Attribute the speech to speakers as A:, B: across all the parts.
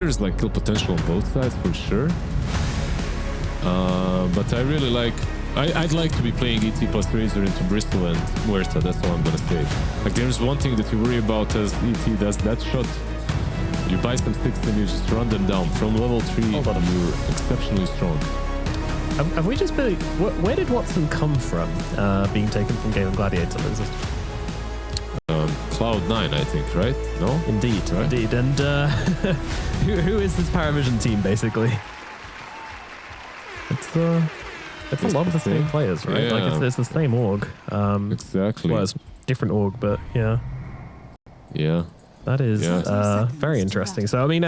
A: there's like kill potential on both sides for sure. But I really like... I'd like to be playing ET plus Razor into Bristol and Muerta, that's all I'm gonna say. Like, there's one thing that you worry about as ET does that shot. You buy some sticks and you just run them down. From level 3, you're exceptionally strong.
B: Have we just been... Where did Watson come from, being taken from Gaimin Gladiators?
A: Cloud9, I think, right? No?
B: Indeed, right? Indeed. And who is this PARIVISION team, basically? It's a lot of the same players, right?
A: Yeah.
B: Like, it's the same org.
A: Exactly.
B: Well, it's different org, but yeah.
A: Yeah.
B: That is very interesting. So, I mean,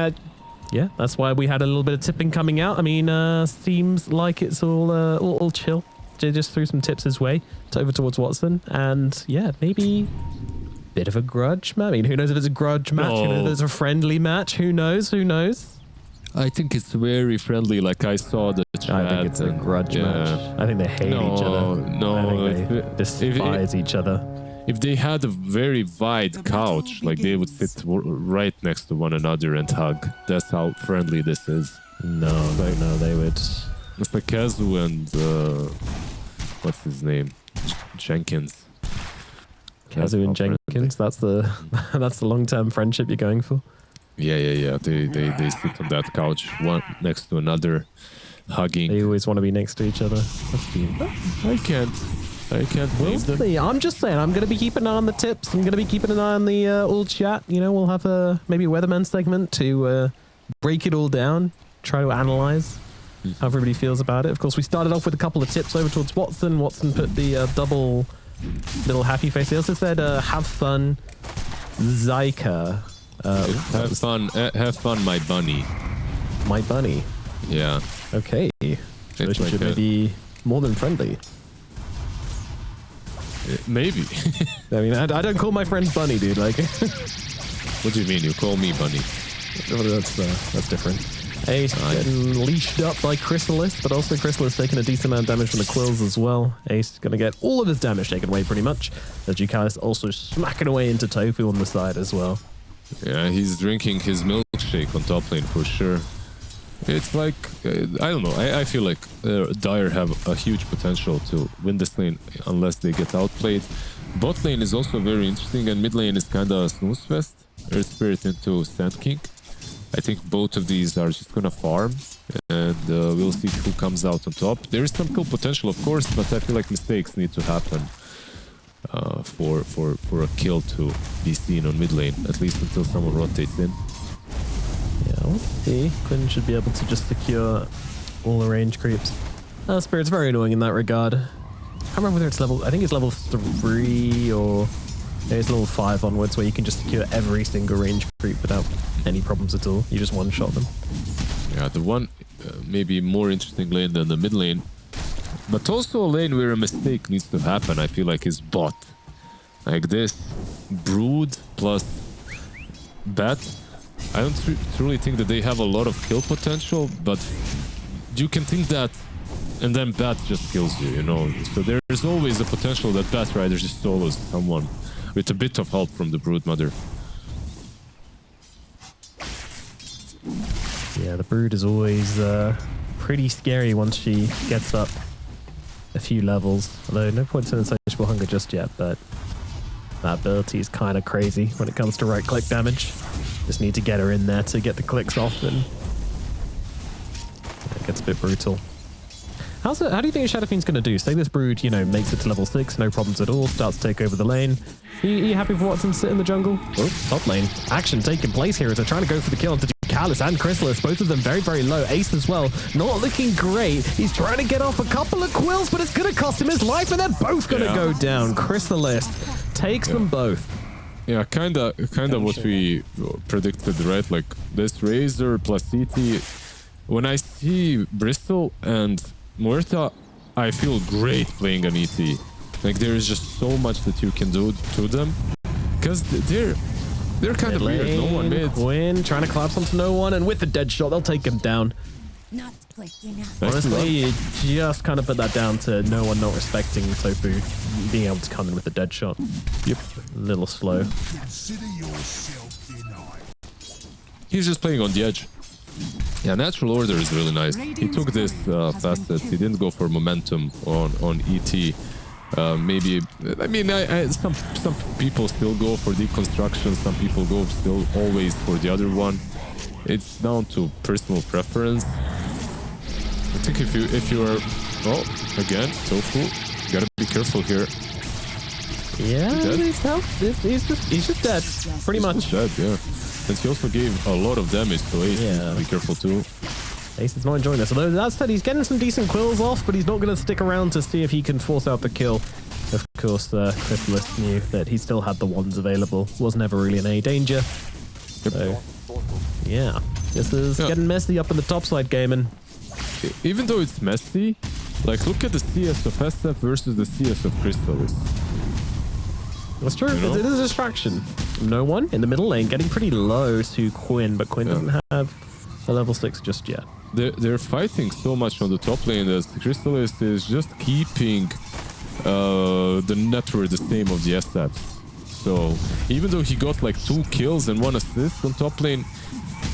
B: yeah, that's why we had a little bit of tipping coming out. I mean, seems like it's all chill. They just threw some tips his way over towards Watson. And yeah, maybe a bit of a grudge match. I mean, who knows if it's a grudge match? Who knows if it's a friendly match? Who knows? Who knows?
A: I think it's very friendly. Like, I saw the chat.
B: I think it's a grudge match. I think they hate each other.
A: No,
B: I think they despise each other.
A: If they had a very wide couch, like, they would sit right next to one another and hug. That's how friendly this is.
B: No, they would.
A: It's like Kazu and what's his name? Jenkins.
B: Kazu and Jenkins. That's the long-term friendship you're going for.
A: Yeah. They sit on that couch, one next to another, hugging.
B: They always want to be next to each other.
A: I can't blame them.
B: I'm just saying, I'm going to be keeping an eye on the tips. I'm going to be keeping an eye on the all chat. You know, we'll have maybe a weatherman segment to break it all down, try to analyze how everybody feels about it. Of course, we started off with a couple of tips over towards Watson. Watson put the double little happy face. He also said, have fun, Zyka.
A: Have fun, my bunny.
B: My bunny?
A: Yeah.
B: Okay. Relationship may be more than friendly.
A: Maybe.
B: I mean, I don't call my friend Bunny, dude. Like,
A: what do you mean? You call me Bunny?
B: Oh, that's different. Ace getting leashed up by Chrysalis, but also Chrysalis taking a decent amount of damage from the quills as well. Ace gonna get all of his damage taken away pretty much. The Ducalis also smacking away into Tofu on the side as well.
A: Yeah, he's drinking his milkshake on top lane for sure. It's like, I don't know, I feel like Dire have a huge potential to win this lane unless they get outplayed. Bot lane is also very interesting, and mid lane is kinda snooze fest. Earth Spirit into Sand King. I think both of these are just gonna farm, and we'll see who comes out on top. There is some cool potential, of course, but I feel like mistakes need to happen for a kill to be seen on mid lane, at least until someone rotates in.
B: Yeah, we'll see. Quinn should be able to just secure all the range creeps. Spirit's very annoying in that regard. I can't remember whether it's level... I think it's level 3 or... maybe it's level 5 onwards where you can just secure every single range creep without any problems at all. You just one-shot them.
A: Yeah, the one maybe more interesting lane than the mid lane, but also a lane where a mistake needs to happen, I feel like, is bot. Like this. Brood plus Bat. I don't truly think that they have a lot of kill potential, but you can think that, and then Bat just kills you, you know. So there's always a potential that Bat Rider just solos someone with a bit of help from the Broodmother.
B: Yeah, the Brood is always pretty scary once she gets up a few levels. Although no points in Insatiable Hunger just yet, but that ability is kind of crazy when it comes to right-click damage. Just need to get her in there to get the clicks off, and it gets a bit brutal. How do you think Shadow Fiend's going to do? Say this Brood, you know, makes it to level 6, no problems at all, starts to take over the lane. Are you happy for Watson to sit in the jungle? Oh, top lane. Action taking place here as they're trying to go for the kill onto Ducalis and Chrysalis, both of them very, very low. Ace as well, not looking great. He's trying to get off a couple of quills, but it's going to cost him his life, and they're both going to go down. Chrysalis takes them both.
A: Yeah, kind of what we predicted, right? Like this Razor plus CT. When I see Bristol and Muerta, I feel great playing an ET. Like, there is just so much that you can do to them, because they're kind of weird. No one mid.
B: Quinn trying to collapse onto no one, and with the dead shot, they'll take him down.
C: Not quick enough.
B: Honestly, you just kind of put that down to no one not respecting Tofu being able to come in with a dead shot.
A: Yep.
B: A little slow.
A: He's just playing on the edge. Yeah, natural order is really nice. He took this facet. He didn't go for momentum on ET. Maybe, I mean, some people still go for deconstruction. Some people go still always for the other one. It's down to personal preference. I think if you are, oh, again, Tofu, gotta be careful here.
B: Yeah, he's just dead, pretty much.
A: Dead, yeah. And he also gave a lot of damage to Ace.
B: Yeah.
A: Be careful too.
B: Ace is not enjoying this. Although that said, he's getting some decent quills off, but he's not going to stick around to see if he can force out the kill. Of course, Chrysalis knew that he still had the wands available. Was never really in any danger. So, yeah, this is getting messy up in the top side, Gaimin.
A: Even though it's messy, like look at the CS of SF versus the CS of Chrysalis.
B: That's true. You know? It is a distraction. No one in the middle lane, getting pretty low to Quinn, but Quinn doesn't have a level 6 just yet.
A: They're fighting so much on the top lane that Chrysalis is just keeping the network the same of the SFs. So even though he got like 2 kills and 1 assist on top lane,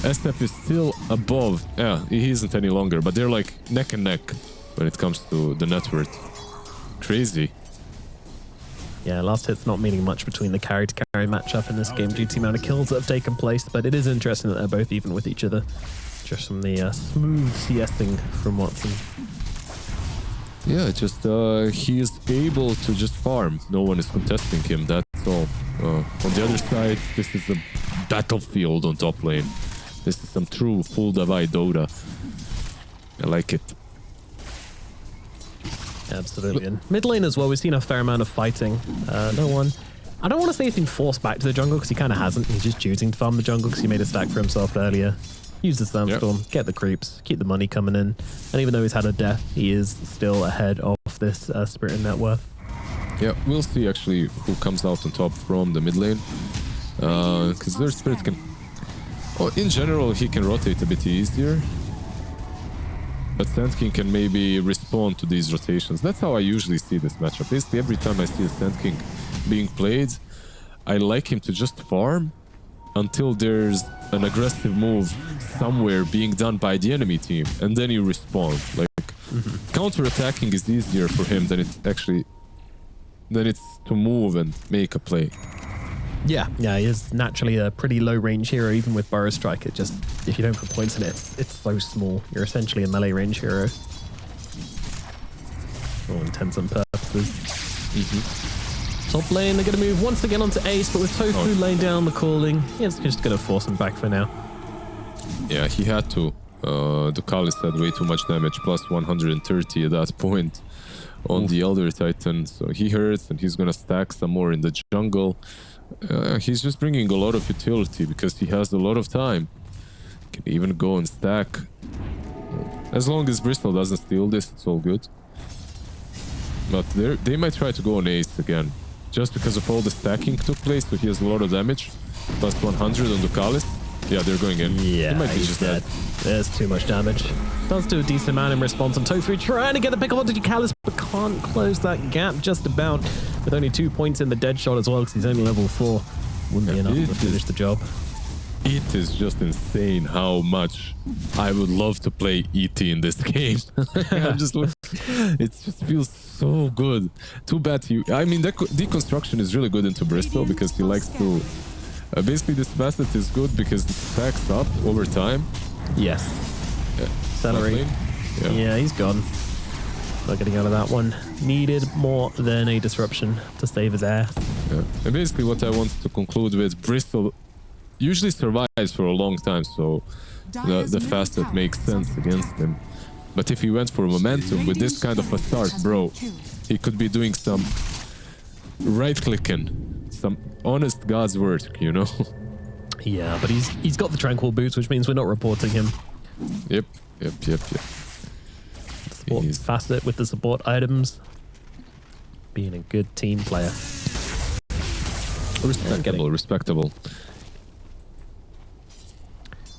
A: SF is still above. Yeah, he isn't any longer, but they're like neck and neck when it comes to the network. Crazy.
B: Yeah, last hit's not meaning much between the carry to carry matchup in this game due to the amount of kills that have taken place, but it is interesting that they're both even with each other. Just from the smooth CSing from Watson.
A: Yeah, just he is able to just farm. No one is contesting him, that's all. On the other side, this is a battlefield on top lane. This is some true full divide Dota. I like it.
B: Absolutely. And mid lane as well, we've seen a fair amount of fighting. No one... I don't want to say anything forced back to the jungle because he kind of hasn't. He's just choosing to farm the jungle because he made a stack for himself earlier. Use the Sandstorm, get the creeps, keep the money coming in. And even though he's had a death, he is still ahead of this Spirit and Net Worth.
A: Yeah, we'll see actually who comes out on top from the mid lane. Because their Spirit can... Oh, in general, he can rotate a bit easier. But Sand King can maybe respond to these rotations. That's how I usually see this matchup. Basically, every time I see a Sand King being played, I like him to just farm until there's an aggressive move somewhere being done by the enemy team, and then you respond. Like, counter-attacking is easier for him than it's to move and make a play.
B: Yeah, he is naturally a pretty low range hero, even with Burrow Strike. It just, if you don't put points in it, it's so small. You're essentially a melee range hero. For all intents and purposes. Top lane, they're going to move once again onto Ace, but with Tofu laying down the calling, it's just going to force him back for now.
A: Yeah, he had to. Ducalis had way too much damage, plus 130 at that point on the Elder Titan. So he hurts, and he's going to stack some more in the jungle. He's just bringing a lot of utility because he has a lot of time. Can even go and stack. As long as Bristol doesn't steal this, it's all good. But they might try to go on Ace again. Just because of all the stacking took place, so he has a lot of damage. Plus 100 on Ducalis. Yeah, they're going in.
B: Yeah,
A: he might be
B: he's
A: just
B: dead. There's too much damage. Does do a decent amount in response on Tofu, trying to get the pick up onto Ducalis, but can't close that gap just about. With only 2 points in the dead shot as well, because he's only level 4. Wouldn't be enough to finish the job.
A: It is just insane how much I would love to play ET in this game. I'm just it just feels so good. Too bad I mean, deconstruction is really good into Bristol because he likes to... basically, this facet is good because it stacks up over time.
B: Yes. Celery. Yeah, he's gone. Not getting out of that one. Needed more than a disruption to save his ass.
A: Yeah. And basically what I want to conclude with, Bristol usually survives for a long time, so the facet makes sense against him. But if he went for momentum with this kind of a start, bro, he could be doing some right-clicking, some honest God's work, you know?
B: Yeah, but he's got the Tranquil Boots, which means we're not reporting him.
A: Yep.
B: Support facet with the support items. Being a good team player.
A: Respectable.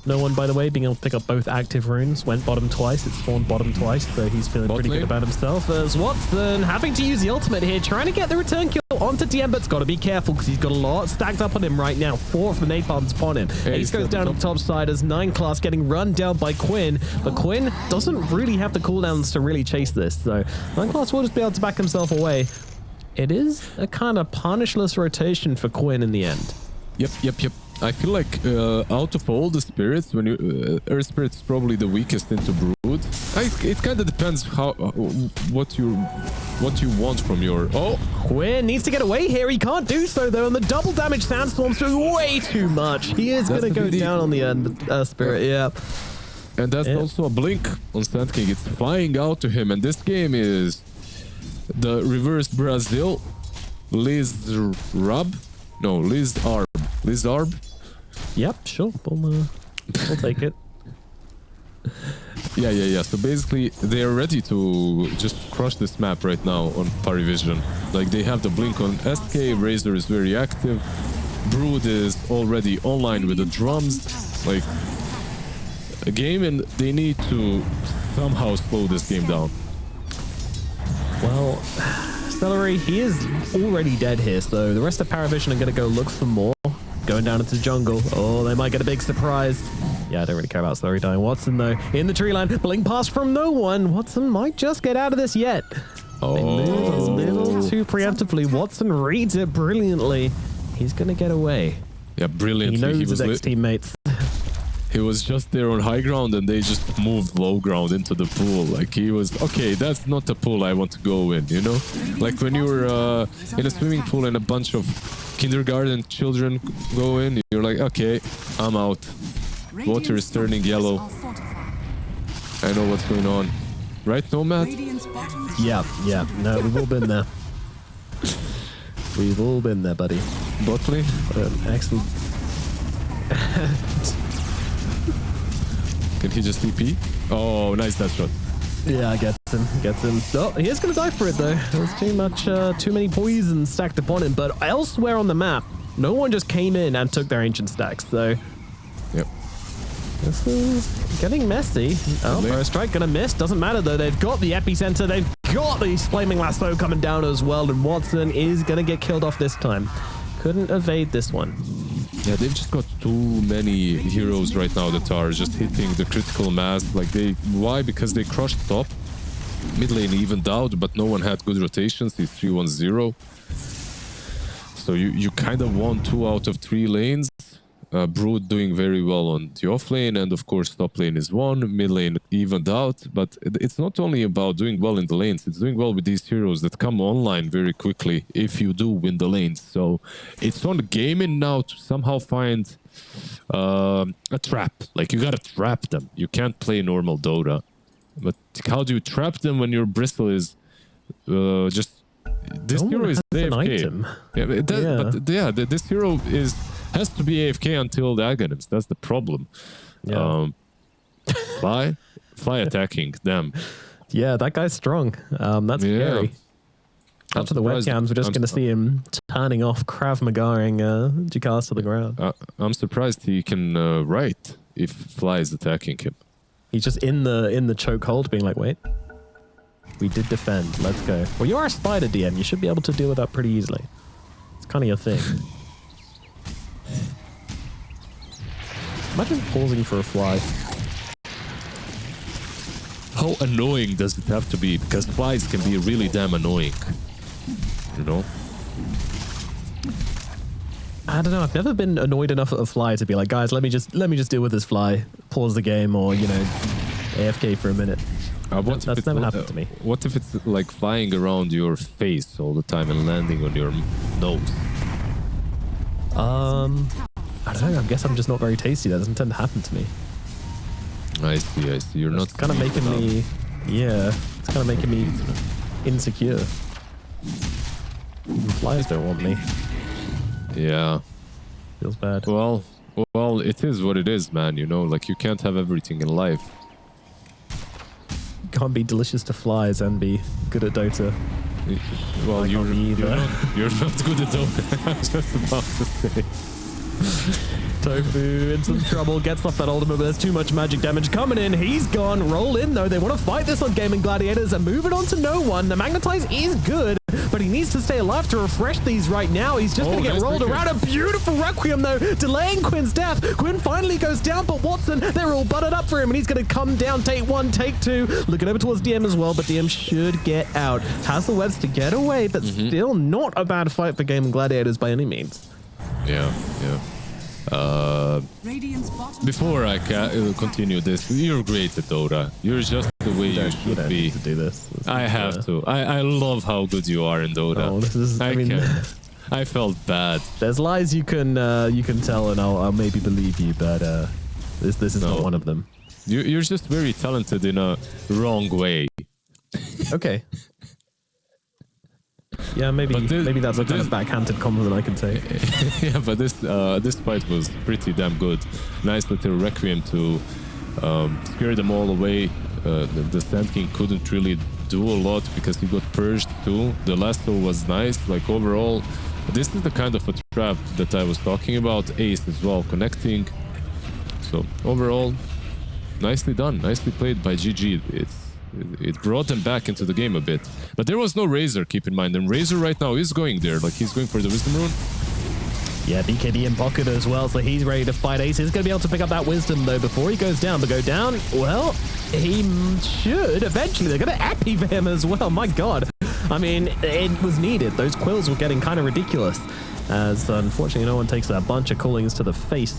B: No one, by the way, being able to pick up both active runes. Went bottom twice. It spawned bottom twice, so he's feeling pretty good about himself. As Watson having to use the ultimate here, trying to get the return kill onto DM, but's got to be careful because he's got a lot stacked up on him right now. 4 from the napalms upon him. Ace goes down on the top side as 9 class getting run down by Quinn, but Quinn doesn't really have the cooldowns to really chase this, so 9 class will just be able to back himself away. It is a kind of punishless rotation for Quinn in the end.
A: Yep. I feel like out of all the spirits, when you Earth Spirit is probably the weakest into Brood. It kind of depends how what you want from your. Oh,
B: Quinn needs to get away here. He can't do so though, and the double damage Sandstorm's doing way too much. He is going to go down on the Spirit. Yeah.
A: And that's also a blink on Sand King. It's flying out to him, and this game is the reverse Brazil. Lizarb.
B: Yep, sure. We'll take it.
A: Yeah. So basically, they are ready to just crush this map right now on PARIVISION. Like, they have the blink on SK, Razor is very active, Brood is already online with the drums. Like, a game, and they need to somehow slow this game down.
B: Well, Celery, he is already dead here, so the rest of PARIVISION are going to go look for more. Going down into the jungle. Oh, they might get a big surprise. Yeah, I don't really care about Celery dying. Watson, though, in the tree line. Blink pass from no one. Watson might just get out of this yet.
A: Oh.
B: They move a little too preemptively. Watson reads it brilliantly. He's going to get away.
A: Yeah, brilliantly.
B: He knows his ex-teammates.
A: He was just there on high ground, and they just moved low ground into the pool. Like, he was, okay, that's not the pool I want to go in, you know? Like when you're in a swimming pool and a bunch of kindergarten children go in, you're like, okay, I'm out. Water is turning yellow. I know what's going on. Right, Nomad?
B: Yeah. No, we've all been there. We've all been there, buddy.
A: Bot lane?
B: Excellent.
A: Can he just TP? Oh, nice that shot.
B: Yeah, gets him. Oh, he is going to die for it though. There's too many poisons stacked upon him. But elsewhere on the map, no one just came in and took their ancient stacks. So,
A: yep.
B: This is getting messy. Oh, first strike gonna miss. Doesn't matter though. They've got the epicenter. They've got the flaming lasso coming down as well. And Watson is gonna get killed off this time. Couldn't evade this one.
A: Yeah, they've just got too many heroes right now that are just hitting the critical mass. Like, why? Because they crushed top. Mid lane evened out, but no one had good rotations. He's 3-1-0. So you kind of won 2 out of 3 lanes. Brood doing very well on the off lane, and of course top lane is 1, mid lane evened out. But it's not only about doing well in the lanes, it's doing well with these heroes that come online very quickly if you do win the lanes. So it's on Gaimin now to somehow find a trap. Like, you gotta trap them. You can't play normal Dota. But how do you trap them when your Bristle is just... This hero is AFK. Yeah, but this hero has to be AFK until the Aghanims. That's the problem.
B: Yeah.
A: Fly attacking them.
B: Yeah, that guy's strong. That's scary. Up to the webcams, we're just going to see him turning off Krav Magaing Jacast to the ground.
A: I'm surprised he can write if Fly is attacking him.
B: He's just in the chokehold, being like, wait. We did defend. Let's go. Well, you're a spider DM. You should be able to deal with that pretty easily. It's kind of your thing. Imagine pausing for a fly.
A: How annoying does it have to be? Because flies can be really damn annoying. You know?
B: I don't know. I've never been annoyed enough at a fly to be like, guys, let me just deal with this fly. Pause the game, or AFK for a minute. That's never happened to me.
A: What if it's like flying around your face all the time and landing on your nose?
B: I don't know. I guess I'm just not very tasty. That doesn't tend to happen to me.
A: I see. You're not
B: kind of making me. Yeah, it's kind of making me insecure. Even flies don't want me.
A: Yeah.
B: Feels bad.
A: Well, it is what it is, man. Like, you can't have everything in life.
B: Can't be delicious to flies and be good at Dota.
A: Well, you're not good at Dota. I was just about to say.
B: Tofu in some trouble, gets off that ultimate, but there's too much magic damage coming in. He's gone. Roll in, though. They want to fight this on Gaimin Gladiators and move it on to no one. The Magnetize is good, but he needs to stay alive to refresh these right now. He's just going to get rolled around. A beautiful Requiem, though, delaying Quinn's death. Quinn finally goes down, but Watson, they're all butted up for him, and he's going to come down. Take one, take two. Looking over towards DM as well, but DM should get out. Has the webs to get away, but still not a bad fight for Gaimin Gladiators by any means.
A: Yeah. Before I continue this, you're great at Dota. You're just the way you should be.
B: Need to do this.
A: I have to. I love how good you are in Dota.
B: Oh, this is, I mean,
A: I felt bad.
B: There's lies you can tell, and I'll maybe believe you, but this is not one of them.
A: You're just very talented in a wrong way.
B: Okay. Yeah, maybe that's a kind of backhanded compliment I can say.
A: Yeah, but this fight was pretty damn good. Nice little Requiem to scare them all away. The Sand King couldn't really do a lot because he got purged too. The lasso was nice. Like overall, this is the kind of a trap that I was talking about. Ace as well, connecting. So overall, nicely done. Nicely played by GG. It brought them back into the game a bit. But there was no Razor, keep in mind. And Razor right now is going there. Like, he's going for the Wisdom Rune.
B: Yeah, BKB in pocket as well, so he's ready to fight Ace. He's going to be able to pick up that Wisdom, though, before he goes down. But go down, well, he should eventually. They're going to Epi for him as well. My God. I mean, it was needed. Those quills were getting kind of ridiculous. As, unfortunately, no one takes that bunch of callings to the face.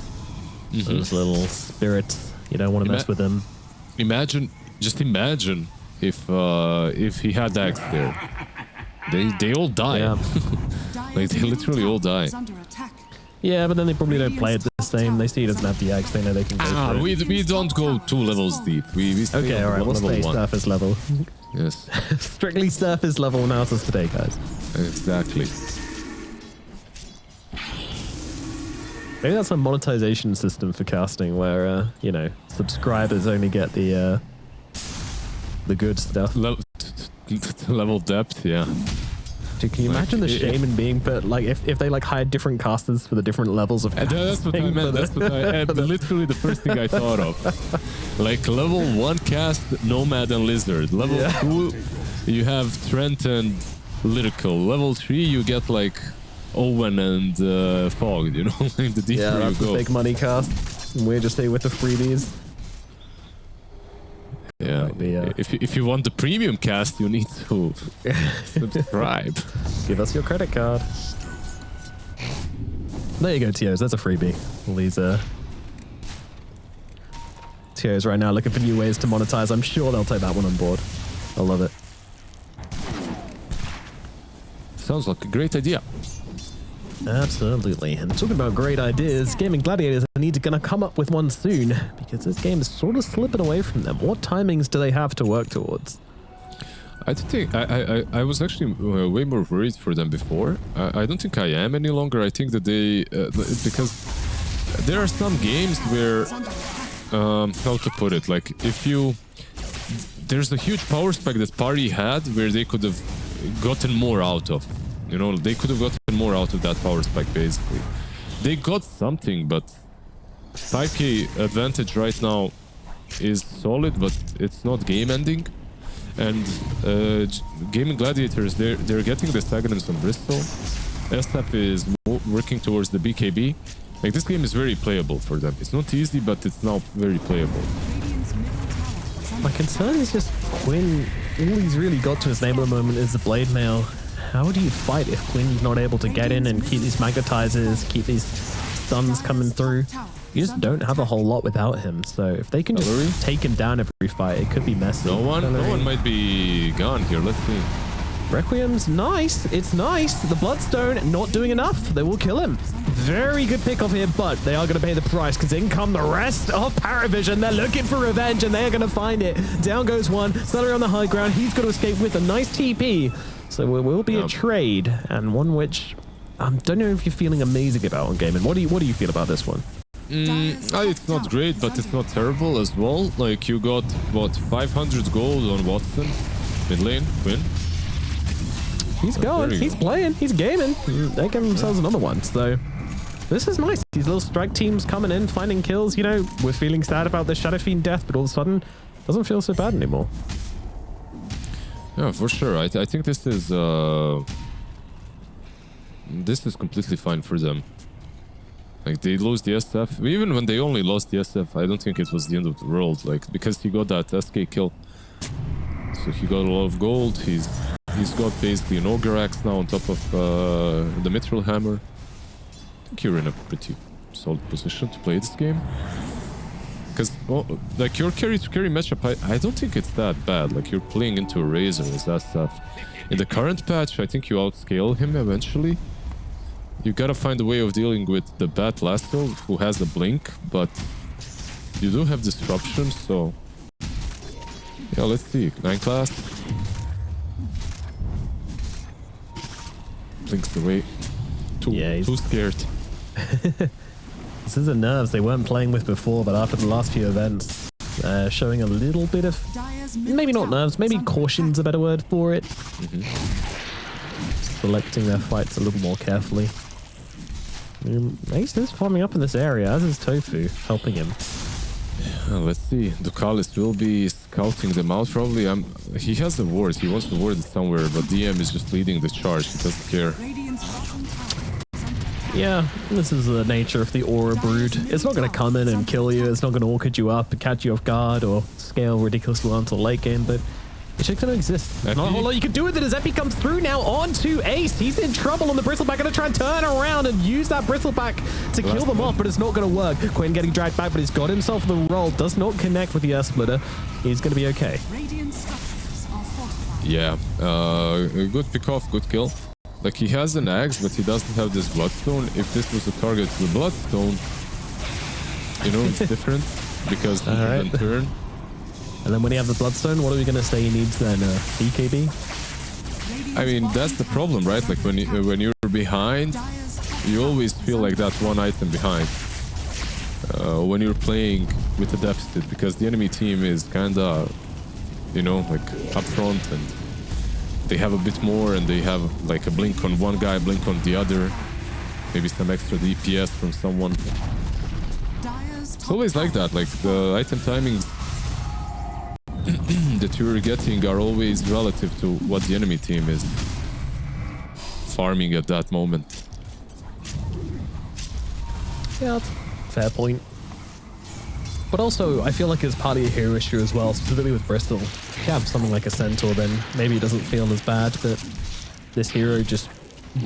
B: Those little spirits. You don't want to mess with them.
A: Just imagine if he had Axe there. They all die.
B: Yeah.
A: Like, they literally all die.
B: Yeah, but then they probably don't play it the same. They see he doesn't have the Axe. They know they can go for it.
A: We don't go 2 levels deep. We stay
B: Okay, all right. We'll stay surface level.
A: Yes.
B: Strictly surface level analysis today, guys.
A: Exactly.
B: Maybe that's a monetization system for casting where, you know, subscribers only get the good stuff.
A: Level depth, yeah.
B: Dude, can you imagine the shame in being put, like, if they, like, hired different casters for the different levels of casting?
A: That's what I meant. That's what I literally the first thing I thought of. Like, level 1 cast, Nomad and Lizard. Level 2, you have Trent and Lyrical. Level 3, you get, like, Owen and Fog, you know? Like, the deeper
B: that's
A: you go.
B: The big money cast. And we just stay with the freebies.
A: Yeah, if you want the premium cast, you need to subscribe.
B: Give us your credit card. There you go, TOs. That's a freebie. All these TOs right now looking for new ways to monetize. I'm sure they'll take that one on board. I love it.
A: Sounds like a great idea.
B: Absolutely. And talking about great ideas, Gaimin Gladiators need to gonna come up with one soon because this game is sort of slipping away from them. What timings do they have to work towards?
A: I think I was actually way more worried for them before. I don't think I am any longer. I think that they because there are some games where how to put it, like there's a huge power spike that Pari had where they could have gotten more out of. You know, they could have gotten more out of that power spike, basically. They got something, but 5k advantage right now is solid, but it's not game-ending. And Gaimin Gladiators, they're getting the stagnance on Bristol. SF is working towards the BKB. Like, this game is very playable for them. It's not easy, but it's now very playable.
B: My concern is just Quinn, all he's really got to his name at the moment is the Blade Mail. How do you fight if Quinn's not able to get in and keep these magnetizers, keep these stuns coming through? You just don't have a whole lot without him. So if they can just take him down every fight, it could be messy.
A: No one might be gone here. Let's see.
B: Requiem's nice. It's nice. The Bloodstone not doing enough. They will kill him. Very good pick off here, but they are going to pay the price because in come the rest of PARIVISION. They're looking for revenge and they are going to find it. Down goes one. Celery on the high ground. He's got to escape with a nice TP. So it will be a trade, and one which I don't know if you're feeling amazing about on Gaimin. What do you feel about this one?
A: It's not great, but it's not terrible as well. Like, you got, what, 500 gold on Watson? Mid lane, Quinn.
B: He's going, he's playing, he's gaming. They give themselves another one, so This is nice. These little strike teams coming in, finding kills. You know, we're feeling sad about the Shadow Fiend death, but all of a sudden, doesn't feel so bad anymore.
A: Yeah, for sure. I think this is completely fine for them. Like, they lose the SF. Even when they only lost the SF, I don't think it was the end of the world. Like, because he got that SK kill. So he got a lot of gold. He's got basically an Ogre Axe now on top of the Mithril Hammer. I think you're in a pretty solid position to play this game. Because, like, your carry-to-carry matchup, I don't think it's that bad. Like, you're playing into a Razor and that stuff. In the current patch, I think you outscale him eventually. You gotta find a way of dealing with the Bat Lasso, who has the blink, but you do have disruption, so... Yeah, let's see. 9 class. Blinks away. Too scared.
B: This is the nerves they weren't playing with before, but after the last few events, showing a little bit of... Maybe not nerves, maybe caution's a better word for it. Selecting their fights a little more carefully. Ace is farming up in this area, as is Tofu, helping him.
A: Let's see. Ducalis will be scouting them out probably. He has the ward. He wants to ward it somewhere, but DM is just leading the charge. He doesn't care.
B: Yeah, this is the nature of the Aura Brood. It's not going to come in and kill you. It's not going to orchid you up and catch you off guard or scale ridiculously onto late game, but it's just going to exist. Not a whole lot you can do with it as Epi comes through now onto Ace. He's in trouble on the Bristleback. Going to try and turn around and use that Bristleback to kill them off, but it's not going to work. Quinn getting dragged back, but he's got himself the roll. Does not connect with the Earth Splitter. He's going to be okay.
A: Yeah, good pick off, good kill. Like, he has an axe, but he doesn't have this Bloodstone. If this was a target with Bloodstone, you know, it's different because he can turn.
B: And then when you have the Bloodstone, what are we going to say he needs then? BKB?
A: I mean, that's the problem, right? Like, when you're behind, you always feel like that one item behind. When you're playing with a deficit, because the enemy team is kind of, you know, like, up front, and they have a bit more, and they have like a blink on one guy, blink on the other, maybe some extra DPS from someone. It's always like that. Like, the item timings that you're getting are always relative to what the enemy team is farming at that moment.
B: Yeah, that's a fair point. But also, I feel like it's partly a hero issue as well, specifically with Bristol. If you have something like a Centaur, then maybe it doesn't feel as bad, but this hero just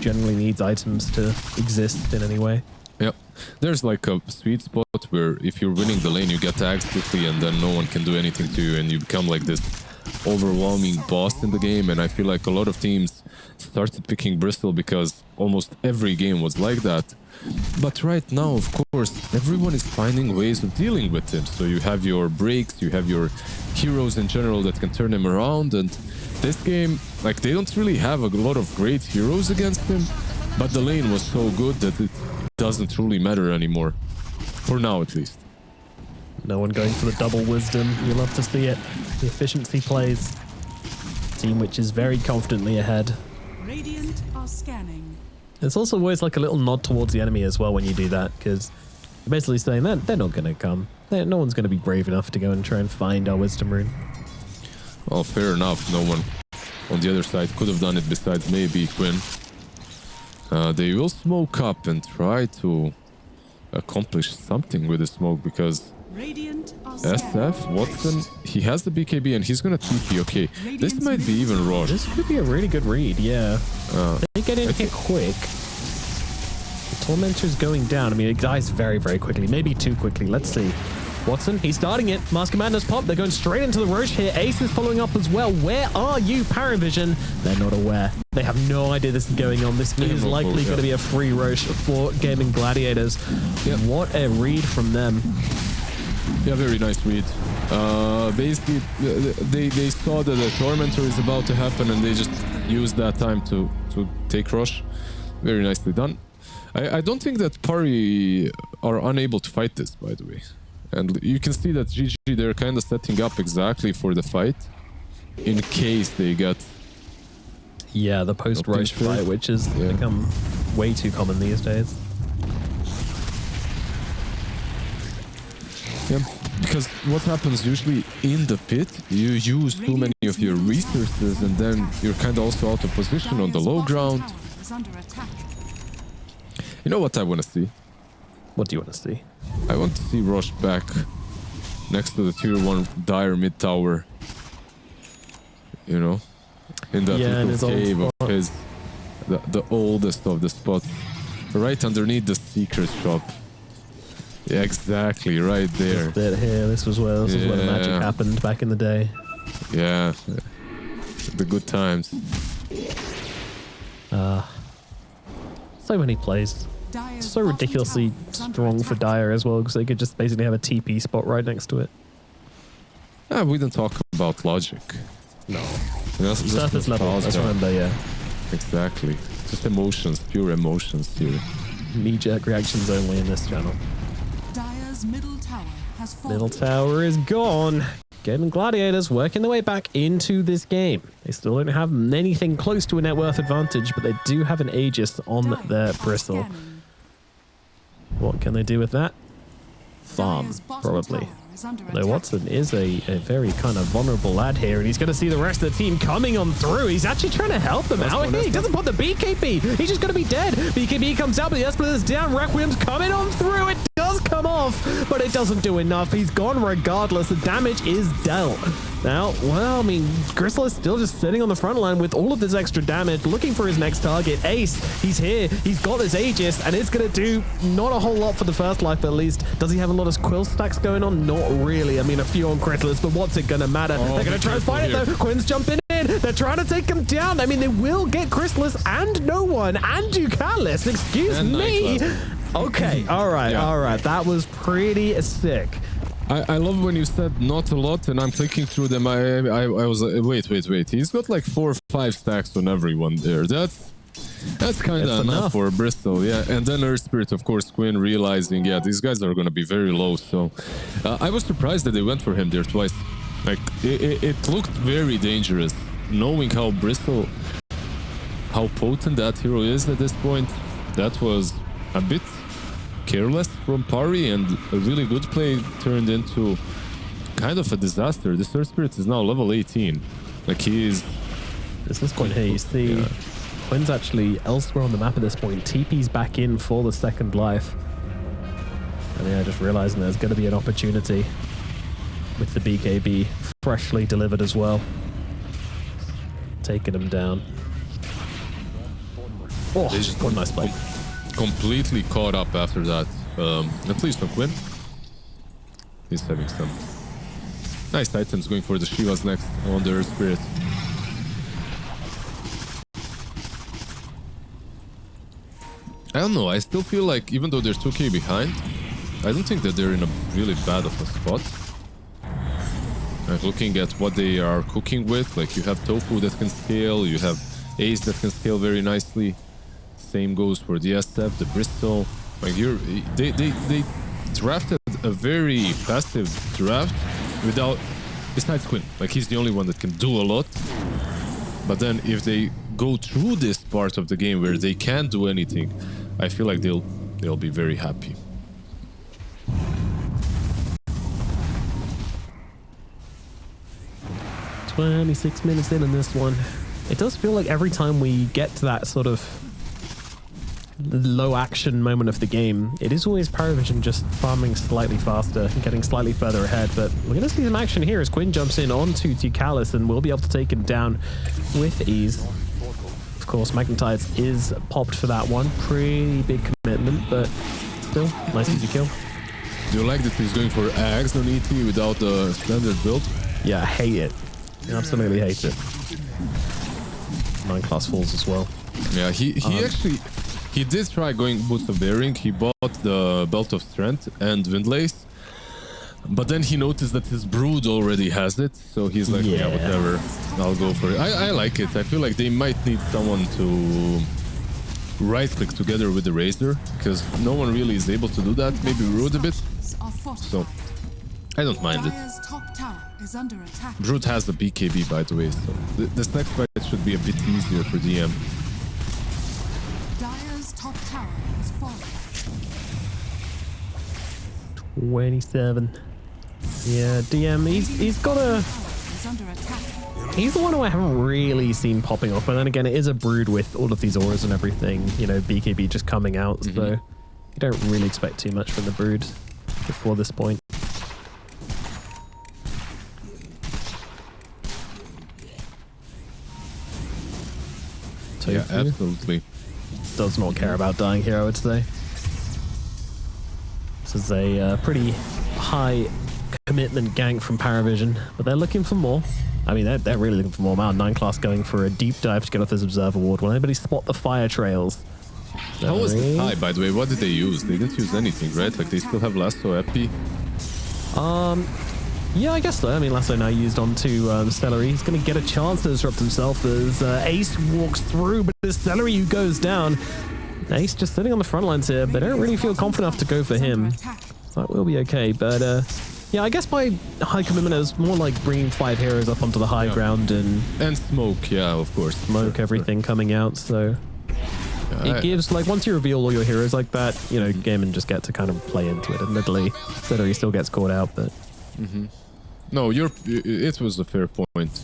B: generally needs items to exist in any way.
A: Yep. There's like a sweet spot where if you're winning the lane, you get tagged quickly and then no one can do anything to you, and you become like this overwhelming boss in the game. And I feel like a lot of teams started picking Bristol because almost every game was like that. But right now, of course, everyone is finding ways of dealing with him. So you have your breaks, you have your heroes in general that can turn him around. And this game, like, they don't really have a lot of great heroes against him, but the lane was so good that it doesn't truly matter anymore. For now, at least.
B: No one going for the double wisdom. You love to see it. The efficiency plays. Team which is very confidently ahead.
D: Radiant are scanning.
B: It's also always like a little nod towards the enemy as well when you do that, because you're basically saying that they're not going to come. No one's going to be brave enough to go and try and find our wisdom rune.
A: Well, fair enough. No one on the other side could have done it besides maybe Quinn. They will smoke up and try to accomplish something with the smoke, because SF, Watson, he has the BKB and he's gonna TP. Okay, this might be even Rosh.
B: This could be a really good read, yeah. They get in here quick. The Tormentor's going down. I mean, it dies very, very quickly. Maybe too quickly. Let's see. Watson, he's starting it. Mask of Madness pop. They're going straight into the Roche here. Ace is following up as well. Where are you, PARIVISION? They're not aware. They have no idea this is going on. This is likely going to be a free Roche for Gaimin Gladiators. Yep. What a read from them.
A: Yeah, very nice read. Basically, they saw that the Tormentor is about to happen and they just used that time to take Roche. Very nicely done. I don't think that Pari are unable to fight this, by the way. And you can see that GG, they're kind of setting up exactly for the fight in case they get...
B: Yeah, the post-Roche fight, which has become way too common these days.
A: Yeah, because what happens usually in the pit, you use too many of your resources and then you're kind of also out of position on the low ground.
D: Is under attack.
A: You know what I want to see?
B: What do you want to see?
A: I want to see Rosh back next to the tier 1 dire mid tower. You know? In that
B: Yeah, in
A: little
B: his
A: cave
B: old
A: of his... The oldest of the spots. Right underneath the secret shop. Yeah, exactly, right there.
B: This bit here, this was where the magic happened back in the day.
A: Yeah. The good times.
B: So many plays.
D: Dire's
B: So
D: bottom
B: ridiculously
D: tower is under
B: strong for
D: attack.
B: Dire as well, because they could just basically have a TP spot right next to it.
A: We didn't talk about logic.
B: No.
A: Just
B: Surface level, let's
A: nostalgia.
B: remember, yeah.
A: Exactly. Just emotions, pure emotions here.
B: Knee-jerk reactions only in this channel.
D: Dire's middle tower has fallen.
B: Middle tower is gone. Gaimin Gladiators working their way back into this game. They still don't have anything close to a net worth advantage, but they do have an Aegis on
D: Dire
B: their
D: are
B: bristle.
D: scanning.
B: What can they do with that? Farm,
D: Dire's bottom
B: probably.
D: tower is under
B: Though
D: attack.
B: Watson is a very kind of vulnerable lad here, and he's going to see the rest of the team coming on through. He's actually trying to help them out here. He doesn't put the BKB. He's just going to be dead. BKB comes out, but the Esplitter's down. Requiem's coming on through. It does come off, but it doesn't do enough. He's gone regardless. The damage is dealt. Now, well, I mean, Gristle is still just sitting on the front line with all of this extra damage, looking for his next target. Ace, he's here. He's got this Aegis, and it's going to do not a whole lot for the first life, but at least. Does he have a lot of quill stacks going on? Not really. I mean, a few on Chrysalis, but what's it going to matter? They're going to try and fight it, though. Quinn's jumping in. They're trying to take him down. I mean, they will get Chrysalis and no one and Ducalis. Excuse
A: And
B: me.
A: Nightclub.
B: Okay, all right,
A: Yeah.
B: all right. That was pretty sick.
A: I love when you said not a lot and I'm clicking through them. I was wait. He's got like 4 or 5 stacks on everyone there. That's kind of
B: It's
A: enough
B: enough.
A: for Bristol, yeah. And then Earth Spirit, of course, Quinn realizing, yeah, these guys are going to be very low. So I was surprised that they went for him there twice. Like it looked very dangerous, knowing how Bristol, how potent that hero is at this point. That was a bit careless from Pari, and a really good play turned into kind of a disaster. This Earth Spirit is now level 18. Like
B: This is point here. You see, Quinn's actually elsewhere on the map at this point. TP's back in for the second life. And yeah, just realizing there's going to be an opportunity with the BKB freshly delivered as well. Taking him down. Oh, what a nice play.
A: completely caught up after that. At least on Quinn. He's having some nice items going for the Shivas next on the Earth Spirit. I don't know, I still feel like even though they're 2k behind, I don't think that they're in a really bad of a spot. Like looking at what they are cooking with, like you have Tofu that can scale, you have Ace that can scale very nicely. Same goes for the SF, the Bristol. Like they drafted a very passive draft without, besides Quinn. Like he's the only one that can do a lot. But then if they go through this part of the game where they can't do anything, I feel like they'll be very happy.
B: "26 minutes in this one." It does feel like every time we get to that sort of low action moment of the game, it is always PARIVISION just farming slightly faster and getting slightly further ahead. But we're going to see some action here as Quinn jumps in onto Ducalis and will be able to take him down with ease. Of course, Magnetides is popped for that one. Pretty big commitment, but still, nice easy kill.
A: Do you like that he's going for Axe on ET without the standard build?
B: Yeah, I hate it. Absolutely hate it. 9 class falls as well.
A: Yeah, he did try going Boots of Bearing. He bought the Belt of Strength and Windlace. But then he noticed that his Brood already has it. So he's like, yeah, whatever. I'll go for it. I like it. I feel like they might need someone to right-click together with the Razor. Because no one really is able to do that. Maybe Brood a bit. So I don't mind it.
D: Dire's top tower is under attack.
A: Brood has the BKB, by the way. So this next fight should be a bit easier for DM.
D: Dire's top tower has fallen.
B: 27. Yeah, DM, he's got a...
D: Is under attack.
B: He's the one who I haven't really seen popping off. But then again, it is a brood with all of these auras and everything. You know, BKB just coming out. So you don't really expect too much from the brood before this point.
A: Yeah, absolutely.
B: Does not care about dying here, I would say. This is a pretty high commitment gank from PARIVISION, but they're looking for more. I mean, they're really looking for more. Now 9 class going for a deep dive to get off this Observe Award. Will anybody spot the fire trails?
A: How was the tie, by the way? What did they use? They didn't use anything, right? Like, they still have Lasso Epi?
B: Yeah, I guess so. I mean, Lasso now used onto Stellary. He's going to get a chance to disrupt himself as Ace walks through, but it's Stellary who goes down. Ace just sitting on the front lines here. They don't really feel confident enough to go for him. So that will be okay, but... yeah, I guess my high commitment is more like bringing 5 heroes up onto the high ground and
A: smoke, yeah, of course.
B: Smoke everything coming out, so it gives, like, once you reveal all your heroes like that, you know, Gaimin just get to kind of play into it. Admittedly, he still gets caught out, but...
A: No, it was a fair point.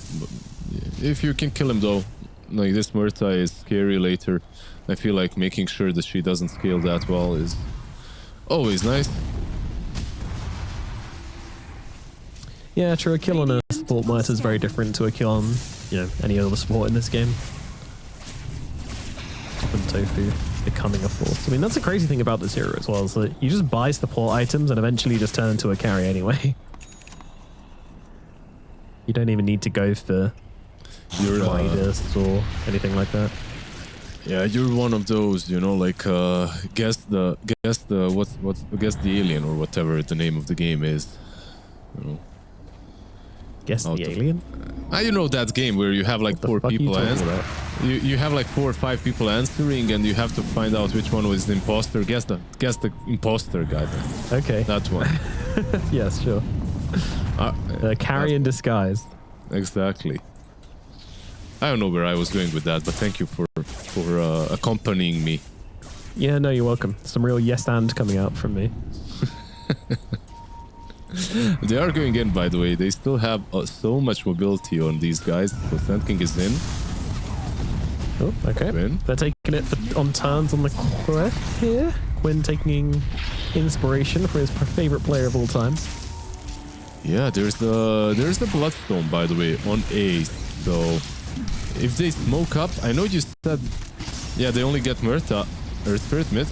A: If you can kill him, though, like, this Murta is scary later. I feel like making sure that she doesn't scale that well is always nice.
B: Yeah, true. A kill on a support Murta is very different to a kill on, you know, any other support in this game. And Tofu becoming a force. I mean, that's the crazy thing about this hero as well, is that you just buy support items and eventually just turn into a carry anyway. You don't even need to go for Midas or anything like that.
A: Yeah, you're one of those, you know, like guess the alien or whatever the name of the game is. You know.
B: Guess the alien?
A: You know that game where you have like 4 people answering. You have like 4 or 5 people answering, and you have to find out which one was the imposter. Guess the imposter guy.
B: Okay.
A: That one.
B: Yes, sure. Carry in disguise.
A: Exactly. I don't know where I was going with that, but thank you for accompanying me.
B: Yeah, no, you're welcome. Some real yes and coming out from me.
A: They are going in, by the way. They still have so much mobility on these guys. So Sand King is in.
B: Oh, okay.
A: Quinn.
B: They're taking it on turns on the cliff here. Quinn taking inspiration from his favorite player of all time.
A: Yeah, there's the Bloodstone, by the way, on Ace. So if they smoke up, I know you said, yeah, they only get Murta or Spirit Mid.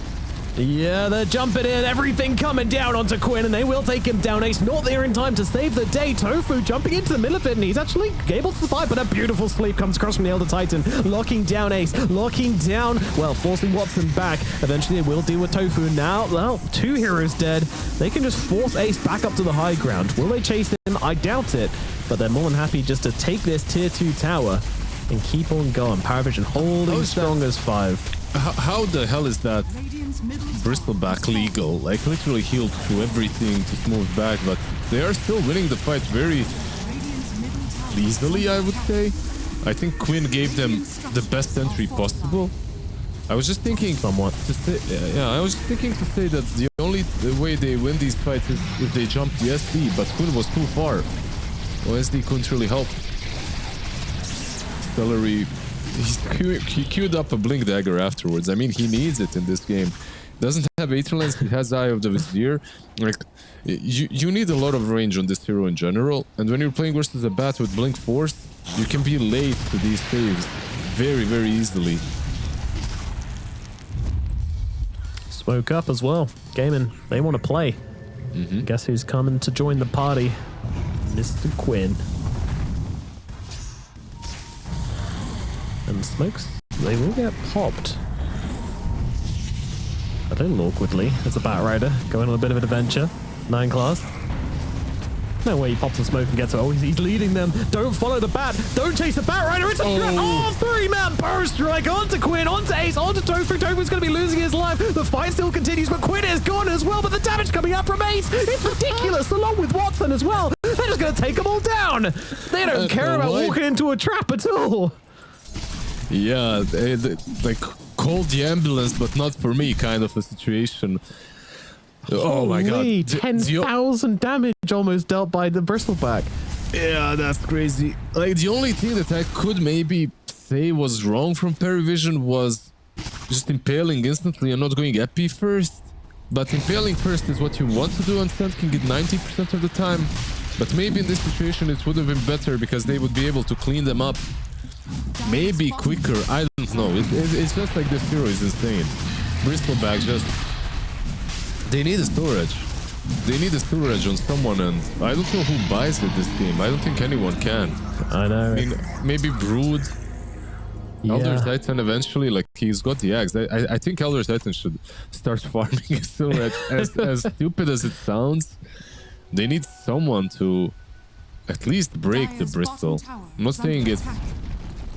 B: Yeah, they're jumping in, everything coming down onto Quinn, and they will take him down. Ace not there in time to save the day. Tofu jumping into the middle of it, and he's actually able to survive, but a beautiful sleep comes across from the Elder Titan, locking down Ace, locking down, well, forcing Watson back. Eventually, they will deal with Tofu. Now, well, 2 heroes dead. They can just force Ace back up to the high ground. Will they chase him? I doubt it, but they're more than happy just to take this tier 2 tower and keep on going. PARIVISION holding strong as 5.
A: How the hell is that Bristleback legal? Like, literally healed to everything to smooth back, but they are still winning the fight very easily, I would say. I think Quinn gave them the best entry possible. I was just thinking somewhat to say, I was just thinking to say that the only way they win these fights is if they jump the SD, but Quinn was too far. OSD couldn't really help. Stellary, he queued up a Blink Dagger afterwards. I mean, he needs it in this game. Doesn't have Aetherlance, he has Eye of the Vizier. Like, you need a lot of range on this hero in general, and when you're playing versus a Bat with Blink Force, you can be late to these saves very, very easily.
B: Smoke up as well. Gaimin, they want to play. Guess who's coming to join the party? Mr. Quinn. And smokes, they will get popped. A little awkwardly as a Bat Rider going on a bit of an adventure. 9 class. No way he pops the smoke and gets it. Oh, he's leading them. Don't follow the Bat. Don't chase the Bat Rider. It's a trap. Oh, 3-man burst strike onto Quinn, onto Ace, onto Tofu. Tofu's going to be losing his life. The fight still continues, but Quinn is gone as well. But the damage coming out from Ace, it's ridiculous, along with Watson as well. They're just going to take them all down. They don't care about walking into a trap at all.
A: Yeah, like, call the ambulance, but not for me kind of a situation. Oh my god.
B: Holy, 10,000 damage almost dealt by the bristleback.
A: Yeah, that's crazy. Like, the only thing that I could maybe say was wrong from PARIVISION was just impaling instantly and not going epi first. But impaling first is what you want to do on Sand King it 90% of the time. But maybe in this situation it would have been better because they would be able to clean them up maybe quicker. I don't know. It's just like this hero is insane. Bristleback just... They need a storage. They need a storage on someone, and I don't know who buys it this game. I don't think anyone can.
B: I know.
A: I mean, maybe Brood, Elder Titan eventually, like he's got the axe. I think Elder Titan should start farming his storage. As stupid as it sounds, they need someone to at least break the Bristol. I'm not saying it's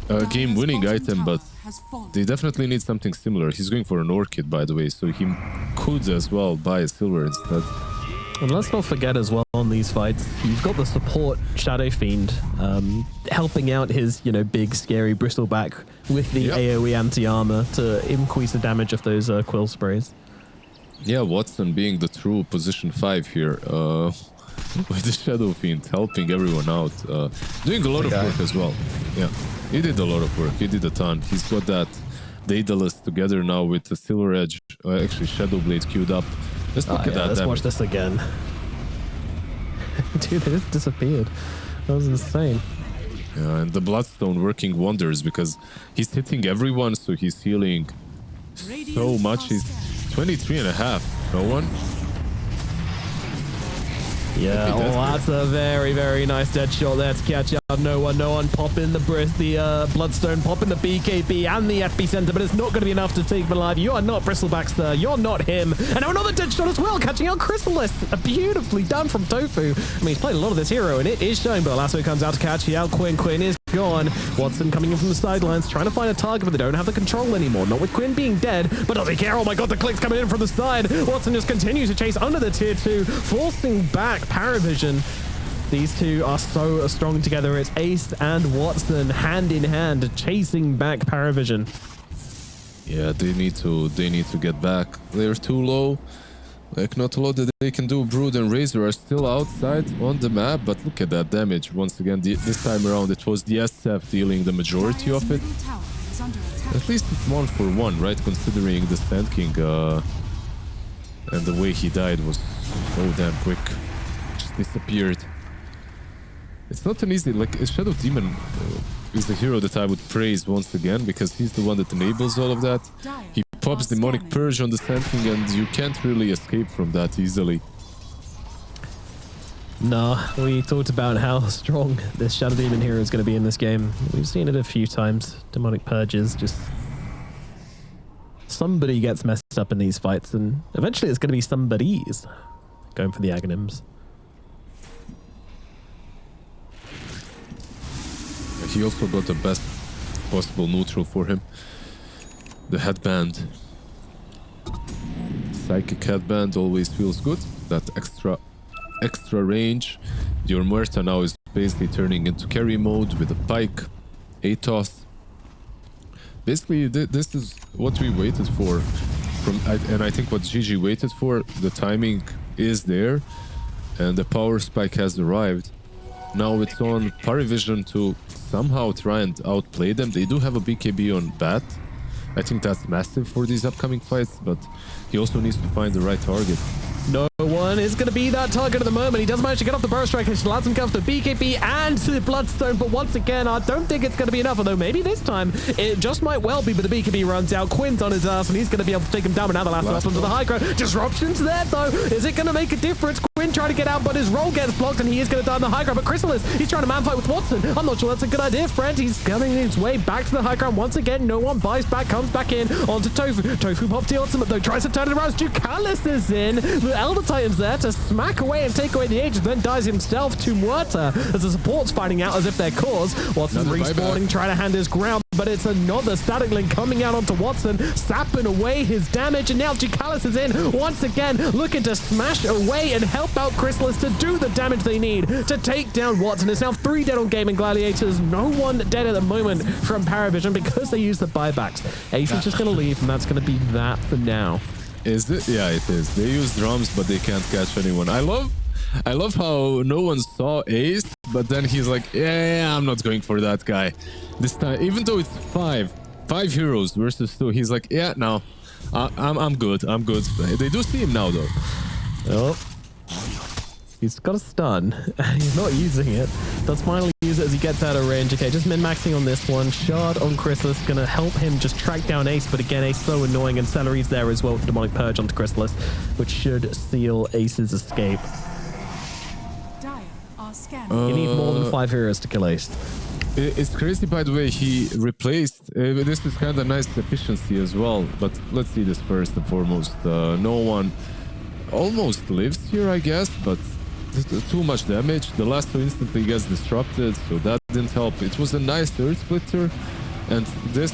A: a game-winning item, but they definitely need something similar. He's going for an Orchid, by the way, so he could as well buy a silver instead.
B: And let's not forget as well on these fights, you've got the support Shadow Fiend helping out his, big scary bristleback with the AoE anti-armor to increase the damage of those quill sprays.
A: Yeah, Watson being the true position 5 here with the Shadow Fiend helping everyone out, doing a lot of work as well. Yeah, he did a lot of work. He did a ton. He's got that Daedalus together now with the Silver Edge, actually Shadow Blade queued up. Let's look at that.
B: Let's watch this again. Dude, they just disappeared. That was insane.
A: Yeah, and the Bloodstone working wonders because he's hitting everyone, so he's healing so much. He's 23.5. No one?
B: Yeah, that's a very, very nice dead shot there to catch out. No one popping the Bloodstone, popping the BKB and the epicenter, but it's not going to be enough to take him alive. You are not Bristleback, sir. You're not him. And now another dead shot as well, catching out Chrysalis. Beautifully done from Tofu. I mean, he's played a lot of this hero, and it is showing, but Lasso comes out to catch out Quinn. Quinn is gone. Watson coming in from the sidelines, trying to find a target, but they don't have the control anymore. Not with Quinn being dead, but does he care? Oh my god, the clicks coming in from the side. Watson just continues to chase under the tier 2, forcing back PARIVISION. These two are so strong together. It's Ace and Watson hand in hand chasing back PARIVISION.
A: Yeah, they need to get back. They're too low. Like, not a lot that they can do. Brood and Razor are still outside on the map, but look at that damage. Once again, this time around, it was the SF dealing the majority of it. At least it's 1-for-1, right? Considering the Sand King and the way he died was so damn quick. Just disappeared. It's not an easy... Like, Shadow Demon is the hero that I would praise once again, because he's the one that enables all of that. He pops Demonic Purge on the Sand King, and you can't really escape from that easily.
B: No, we talked about how strong this Shadow Demon hero is going to be in this game. We've seen it a few times. Demonic Purges, just... Somebody gets messed up in these fights, and eventually it's going to be somebody's going for the Aghanims.
A: He also got the best possible neutral for him. The headband. Psychic headband always feels good. That extra range. Your Muerta now is basically turning into carry mode with a pike. Atos. Basically, this is what we waited for. And I think what GG waited for. The timing is there. And the power spike has arrived. Now it's on PARIVISION to somehow try and outplay them. They do have a BKB on Bat. I think that's massive for these upcoming fights, but he also needs to find the right target.
B: No one is going to be that target at the moment. He does manage to get off the Burst Strike, which allows him to go off the BKB and to the Bloodstone, but once again, I don't think it's going to be enough, although maybe this time it just might well be, but the BKB runs out. Quinn's on his ass, and he's going to be able to take him down, but now the last up onto the high ground. Disruption's there, though. Is it going to make a difference? Quinn trying to get out, but his roll gets blocked, and he is going to die on the high ground. But Chrysalis, he's trying to man-fight with Watson. I'm not sure that's a good idea, friend. He's coming his way back to the high ground once again. No one buys back, comes back in onto Tofu. Tofu pops the ultimate, though, tries to turn it around. Ducalis is in. The Elder Titan's there to smack away and take away the Aegis, then dies himself to Muerta as the support's fighting out as if they're cause. Watson respawning, trying to hand his ground, but it's another static link coming out onto Watson, sapping away his damage, and now Ducalis is in once again, looking to smash away and help out Chrysalis to do the damage they need to take down Watson. It's now 3 dead on Gaimin Gladiators, no one dead at the moment from PARIVISION because they use the buybacks. Ace is just going to leave, and that's going to be that for now.
A: Is it? Yeah, it is. They use drums, but they can't catch anyone. I love how no one saw Ace, but then he's like, yeah, I'm not going for that guy this time. Even though it's five heroes versus 2, he's like, yeah, no, I'm good. I'm good. They do see him now, though.
B: Oh. He's got a stun. He's not using it. Does finally use it as he gets out of range. Okay, just min-maxing on this one. Shard on Chrysalis gonna help him just track down Ace, but again, Ace so annoying, and Celery's there as well for Demonic Purge onto Chrysalis, which should seal Ace's escape.
D: Dire are scanning.
B: You need more than 5 heroes to kill Ace.
A: It's crazy, by the way, he replaced... this is kind of nice efficiency as well, but let's see this first and foremost. No one almost lives here, I guess, but too much damage. The last 2 instantly gets disrupted, so that didn't help. It was a nice Earth Splitter, and this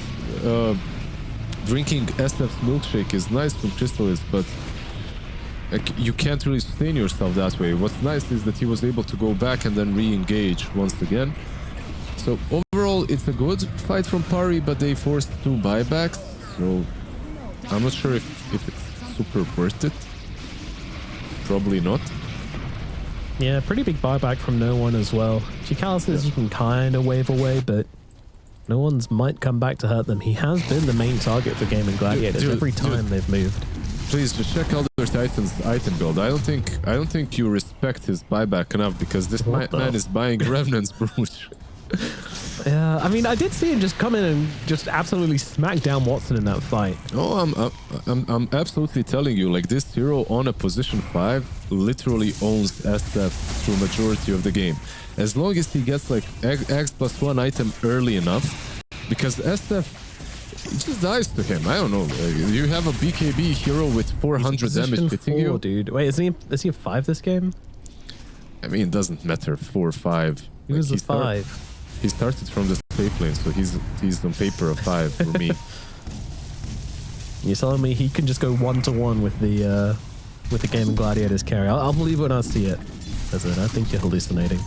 A: drinking SF's milkshake is nice from Chrysalis, but like, you can't really sustain yourself that way. What's nice is that he was able to go back and then re-engage once again. So overall, it's a good fight from Pari, but they forced 2 buybacks, so I'm not sure if it's super worth it. Probably not.
B: Yeah, pretty big buyback from No One as well. Chikalis you can kind of wave away, but No One's might come back to hurt them. He has been the main target for Gaimin Gladiators every time they've moved.
A: Please just check out their Titan's item build. I don't think you respect his buyback enough, because this man is buying Revenant's Brooch.
B: Yeah, I mean, I did see him just come in and just absolutely smack down Watson in that fight.
A: Oh, I'm absolutely telling you, like, this hero on a position 5 literally owns SF through majority of the game. As long as he gets like X+1 item early enough, because SF, it just dies to him. I don't know. You have a BKB hero with 400 damage hitting you.
B: Dude. Wait, is he a 5 this game?
A: I mean, it doesn't matter. 4 or 5.
B: He was a 5.
A: He started from the safe lane, so he's on paper a 5 for me.
B: You're telling me he can just go 1-to-1 with the Gaimin Gladiators carry? I'll believe when I see it. I think you're hallucinating.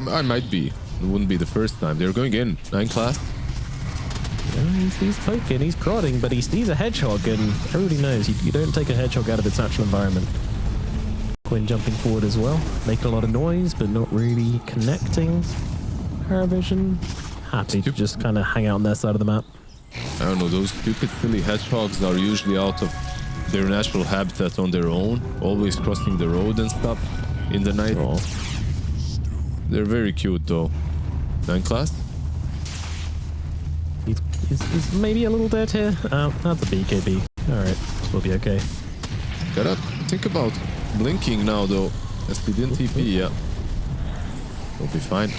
A: I might be. It wouldn't be the first time. They're going in 9 class.
B: Yeah, he's poking, he's prodding, but he sees a hedgehog, and everybody knows you don't take a hedgehog out of its natural environment. Quinn jumping forward as well, making a lot of noise, but not really connecting. PARIVISION happy to just kind of hang out on their side of the map.
A: I don't know, those stupid silly hedgehogs are usually out of their natural habitat on their own, always crossing the road and stuff in the night.
B: Oh.
A: They're very cute though. 9 class?
B: He's maybe a little dead here. That's a BKB. Alright, we'll be okay.
A: Gotta think about blinking now though, as he didn't TP, yeah. We'll be fine.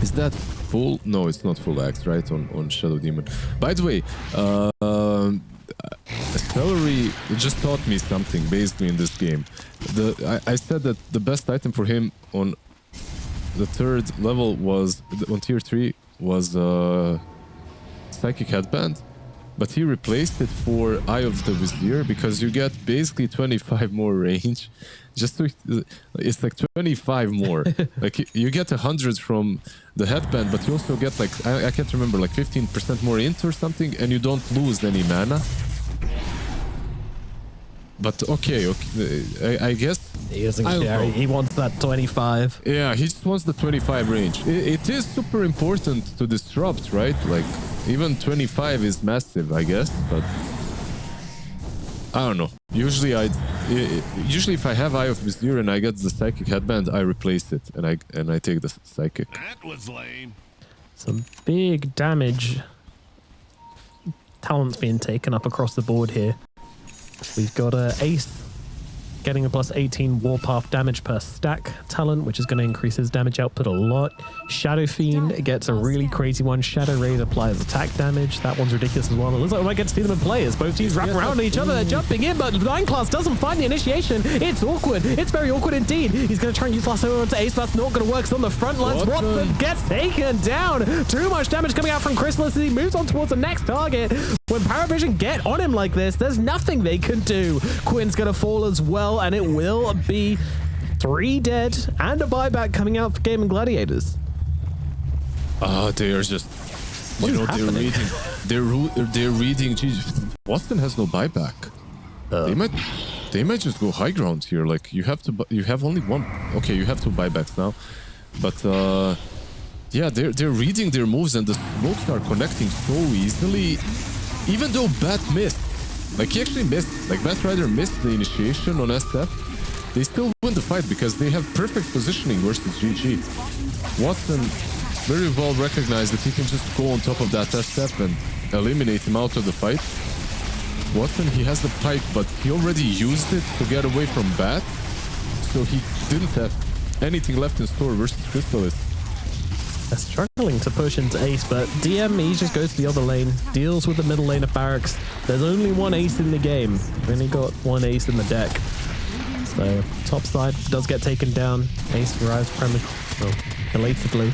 A: Is that full? No, it's not full axe, right? On Shadow Demon. By the way, Celery just taught me something basically in this game. I said that the best item for him on the 3rd level was, on tier 3, was Psychic Headband, but he replaced it for Eye of the Vizier, because you get basically 25 more range. Just to, it's like 25 more. Like you get 100 from the headband, but you also get like, I can't remember, like 15% more int or something, and you don't lose any mana. But okay, I guess
B: he doesn't care. He wants that 25.
A: Yeah, he just wants the 25 range. It is super important to disrupt, right? Like even 25 is massive, I guess, but I don't know. Usually if I have Eye of Vizier and I get the Psychic Headband, I replace it and I take the Psychic.
E: That was lame.
B: Some big damage. Talent's being taken up across the board here. We've got Ace getting a plus 18 Warpath damage per stack talent, which is going to increase his damage output a lot. Shadow Fiend gets a really crazy one. Shadow Raid applies attack damage. That one's ridiculous as well. It looks like we might get to see them in play as both teams wrap around each other. They're jumping in, but 9 class doesn't find the initiation. It's awkward. It's very awkward indeed. He's going to try and use last over onto Ace. That's not going to work. So on the front lines, Watson gets taken down. Too much damage coming out from Chrysalis as he moves on towards the next target. When PARIVISION get on him like this, there's nothing they can do. Quinn's going to fall as well, and it will be 3 dead and a buyback coming out for Gaimin Gladiators.
A: They are just You know,
B: happening?
A: they're reading. Geez, Watson has no buyback. They might just go high ground here. Like you have only one. Okay, you have two buybacks now, but yeah, they're reading their moves and the smokes are connecting so easily. Even though Bat missed, like he actually missed, like Bat Rider missed the initiation on SF. They still win the fight because they have perfect positioning versus GG. Watson very well recognized that he can just go on top of that SF and eliminate him out of the fight. Watson, he has the pike, but he already used it to get away from Bat, so he didn't have anything left in store versus Crystallis.
B: They're struggling to push into ace, but DM, he just goes to the other lane, deals with the middle lane of Barracks. There's only one ace in the game. We've only got one ace in the deck. So, top side does get taken down. Ace arrives belatedly.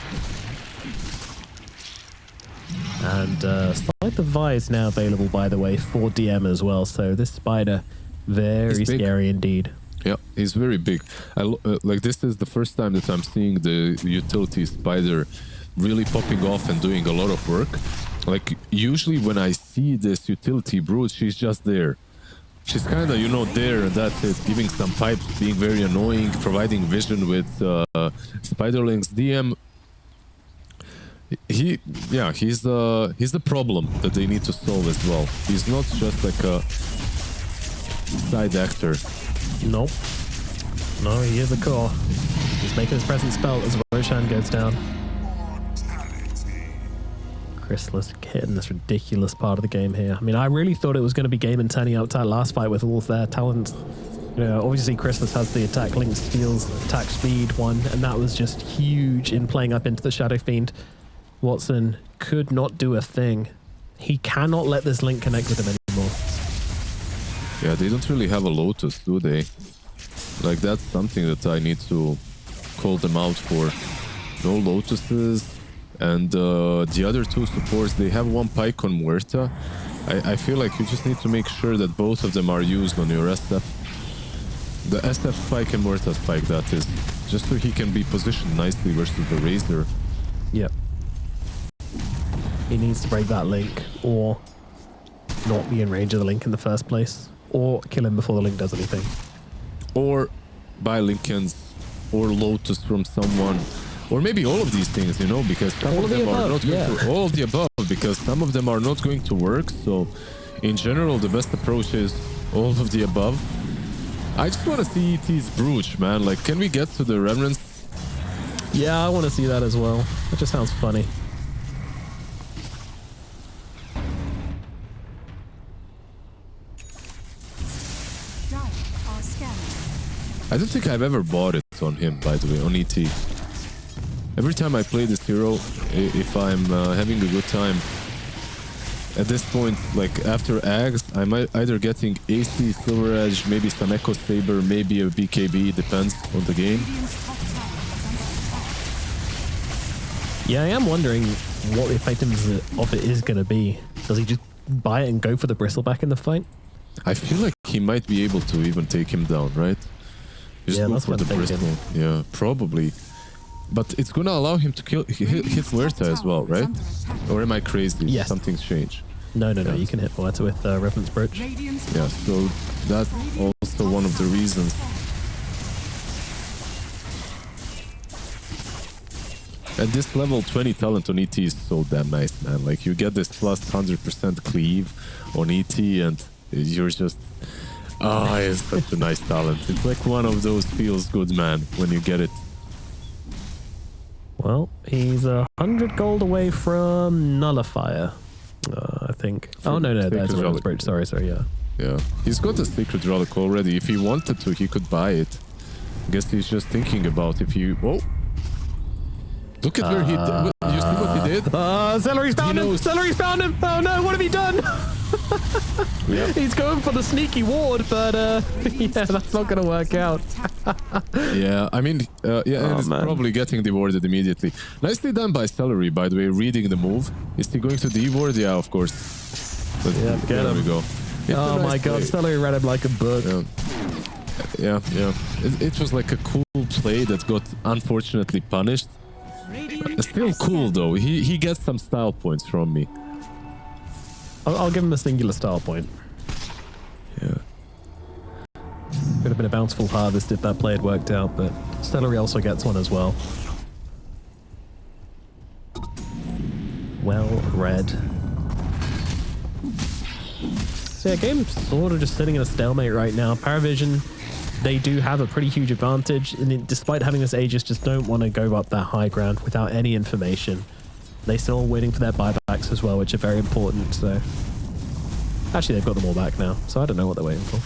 B: And Sniper Vi is now available, by the way, for DM as well. So this Spider, very scary indeed.
A: Yeah, he's very big. Like this is the first time that I'm seeing the utility Spider really popping off and doing a lot of work. Like usually when I see this utility Brood, she's just there. She's kind of, you know, there and that's it, giving some pipes, being very annoying, providing vision with Spiderlings. DM, he's the problem that they need to solve as well. He's not just like a side actor.
B: Nope. No, he is a core. He's making his presence felt as Roshan goes down. Crystallis hitting this ridiculous part of the game here. I mean, I really thought it was going to be Gaimin turning up to that last fight with all of their talents. You know, obviously Crystallis has the attack link steals, attack speed one, and that was just huge in playing up into the Shadow Fiend. Watson could not do a thing. He cannot let this link connect with him anymore.
A: Yeah, they don't really have a Lotus, do they? Like, that's something that I need to call them out for. No Lotuses. And the other two supports, they have one Pike on Muerta. I feel like you just need to make sure that both of them are used on your SF. The SF Pike and Muerta's Pike, that is. Just so he can be positioned nicely versus the Razor.
B: Yep. He needs to break that link, or not be in range of the link in the first place, or kill him before the link does anything.
A: Or buy Linkens, or Lotus from someone. Or maybe all of these things, you know, because some of them are not going to, all of the above, because some of them are not going to work. So, in general, the best approach is all of the above. I just want to see ET's Brooch, man. Like, can we get to the Remnants?
B: Yeah, I want to see that as well. That just sounds funny.
A: I don't think I've ever bought it on him, by the way, on ET. Every time I play this hero, if I'm having a good time, at this point, like after Ags, I'm either getting AC, Silver Edge, maybe some Echo Saber, maybe a BKB, depends on the game.
B: Yeah, I am wondering what the effectiveness of it is going to be. Does he just buy it and go for the Bristleback in the fight?
A: I feel like he might be able to even take him down, right? Just
B: yeah,
A: go
B: that's
A: for
B: what
A: the
B: I'm thinking.
A: Bristol. Yeah, probably. But it's gonna allow him to hit Muerta as well, right? Or am I crazy?
B: Yes.
A: Something's changed.
B: No, you can hit Muerta with Revenant's Brooch.
A: Yeah, so that's also one of the reasons. At this level, 20 talent on ET is so damn nice, man. Like, you get this plus 100% cleave on ET and you're just... Ah, it's such a nice talent. It's like one of those feels good, man, when you get it.
B: Well, he's 100 gold away from Nullifier, I think. Oh, no, that's a Revenant's Brooch. Sorry, yeah.
A: Yeah, he's got a Sacred Relic already. If he wanted to, he could buy it. I guess he's just thinking about if he... Oh! Look at where he did. You see what he did?
B: Celery's found him! Celery's found him! Oh no, what have he done?
A: Yeah.
B: He's going for the sneaky ward, but yeah, that's not going to work out.
A: Yeah, I mean, and it's probably getting dewarded immediately. Nicely done by Celery, by the way, reading the move. Is he going to deward? Yeah, of course.
B: Yeah,
A: there we go. It's
B: oh my god, Celery read him like a book.
A: Yeah. It was like a cool play that got unfortunately punished. It's still cool though. He gets some style points from me.
B: I'll give him a singular style point.
A: Yeah.
B: Could have been a bountiful harvest if that play had worked out, but Stellary also gets one as well. Well read. So yeah, game's sort of just sitting in a stalemate right now. PARIVISION, they do have a pretty huge advantage, and despite having this Aegis, just don't want to go up that high ground without any information. They still are waiting for their buybacks as well, which are very important. So actually, they've got them all back now, so I don't know what they're waiting for.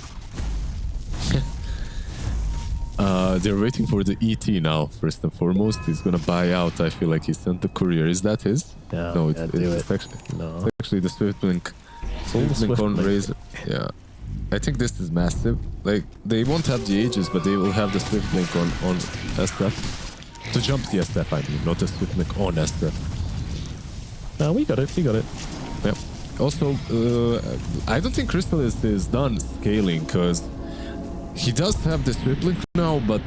A: They're waiting for the ET now. First and foremost, he's gonna buy out. I feel like he sent the courier. Is that his?
B: No,
A: it's actually the Swift Link.
B: Swift Link
A: on Razor. Yeah, I think this is massive. Like they won't have the Aegis, but they will have the Swift Link on SF to jump the SF. I mean, not the Swift Link on SF.
B: No, we got it. We got it.
A: Yeah. Also, I don't think Crystal is done scaling because he does have the Swift Link now, but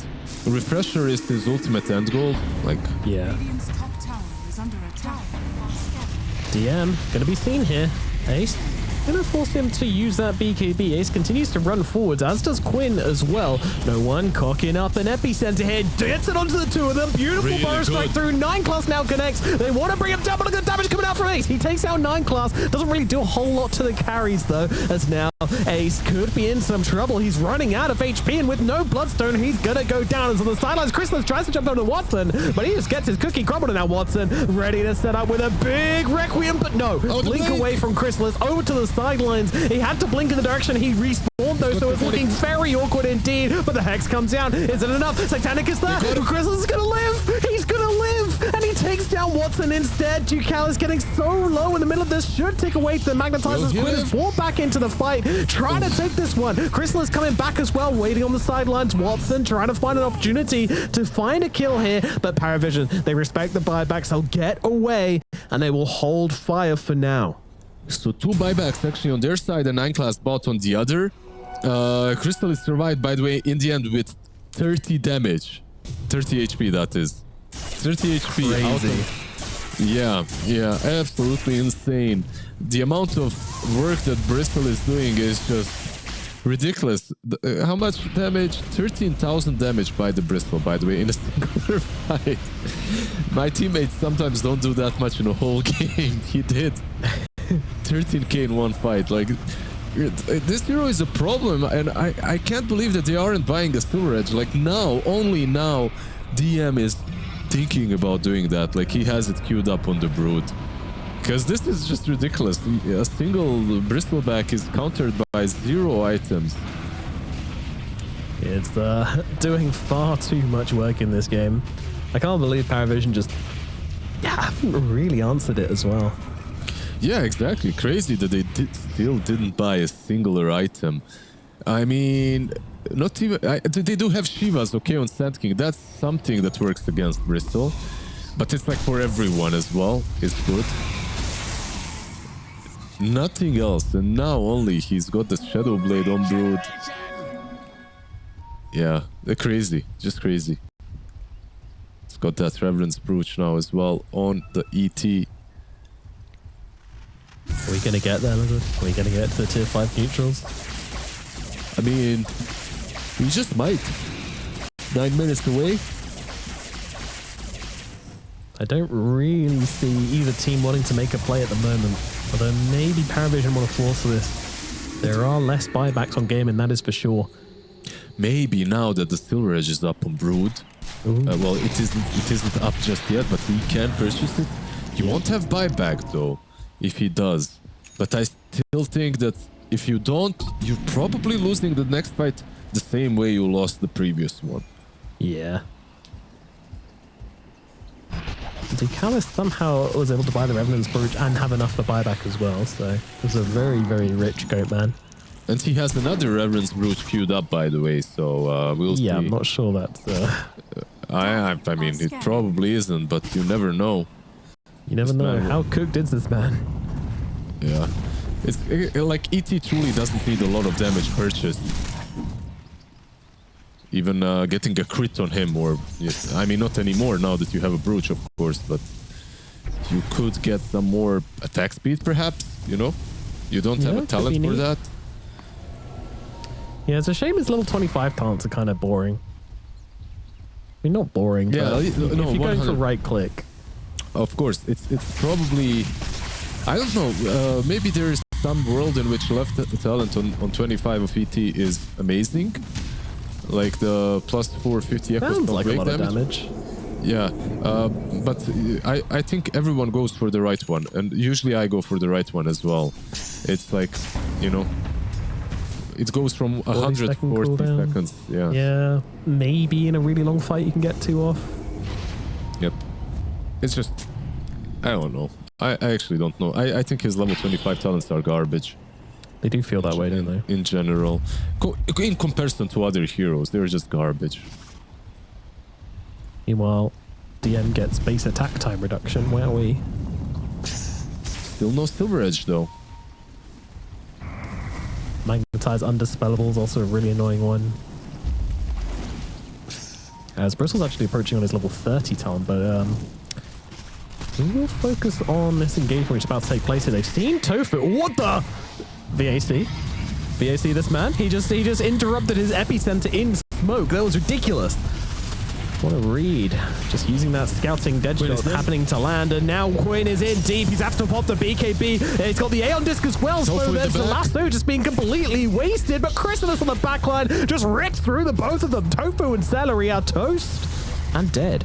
A: Refresher is his ultimate end goal. Like,
B: yeah.
D: Radiant's top tower is under attack.
B: DM gonna be seen here. Ace gonna force him to use that BKB. Ace continues to run forwards, as does Quinn as well. No one cocking up an epicenter here. Gets it onto the two of them. Beautiful
A: Really
B: burst strike through. 9 class now connects. They want to bring him down, but look at the damage coming out from Ace. He takes out 9 class. Doesn't really do a whole lot to the carries though, as now Ace could be in some trouble. He's running out of HP, and with no Bloodstone, he's gonna go down. As on the sidelines, Chrysalis tries to jump onto Watson, but he just gets his cookie crumbled. And now Watson ready to set up with a big Requiem, but no. Blink away from Chrysalis over to the sidelines. He had to blink in the direction he respawned though, so it's looking very awkward indeed. But the Hex comes down. Is it enough? Satanic is there. Chrysalis is gonna live. He's gonna live, and he takes down Watson instead. Ducal is getting so low in the middle of this. Should take away the Magnetizers. Quinn is brought back into the fight, trying to take this one. Chrysalis coming back as well, waiting on the sidelines. Watson trying to find an opportunity to find a kill here, but PARIVISION, they respect the buybacks. They'll get away, and they will hold fire for now.
A: so 2 buybacks actually on their side, a 9 class bot on the other. Crystal is survived, by the way, in the end with 30 damage. 30 HP, that is. 30 HP.
B: Crazy.
A: Yeah, absolutely insane. The amount of work that Bristol is doing is just ridiculous. How much damage? 13,000 damage by the Bristol, by the way, in a singular fight. My teammates sometimes don't do that much in a whole game. He did 13k in one fight. Like, this hero is a problem, and I can't believe that they aren't buying a Silver Edge. Like now, only now, DM is thinking about doing that. Like he has it queued up on the Brood. Because this is just ridiculous. A single Bristleback is countered by 0 items.
B: It's doing far too much work in this game. I can't believe PARIVISION just haven't really answered it as well.
A: Yeah, exactly. Crazy that they still didn't buy a singular item. I mean, not even... they do have Shivas, okay, on Sand King. That's something that works against Bristol. But it's like for everyone as well. It's good. Nothing else. And now only he's got the Shadow Blade on Brood. Yeah, they're crazy. Just crazy. It's got that Reverence Brooch now as well on the ET.
B: Are we gonna get there, Lizard? Are we gonna get to the tier 5 neutrals?
A: I mean, we just might. 9 minutes away.
B: I don't really see either team wanting to make a play at the moment. Although maybe PARIVISION want to force this. There are less buybacks on Gaimin, that is for sure.
A: Maybe now that the Silver Edge is up on Brood. Well, it isn't up just yet, but we can purchase it. He won't have buyback though, if he does. But I still think that if you don't, you're probably losing the next fight the same way you lost the previous one.
B: Yeah. Ducalis somehow was able to buy the Revenant's Brooch and have enough for buyback as well, so he's a very, very rich goat man.
A: And he has another Reverence Brooch queued up, by the way, so we'll see.
B: Yeah, I'm not sure that's...
A: I mean, it probably isn't, but you never know.
B: You never know. How cooked is this man?
A: Yeah. It's like ET truly doesn't need a lot of damage purchased. even getting a crit on him, or yes, I mean not anymore now that you have a brooch, of course, but you could get some more attack speed, perhaps. You know, you don't have a talent for that.
B: Yeah, it's a shame his level 25 talents are kind of boring. I mean, not boring,
A: Yeah,
B: but
A: no,
B: if you're going for
A: 100.
B: right click.
A: Of course, it's probably, I don't know, maybe there is some world in which left talent on 25 of ET is amazing, like the plus 450 echo
B: Sounds like a
A: break
B: lot of damage.
A: Yeah, but I think everyone goes for the right one, and usually I go for the right one as well. It's like, you know, it goes from 140 seconds. Yeah.
B: Yeah, maybe in a really long fight you can get 2 off.
A: Yep. It's just, I don't know. I actually don't know. I think his level 25 talents are garbage.
B: They do feel that way, don't they?
A: In general. In comparison to other heroes, they're just garbage.
B: Meanwhile, DM gets base attack time reduction. Where are we?
A: Still no Silver Edge, though.
B: Magnetize Undispellable is also a really annoying one. As Bristle's actually approaching on his level 30 talent, but we will focus on this engagement which is about to take place here. They've seen Tofu. What the? VAC. VAC, this man. He just interrupted his epicenter in smoke. That was ridiculous. What a read. Just using that scouting dead shot happening to land, and now Quinn is in deep. He's after to pop the BKB. He's got the Aeon Disc as well, so there's the lasso just being completely wasted, but Chrysalis on the backline just rips through the both of them. Tofu and Celery are toast and dead.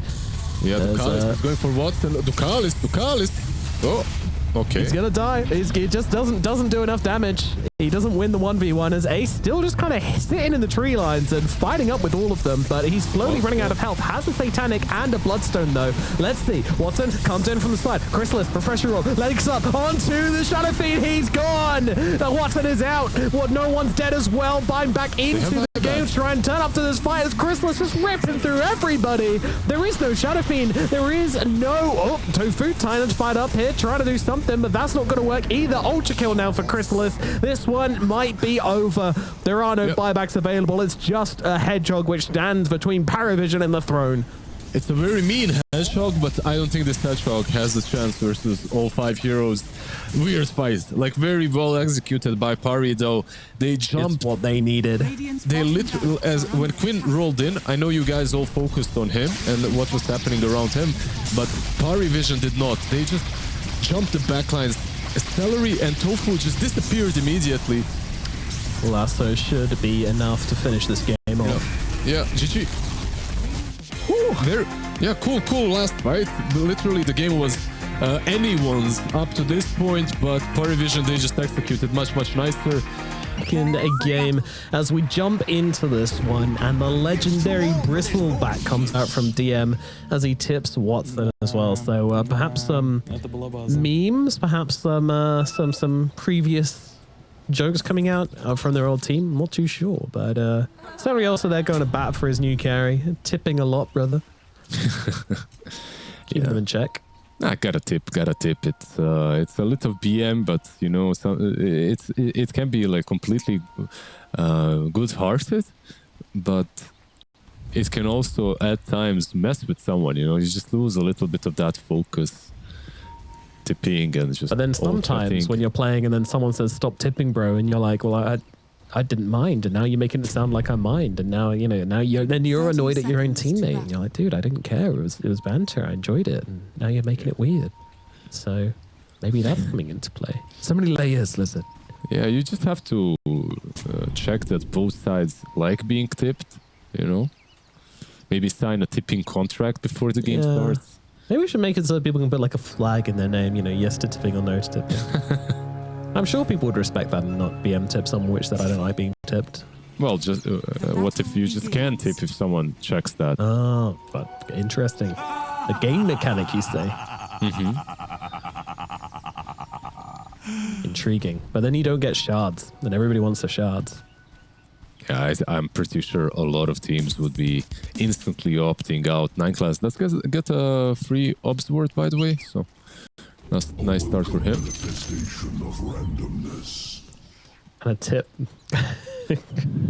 A: Yeah, Ducalis is going for Watson. Ducalis. Oh, okay.
B: He's gonna die. He just doesn't do enough damage. He doesn't win the 1v1 as Ace still just kind of sitting in the tree lines and fighting up with all of them, but he's slowly running out of health. Has a Satanic and a Bloodstone though. Let's see. Watson comes in from the side. Chrysalis, refresher roll, legs up onto the Shadow Fiend. He's gone. Watson is out. No one's dead as well. Bind back into the game to try and turn up to this fight as Chrysalis is ripping through everybody. There is no Shadow Fiend. There is no Tofu trying to fight up here, trying to do something, but that's not going to work either. Ultra kill now for Chrysalis. This one might be over. There are no buybacks available. It's just a hedgehog which stands between PARIVISION and the throne.
A: It's a very mean hedgehog, but I don't think this hedgehog has a chance versus all 5 heroes. Weird fight, like very well executed by Pari though. They jumped
B: it's what they needed.
A: They literally, as when Quinn rolled in, I know you guys all focused on him and what was happening around him, but PARIVISION did not. They just jumped the backlines. Celery and Tofu just disappeared immediately.
B: Lasso should be enough to finish this game off.
A: Yeah, GG. There. Yeah, cool last fight. Literally the game was anyone's up to this point, but PARIVISION, they just executed much nicer.
B: In a game as we jump into this one, and the legendary Bristleback comes out from DM as he tips Watson as well. So perhaps some memes, perhaps some previous jokes coming out from their old team. I'm not too sure, but Celery also there going to bat for his new carry, tipping a lot, brother. Keeping them in check.
A: Nah, gotta tip. It's a little BM, but you know, it can be like completely good-hearted, but it can also at times mess with someone. You know, you just lose a little bit of that focus, tipping and just.
B: But then sometimes when you're playing and then someone says stop tipping, bro, and you're like, well, I didn't mind, and now you're making it sound like I mind, and now you know, you're annoyed at your own teammate, and you're like, dude, I didn't care. It was banter. I enjoyed it, and now you're making it weird. So maybe that's coming into play. So many layers, Lizard.
A: Yeah, you just have to check that both sides like being tipped. You know, maybe sign a tipping contract before the game starts.
B: Maybe we should make it so that people can put like a flag in their name. You know, yes to tipping or no to tipping. I'm sure people would respect that and not BM tip someone which said I don't like being tipped.
A: Well, just what if you just can tip if someone checks that?
B: Oh, but interesting. A game mechanic, you say?
A: Mm-hmm.
B: Intriguing. But then you don't get shards, and everybody wants the shards.
A: Yeah, I'm pretty sure a lot of teams would be instantly opting out. 9 class. Let's get a free obs word, by the way. So. Nice start for him.
B: And a tip.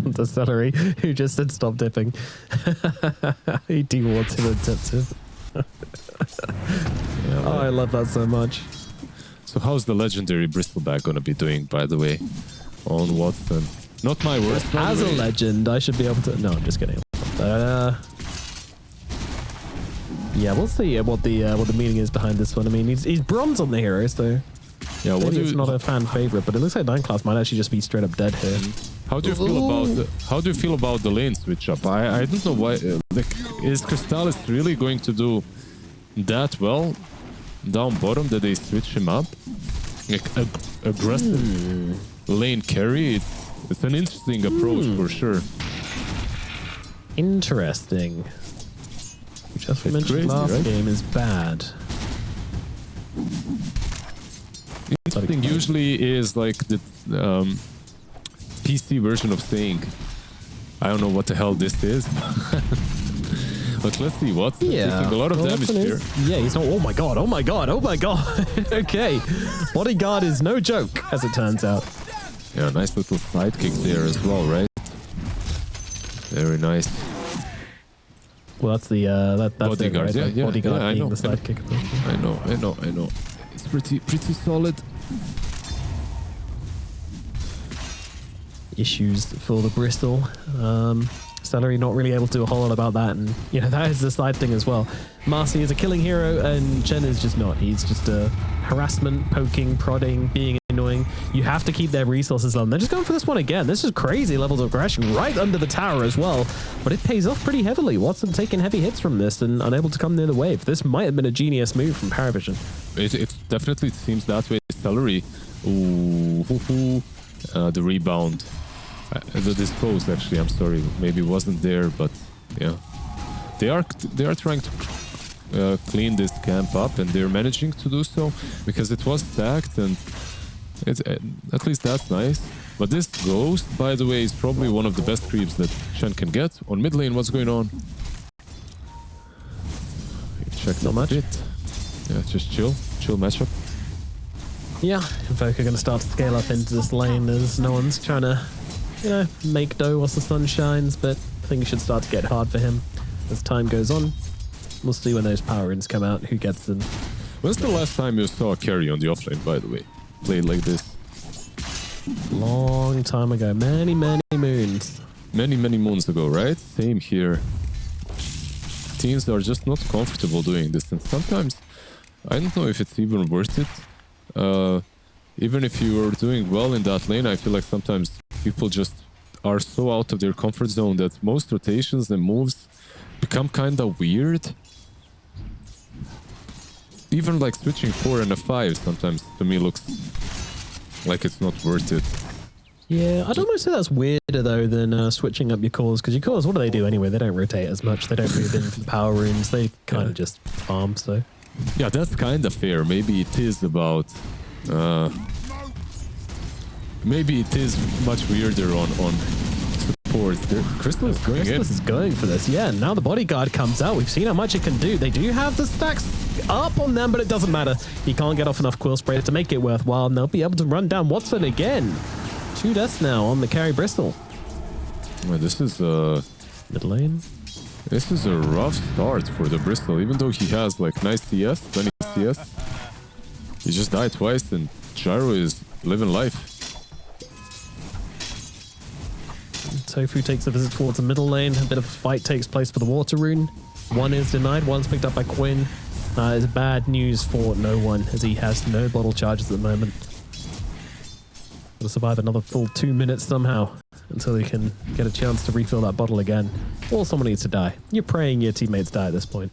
B: The celery who just said stop dipping. He dewards him and tips him.
A: Yeah,
B: Oh, I love that so much.
A: So how's the legendary Bristleback gonna be doing, by the way, on Watson? Not my worst. by
B: As
A: the
B: a
A: way.
B: legend, I should be able to. No, I'm just kidding. Yeah, we'll see what the meaning is behind this one. I mean, he's bronze on the hero, so
A: Yeah, what
B: maybe
A: do
B: it's
A: you,
B: not a fan favorite, but it looks like 9 class might actually just be straight up dead here.
A: how do you feel about the lane switch up? I don't know why. Like, is Crystallis really going to do that well down bottom that they switch him up? Like aggressive lane carry. It's an interesting approach for sure.
B: Interesting. Which, as we mentioned
A: crazy,
B: last
A: right?
B: game, is bad.
A: Interesting usually is like the PC version of saying, I don't know what the hell this is. But let's see what's taking a lot of damage
B: Watson
A: here.
B: Yeah, he's not. Oh my god! Oh my god! Oh my god! Okay, bodyguard is no joke, as it turns out.
A: Yeah, nice little sidekick there as well, right? Very nice.
B: Well, that's the that's
A: Bodyguard,
B: it, right?
A: yeah,
B: Bodyguard
A: yeah, I
B: being
A: know,
B: the sidekick.
A: I know. It's pretty solid.
B: Issues for the Bristol. Celery not really able to do a whole lot about that, and you know that is the side thing as well. Marcy is a killing hero, and Chen is just not. He's just a harassment, poking, prodding, being annoying. You have to keep their resources low. And they're just going for this one again. This is crazy levels of aggression right under the tower as well, but it pays off pretty heavily. Watson taking heavy hits from this and unable to come near the wave. This might have been a genius move from PARIVISION.
A: It definitely seems that way. Celery. Ooh, the rebound. The dispose, actually, I'm sorry, maybe wasn't there, but yeah, they are trying to clean this camp up, and they're managing to do so because it was stacked, and it's at least that's nice. But this ghost, by the way, is probably one of the best creeps that Shen can get on mid lane. What's going on? Check
B: Not much.
A: Bit. Yeah, just chill matchup.
B: Yeah, Invoke are going to start to scale up into this lane as no one's trying to, you know, make dough whilst the sun shines, but I think it should start to get hard for him as time goes on. We'll see when those power ins come out, who gets them.
A: When's the last time you saw a carry on the offlane, by the way? Played like this?
B: Long time ago. Many moons.
A: Many moons ago, right? Same here. Teams are just not comfortable doing this, and sometimes I don't know if it's even worth it. Even if you are doing well in that lane, I feel like sometimes people just are so out of their comfort zone that most rotations and moves become kind of weird. Even like switching 4 and a 5 sometimes to me looks like it's not worth it.
B: Yeah, I'd almost say that's weirder though than switching up your cores, because your cores, what do they do anyway? They don't rotate as much. They don't move in for the power runes. They kind of just farm, so.
A: Yeah, that's kind of fair. Maybe it is about... maybe it is much weirder on support. Crystal is going in.
B: Crystal is going for this. Yeah, now the bodyguard comes out. We've seen how much it can do. They do have the stacks up on them, but it doesn't matter. He can't get off enough Quill Spray to make it worthwhile, and they'll be able to run down Watson again. 2 deaths now on the carry Bristol.
A: Well, this is
B: Mid lane.
A: This is a rough start for the Bristol, even though he has like nice CS, 20 CS. He just died twice, and Gyro is living life.
B: Tofu takes a visit towards the middle lane. A bit of a fight takes place for the water rune. One is denied, one's picked up by Quinn. It's bad news for no one, as he has no bottle charges at the moment. Will survive another full 2 minutes somehow until he can get a chance to refill that bottle again. Or someone needs to die. You're praying your teammates die at this point.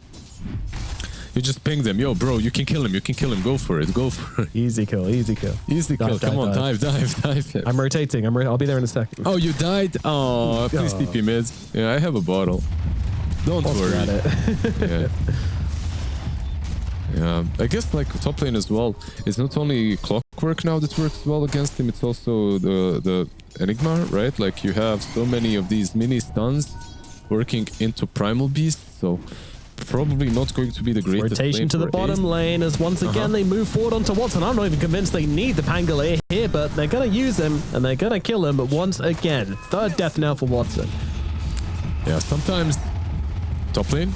A: You just ping them. Yo, bro, you can kill him. Go for it. Go for it.
B: Easy kill, easy kill.
A: Easy kill. Come on, dive.
B: I'm rotating. I'll be there in a second.
A: Oh, you died? Oh, please TP mids. Yeah, I have a bottle. Don't worry.
B: At it.
A: Yeah. Yeah, I guess like top lane as well. It's not only clockwork now that works well against him, it's also the Enigma, right? Like you have so many of these mini stuns working into Primal Beast, so probably not going to be the greatest.
B: Rotation to the bottom lane as once again they move forward onto Watson. I'm not even convinced they need the Pangolier here, but they're going to use him and they're going to kill him once again. Third death now for Watson.
A: Yeah, sometimes top lane.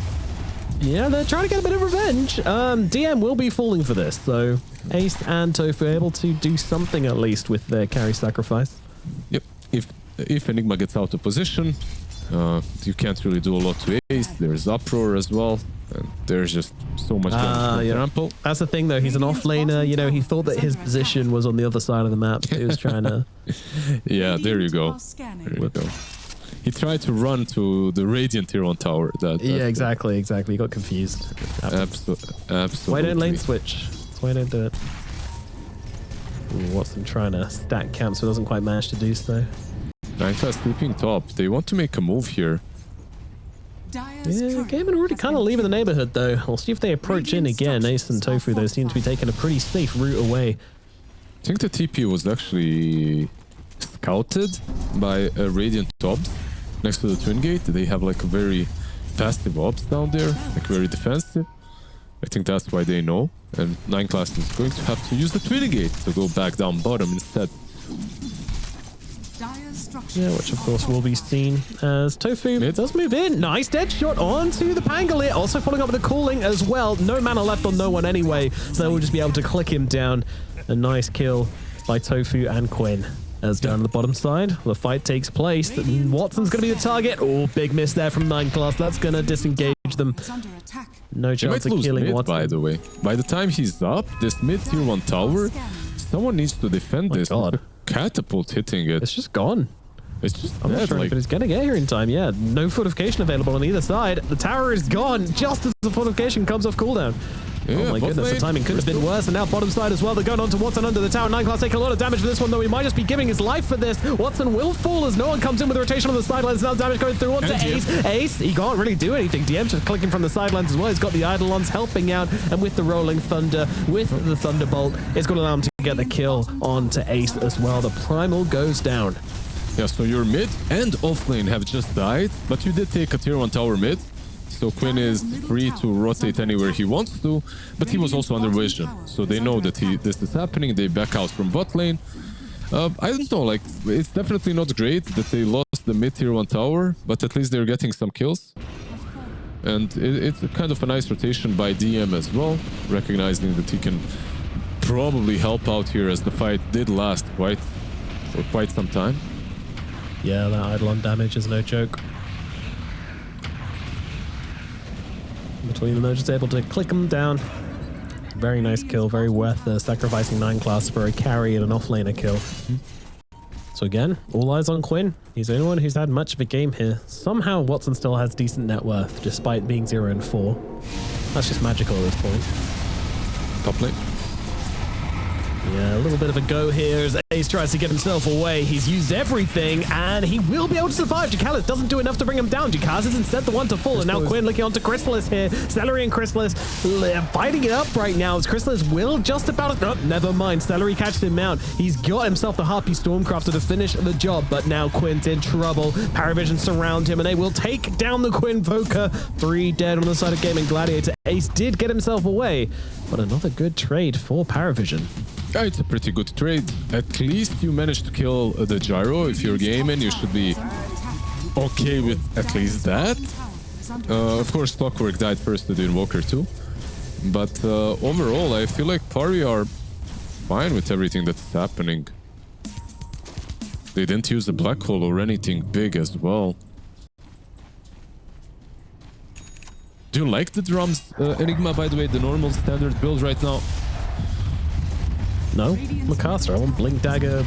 B: Yeah, they're trying to get a bit of revenge. DM will be falling for this, so Ace and Tofu are able to do something at least with their carry sacrifice.
A: Yep. If Enigma gets out of position, you can't really do a lot to Ace. There's Uproar as well. And there's just so much damage from Trample.
B: That's the thing, though. He's an off-laner. You know, he thought that his position was on the other side of the map. He was trying to...
A: Yeah, there you go. There you go. He tried to run to the Radiant Tier 1 tower.
B: Yeah, exactly. He got confused.
A: Absolutely.
B: Why don't lane switch? That's why I don't do it. Ooh, Watson trying to stack camps, but doesn't quite manage to do so.
A: Nightclass sleeping top. They want to make a move here.
B: Yeah, Gaimin already kind of leaving the neighborhood, though. We'll see if they approach in again. Ace and Tofu, though, seem to be taking a pretty safe route away.
A: I think the TP was actually scouted by a Radiant Ops next to the Twin Gate. They have like a very passive ops down there, like very defensive. I think that's why they know. And 9 class is going to have to use the Twin Gate to go back down bottom instead.
B: Yeah, which of course will be seen as Tofu does move in. Nice dead shot onto the Pangolier. Also following up with the calling as well. No mana left on no one anyway, so they will just be able to click him down. A nice kill by Tofu and Quinn. As down on the bottom side, the fight takes place. Watson's going to be the target. Oh, big miss there from 9 class. That's going to disengage them. No chance of killing Watson.
A: By the way, by the time he's up, this mid tier 1 tower, someone needs to defend this.
B: God.
A: Catapult hitting it.
B: It's just gone.
A: It's just
B: I'm not sure if it's going to get here in time. Yeah, no fortification available on either side. The tower is gone just as the fortification comes off cooldown.
A: Yeah,
B: oh my goodness, the timing could have been worse. And now bottom side as well. They're going on to Watson under the tower. 9 class taking a lot of damage for this one, though. He might just be giving his life for this. Watson will fall as no one comes in with a rotation on the sidelines. Now damage going through onto Ace. Ace, he can't really do anything. DM just clicking from the sidelines as well. He's got the Eidolons helping out. And with the Rolling Thunder, with the Thunderbolt, it's going to allow him to get the kill onto Ace as well. The Primal goes down.
A: Yeah, so your mid and off lane have just died, but you did take a tier 1 tower mid. So Quinn is free to rotate anywhere he wants to, but he was also under vision. So they know that this is happening. They back out from bot lane. I don't know, like, it's definitely not great that they lost the mid tier 1 tower, but at least they're getting some kills. And it's kind of a nice rotation by DM as well, recognizing that he can probably help out here as the fight did last for quite some time.
B: Yeah, that Eidolon damage is no joke. Between them, they're just able to click them down. Very nice kill, very worth sacrificing 9 class for a carry and an offlaner kill. So again, all eyes on Quinn. He's the only one who's had much of a game here. Somehow Watson still has decent net worth, despite being 0-4. That's just magical at this point.
A: Top lane.
B: Yeah, a little bit of a go here as Ace tries to get himself away. He's used everything, and he will be able to survive. Jakalis doesn't do enough to bring him down. Jakalis is instead the one to fall, and now Quinn looking onto Chrysalis here. Celery and Chrysalis fighting it up right now as Chrysalis will just about... Oh, never mind. Celery catches him out. He's got himself the Harpy Stormcrafter to finish the job, but now Quinn's in trouble. PARIVISION surround him, and they will take down the Quinn Voker. 3 dead on the side of Gaimin Gladiator. Ace did get himself away, but another good trade for PARIVISION.
A: Yeah, it's a pretty good trade. At least you managed to kill the Gyro. If you're Gaimin, you should be okay with at least that. Of course, Clockwork died first to the Invoker too. But overall, I feel like Pari are fine with everything that's happening. They didn't use the Black Hole or anything big as well. Do you like the drums, Enigma, by the way, the normal standard build right now?
B: No, McCaster. I want Blink Dagger,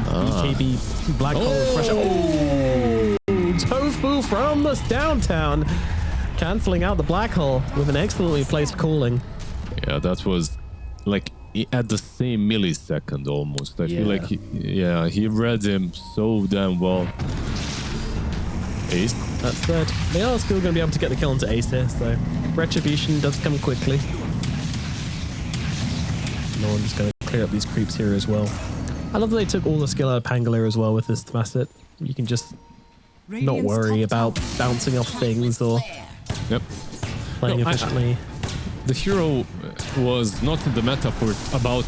B: BKB, Black Hole Refresher. Oh, Tofu from the downtown, cancelling out the Black Hole with an excellently placed calling.
A: Yeah, that was like at the same millisecond almost. I feel like he read him so damn well. Ace.
B: That's good. They are still going to be able to get the kill onto Ace here, so Retribution does come quickly. No one's going to clear up these creeps here as well. I love that they took all the skill out of Pangolier as well with this facet. You can just not worry about bouncing off things or...
A: Yep.
B: playing
A: No,
B: efficiently.
A: The hero was not in the meta for about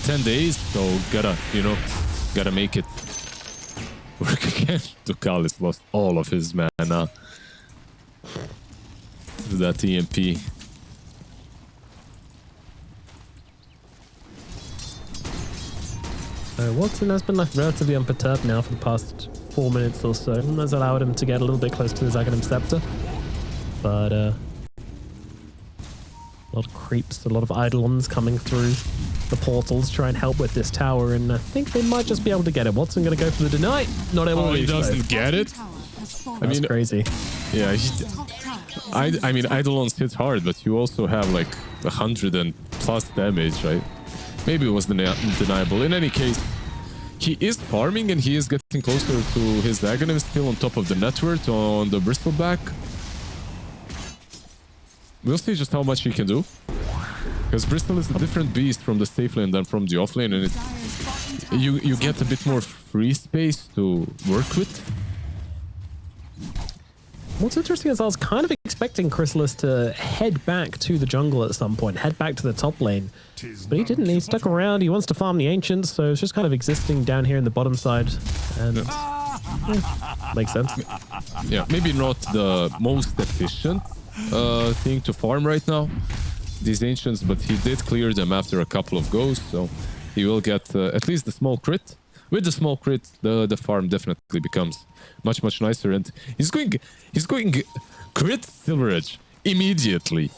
A: 10 days, so gotta make it work again. Ducalis lost all of his mana. That EMP.
B: Watson has been left relatively unperturbed now for the past 4 minutes or so, and that's allowed him to get a little bit close to his Aghanim Scepter. But a lot of creeps, a lot of Eidolons coming through the portals to try and help with this tower, and I think they might just be able to get it. Watson going to go for the deny. Not able to
A: Oh, he
B: do so.
A: doesn't get it?
D: Tower has fallen.
A: I mean,
B: That's crazy.
A: yeah,
D: Top tower is
A: I mean, Eidolons hit hard, but you also have like 100 and plus damage, right? Maybe it was deniable. In any case, he is farming and he is getting closer to his Aghanim, still on top of the network on the Bristleback. We'll see just how much he can do. Because Bristol is a different beast from the safe lane than from the off lane, and
D: Dire's bottom tower
A: you
D: is
A: get a
D: under
A: bit more free space to work with.
B: What's interesting is I was kind of expecting Chrysalis to head back to the jungle at some point, head back to the top lane. But he didn't. He stuck around. He wants to farm the Ancients, so it's just kind of existing down here in the bottom side. And makes sense.
A: Yeah, maybe not the most efficient thing to farm right now, these Ancients, but he did clear them after a couple of goes, so he will get at least the small crit. With the small crit, the farm definitely becomes much nicer, and he's going crit Silver Edge immediately.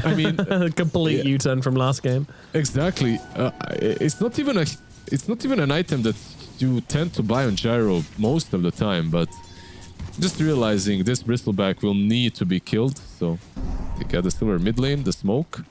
A: I mean,
B: Complete
A: yeah.
B: U-turn from last game.
A: exactly. It's not even an item that you tend to buy on Gyro most of the time, but just realizing this Bristleback will need to be killed, so they get the silver mid lane, the smoke.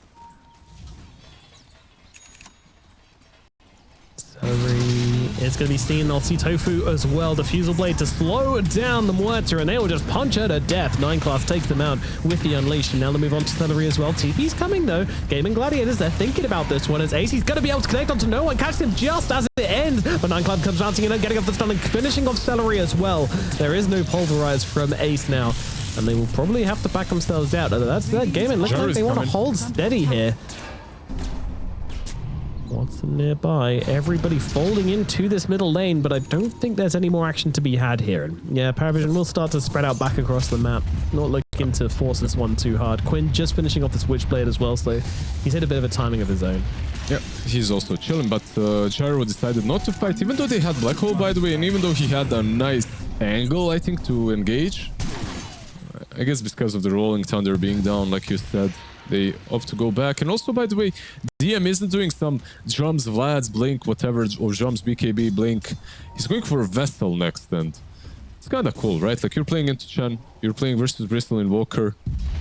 B: It's going to be seen. They'll see Tofu as well. The Fusel Blade to slow down the Muerta, and they will just punch her to death. 9 class takes them out with the Unleash, and now they move on to Celery as well. TP's coming though. Gaimin Gladiators, they're thinking about this one as Ace's going to be able to connect onto no one, catch him just as it ends. But 9 Club comes bouncing in and getting off the stun and finishing off Celery as well. There is no Pulverize from Ace now, and they will probably have to back themselves out. That's that. Gaimin looks like they want to hold steady here. Watson nearby. Everybody folding into this middle lane, but I don't think there's any more action to be had here. And yeah, PARIVISION will start to spread out back across the map. Not looking to force this one too hard. Quinn just finishing off the Switchblade as well, so he's hit a bit of a timing of his own.
A: Yeah, he's also chilling, but Gyro decided not to fight, even though they had Black Hole, by the way, and even though he had a nice angle, I think, to engage. I guess because of the Rolling Thunder being down, like you said, they opt to go back. And also, by the way, DM isn't doing some drums, Vlad's, Blink, whatever, or drums, BKB, Blink. He's going for a Vessel next, and it's kind of cool, right? Like, you're playing into Chen, you're playing versus Bristol Invoker.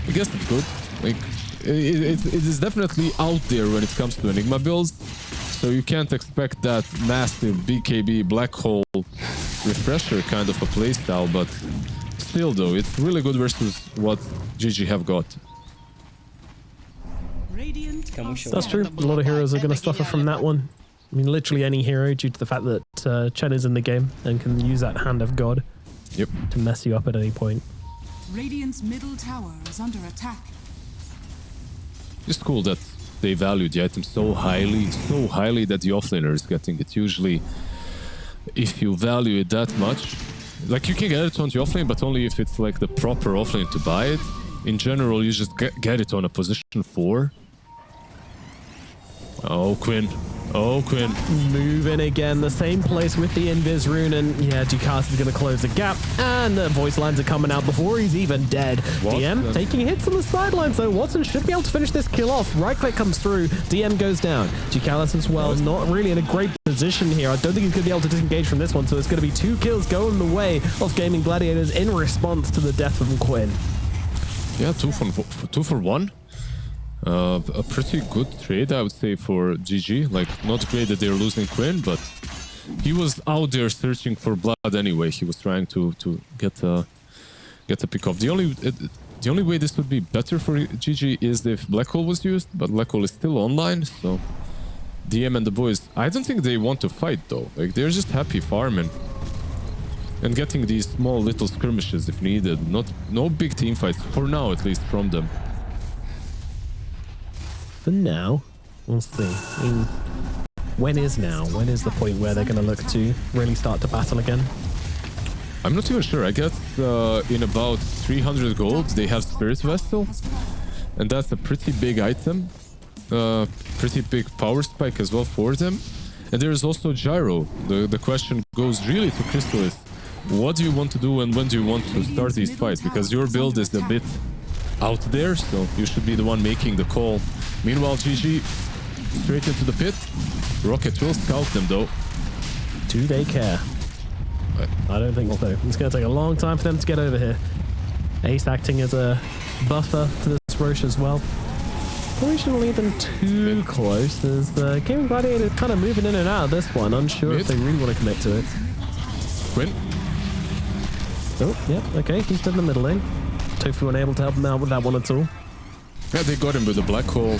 A: I guess it's good. Like, it is definitely out there when it comes to Enigma builds, so you can't expect that massive BKB Black Hole refresher kind of a playstyle, but still, though, it's really good versus what GG have got.
B: That's true. A lot of heroes are going to suffer from that one. I mean, literally any hero, due to the fact that Chen is in the game and can use that Hand of God to mess you up at any point.
D: Radiant's middle tower is under attack.
A: Just cool that they value the item so highly that the offlaner is getting it. Usually, if you value it that much, like, you can get it on the offlane, but only if it's like the proper offlane to buy it. In general, you just get it on a position 4. Oh, Quinn. Oh, Quinn.
B: Move in again, the same place with the Invis rune, and yeah, Ducalis is going to close the gap, and the voice lines are coming out before he's even dead. DM taking hits on the sidelines, though. Watson should be able to finish this kill off. Right click comes through, DM goes down. Ducalis as well, not really in a great position here. I don't think he's going to be able to disengage from this one, so it's going to be 2 kills going the way of Gaimin Gladiators in response to the death of Quinn.
A: Yeah, 2 for 1. A pretty good trade, I would say, for GG. Like, not great that they're losing Quinn, but he was out there searching for blood anyway. He was trying to get a pick off. The only way this would be better for GG is if Black Hole was used, but Black Hole is still online, so DM and the boys, I don't think they want to fight though. Like, they're just happy farming and getting these small little skirmishes if needed. No big team fights for now, at least, from them.
B: for now. We'll see. I mean, when is now? When is the point where they're going to look to really start to battle again?
A: I'm not even sure. I guess in about 300 gold they have Spirit Vessel, and that's a pretty big item. Pretty big power spike as well for them. And there is also Gyro. The question goes really to Crystallis. What do you want to do and when do you want to start these fights? Because your build is a bit out there, so you should be the one making the call. Meanwhile, GG straight into the pit. Rocket will scout them though.
B: Do they care? I don't think so. It's going to take a long time for them to get over here. Ace acting as a buffer to this Roche as well. Probably shouldn't leave them too close. There's the Gaimin Gladiators kind of moving in and out of this one. Unsure if they really want to commit to it.
A: Quinn.
B: Oh, yep, okay. He's done the middle lane. Tofu unable to help him out with that one at all.
A: Yeah, they got him with the Black Hole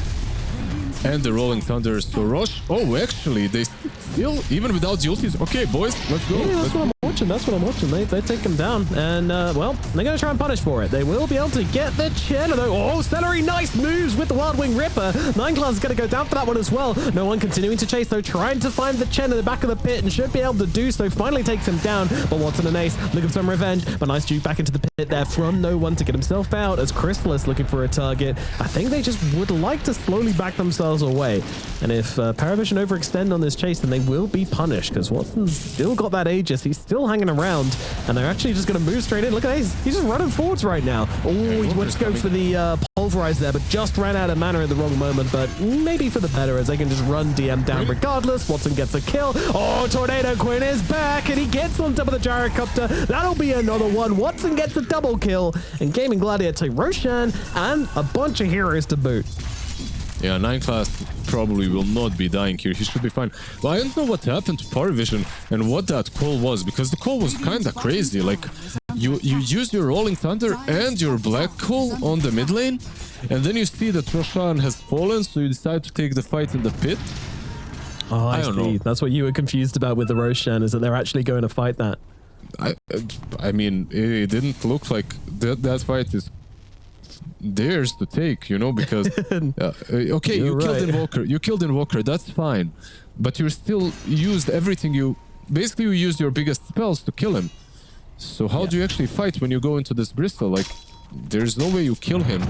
A: and the Rolling Thunder. So Roche, oh, actually, they still, even without the ultis. Okay, boys, let's go.
B: Yeah, that's what I'm watching. That's what I'm watching. They take him down. And, well, they're going to try and punish for it. They will be able to get the chin. Oh, Celery, nice moves with the Wild Wing Ripper. 9class is going to go down for that one as well. No one continuing to chase, though, trying to find the Chen in the back of the pit and should be able to do so. Finally takes him down. But Watson and Ace looking for some revenge. But nice juke back into the pit there from no one to get himself out as Crystallis looking for a target. I think they just would like to slowly back themselves away. And if PARIVISION overextend on this chase, then they will be punished because Watson's still got that Aegis. He's still hanging around. And they're actually just going to move straight in. Look at Ace. He's just running forwards right now. Oh, he went to go for the pulverize there, but just ran out of mana at the wrong moment. But maybe for the better, as they can just run DM down regardless. Watson gets a kill. Oh, Tornado Quinn is back, and he gets on top of the gyrocopter. That'll be another one. Watson gets a double kill. And Gaimin Gladiator, Roshan, and a bunch of heroes to boot.
A: Yeah, 9class probably will not be dying here. He should be fine. But I don't know what happened to PARIVISION and what that call was, because the call was kind of crazy. Like, you use your Rolling Thunder and your Black Hole on the mid lane, and then you see that Roshan has fallen, so you decide to take the fight in the pit.
B: Oh, I don't know. That's what you were confused about with the Roshan, is that they're actually going to fight that.
A: I mean, it didn't look like that fight is theirs to take, you know, because okay, you killed Invoker, that's fine, but you still used everything. You used your biggest spells to kill him. So how do you actually fight when you go into this Bristol? Like, there's no way you kill him.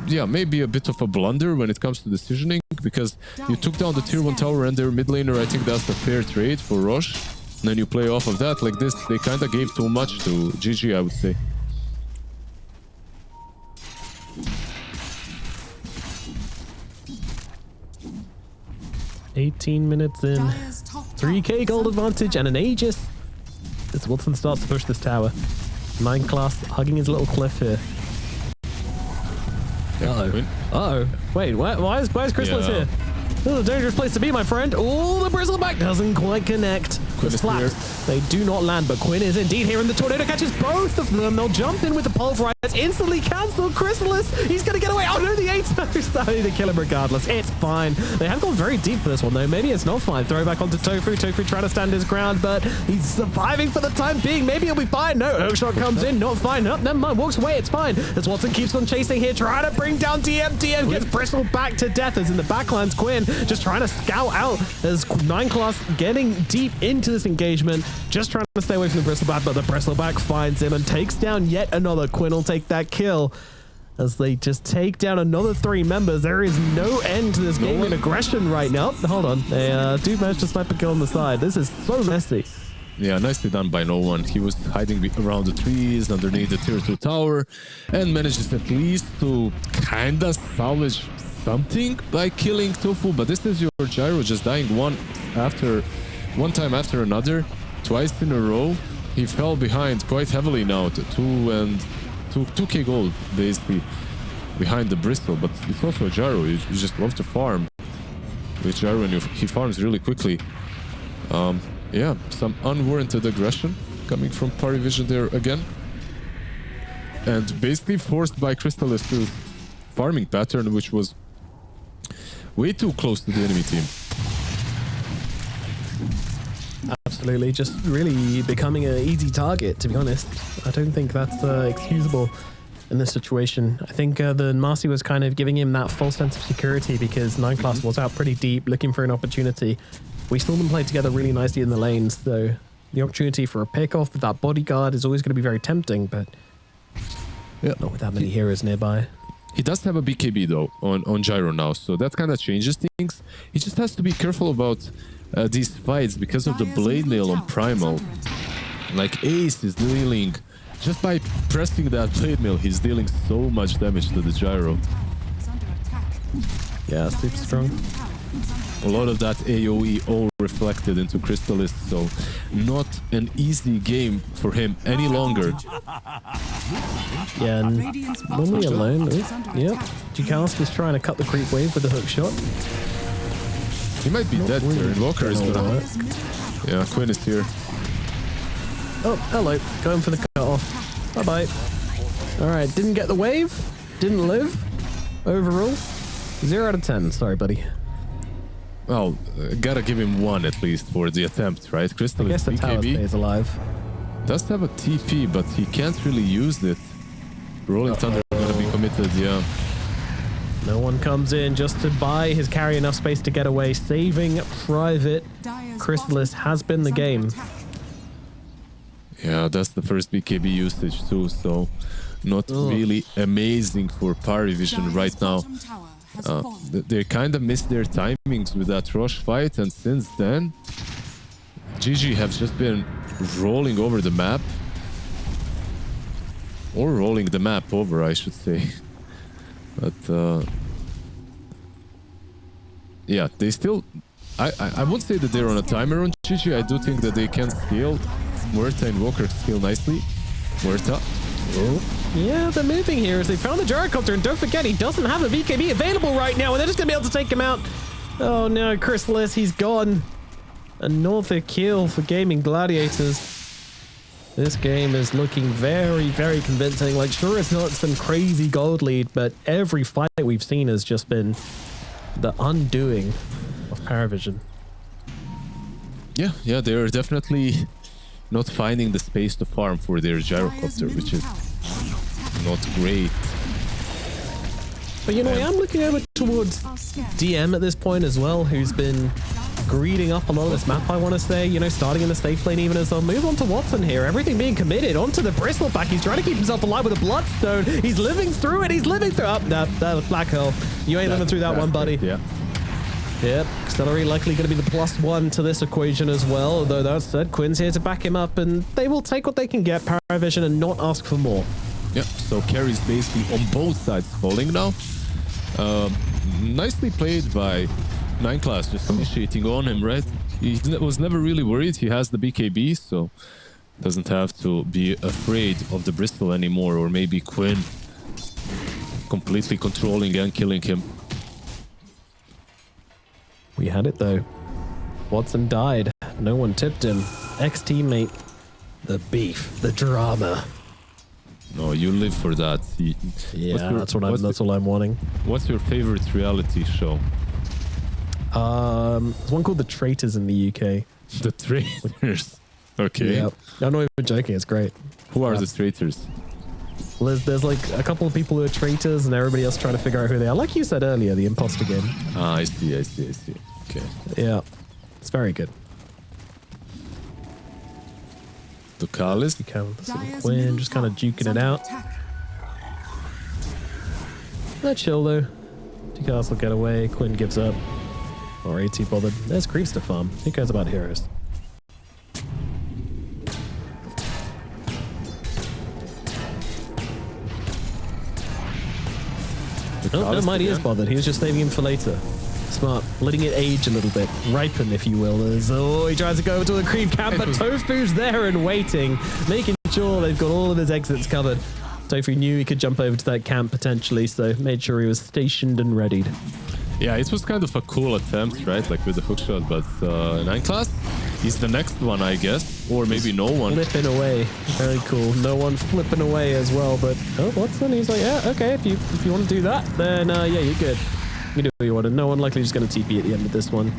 A: Yeah, maybe a bit of a blunder when it comes to decisioning, because you took down the tier 1 tower and their mid laner. I think that's a fair trade for Roche. And then you play off of that. Like this, they kind of gave too much to GG, I would say.
B: $18 minutes in, 3k gold advantage and an Aegis. As Watson starts to push this tower. 9class hugging his little cliff here. Uh-oh. Wait, why is Crystallis here? This is a dangerous place to be, my friend. Oh, the Bristleback doesn't quite connect. The slaps, they do not land, but Quinn is indeed here, and the Tornado catches both of them. They'll jump in with the Pulverize. Instantly cancelled. Crystallis, he's going to get away. Oh no, the 8 starting to kill him regardless. It's fine. They have gone very deep for this one, though. Maybe it's not fine. Throw back onto Tofu. Tofu trying to stand his ground, but he's surviving for the time being. Maybe he'll be fine. No, Hookshot comes in. Not fine. No, never mind. Walks away. It's fine. As Watson keeps on chasing here, trying to bring down DM. DM gets bristled back to death as in the backlands. Quinn just trying to scout out as 9class getting deep into this engagement, just trying to stay away from the Bristleback, but the Bristleback finds him and takes down yet another. Quinn will take that kill as they just take down another 3 members. There is no end to this game in aggression right now. Hold on. They do manage to snipe a kill on the side. This is so messy.
A: Yeah, nicely done by no one. He was hiding around the trees underneath the tier 2 tower and manages at least to kind of salvage something by killing Tofu. But this is your Gyro just dying one time after another, twice in a row. He fell behind quite heavily now to 2k gold basically behind the Bristol. But it's also a Gyro. You just love to farm with Gyro, and he farms really quickly. Yeah, some unwarranted aggression coming from PARIVISION there again. And basically forced by Crystallis to farming pattern, which was way too close to the enemy team.
B: Absolutely, just really becoming an easy target, to be honest. I don't think that's excusable in this situation. I think the Marcy was kind of giving him that false sense of security because 9 class was out pretty deep looking for an opportunity. We saw them play together really nicely in the lanes, so the opportunity for a pick-off with that bodyguard is always going to be very tempting, but not with that many heroes nearby.
A: He does have a BKB though on Gyro now, so that kind of changes things. He just has to be careful about these fights because of the blade nail on Primal. Like Ace is dealing, just by pressing that blade nail, he's dealing so much damage to the Gyro.
B: Yeah, super strong.
A: A lot of that AoE all reflected into Crystallis, so not an easy game for him any longer.
B: Yeah, and normally alone. Yep. Ducast is trying to cut the creep wave with a hook shot.
A: He might be dead there. Invoker is gonna... Yeah, Quinn is here.
B: Oh, hello. Going for the cut-off. Bye-bye. Alright, didn't get the wave. Didn't live. Overall, 0 out of 10. Sorry, buddy.
A: Well, gotta give him 1 at least for the attempt, right? Crystal
B: I guess the tower stays alive.
A: Does have a TP, but he can't really use it. Rolling Thunder is gonna be committed, yeah.
B: No one comes in just to buy his carry enough space to get away. Saving Private. Crystallis has been the game.
A: Yeah, that's the first BKB usage too, so not really amazing for PARIVISION right now. They kind of missed their timings with that Roche fight, and since then, GG have just been rolling over the map. Or rolling the map over, I should say. But, yeah, they still... I won't say that they're on a timer on GG. I do think that they can scale. Muerta and Walker scale nicely. Muerta.
B: Oh. Yeah, they're moving here as they found the gyrocopter, and don't forget, he doesn't have a BKB available right now, and they're just going to be able to take him out. Oh no, Crystallis, he's gone. Another kill for Gaimin Gladiators. This game is looking very, very convincing. Like, sure, it's not some crazy gold lead, but every fight we've seen has just been the undoing of PARIVISION.
A: Yeah, they're definitely not finding the space to farm for their gyrocopter, which is not great.
B: But you know, I am looking over towards DM at this point as well, who's been greeding up a lot of this map, I want to say. You know, starting in the safe lane even as well. Move on to Watson here. Everything being committed onto the Bristle pack. He's trying to keep himself alive with a Bloodstone. He's living through it. He's living through... that black hole. You ain't living through that one, buddy.
A: Yeah.
B: Yep, Accelerate likely going to be the +1 to this equation as well, although that said, Quinn's here to back him up, and they will take what they can get, PARIVISION, and not ask for more.
A: Yep, so carries basically on both sides falling now. Nicely played by 9 class, just initiating on him, right? He was never really worried, he has the BKB, so doesn't have to be afraid of the Bristol anymore, or maybe Quinn completely controlling and killing him.
B: We had it though. Watson died. No one tipped him. Ex-teammate. The beef. The drama.
A: No, you live for that.
B: Yeah, that's all I'm wanting.
A: What's your favorite reality show?
B: There's one called The Traitors in the UK.
A: The Traitors. Okay.
B: Yeah. I'm not even joking. It's great.
A: Who are the traitors?
B: Well, there's like a couple of people who are traitors and everybody else trying to figure out who they are. Like you said earlier, the imposter game.
A: Ah, I see. Okay.
B: Yeah. It's very good.
A: Ducalis?
B: Quinn just kind of duking it out. Not chill though. Ducalis will get away. Quinn gives up. Or AT bothered. There's creeps to farm. Who cares about heroes? Oh, never mind, he is bothered. He was just saving him for later. Smart. Letting it age a little bit. Ripen, if you will. Oh, he tries to go to the creep camp, but Tofu's there and waiting, making sure they've got all of his exits covered. Tofu knew he could jump over to that camp potentially, so made sure he was stationed and readied.
A: Yeah, it was kind of a cool attempt, right? Like with the hookshot, but 9 class, he's the next one, I guess. Or maybe no one.
B: Flipping away. Very cool. No one flipping away as well, but oh, Watson, he's like, yeah, okay, if you want to do that, then yeah, you're good. You do what you want, and no one likely just going to TP at the end of this one.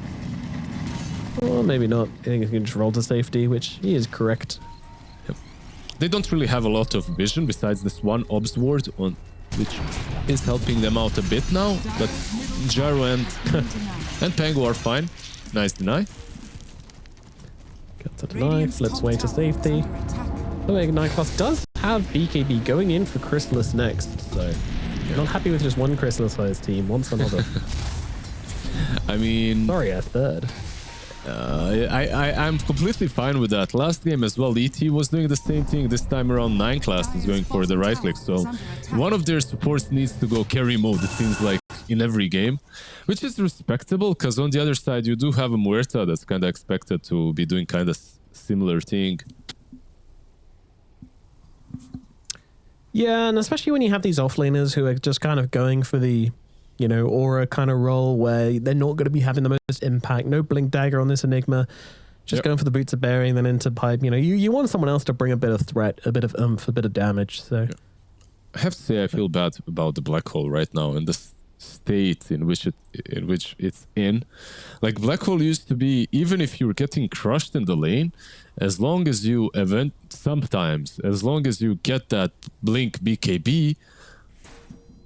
B: Or maybe not. I think he can just roll to safety, which he is correct.
A: Yep. They don't really have a lot of vision besides this one obs ward on which is helping them out a bit now, but Jaro and Pango are fine. Nice deny.
B: Got to deny, flips way to safety. Oh, Ignite Class does have BKB going in for Chrysalis next, so not happy with just one Chrysalis team, wants another.
A: I mean,
B: sorry, a third.
A: I'm completely fine with that. Last game as well, ET was doing the same thing. This time around 9 class is going for the right click. So one of their supports needs to go carry mode, it seems like, in every game, which is respectable because on the other side you do have a Muerta that's kind of expected to be doing kind of similar thing.
B: Yeah, and especially when you have these offlaners who are just kind of going for the, you know, aura kind of role where they're not going to be having the most impact. No blink dagger on this Enigma. Just going for the boots of bearing, then into pipe. You know, you want someone else to bring a bit of threat, a bit of oomph, a bit of damage. So
A: I have to say I feel bad about the black hole right now and the state in which it's in. Like black hole used to be, even if you're getting crushed in the lane, as long as you sometimes as long as you get that blink BKB,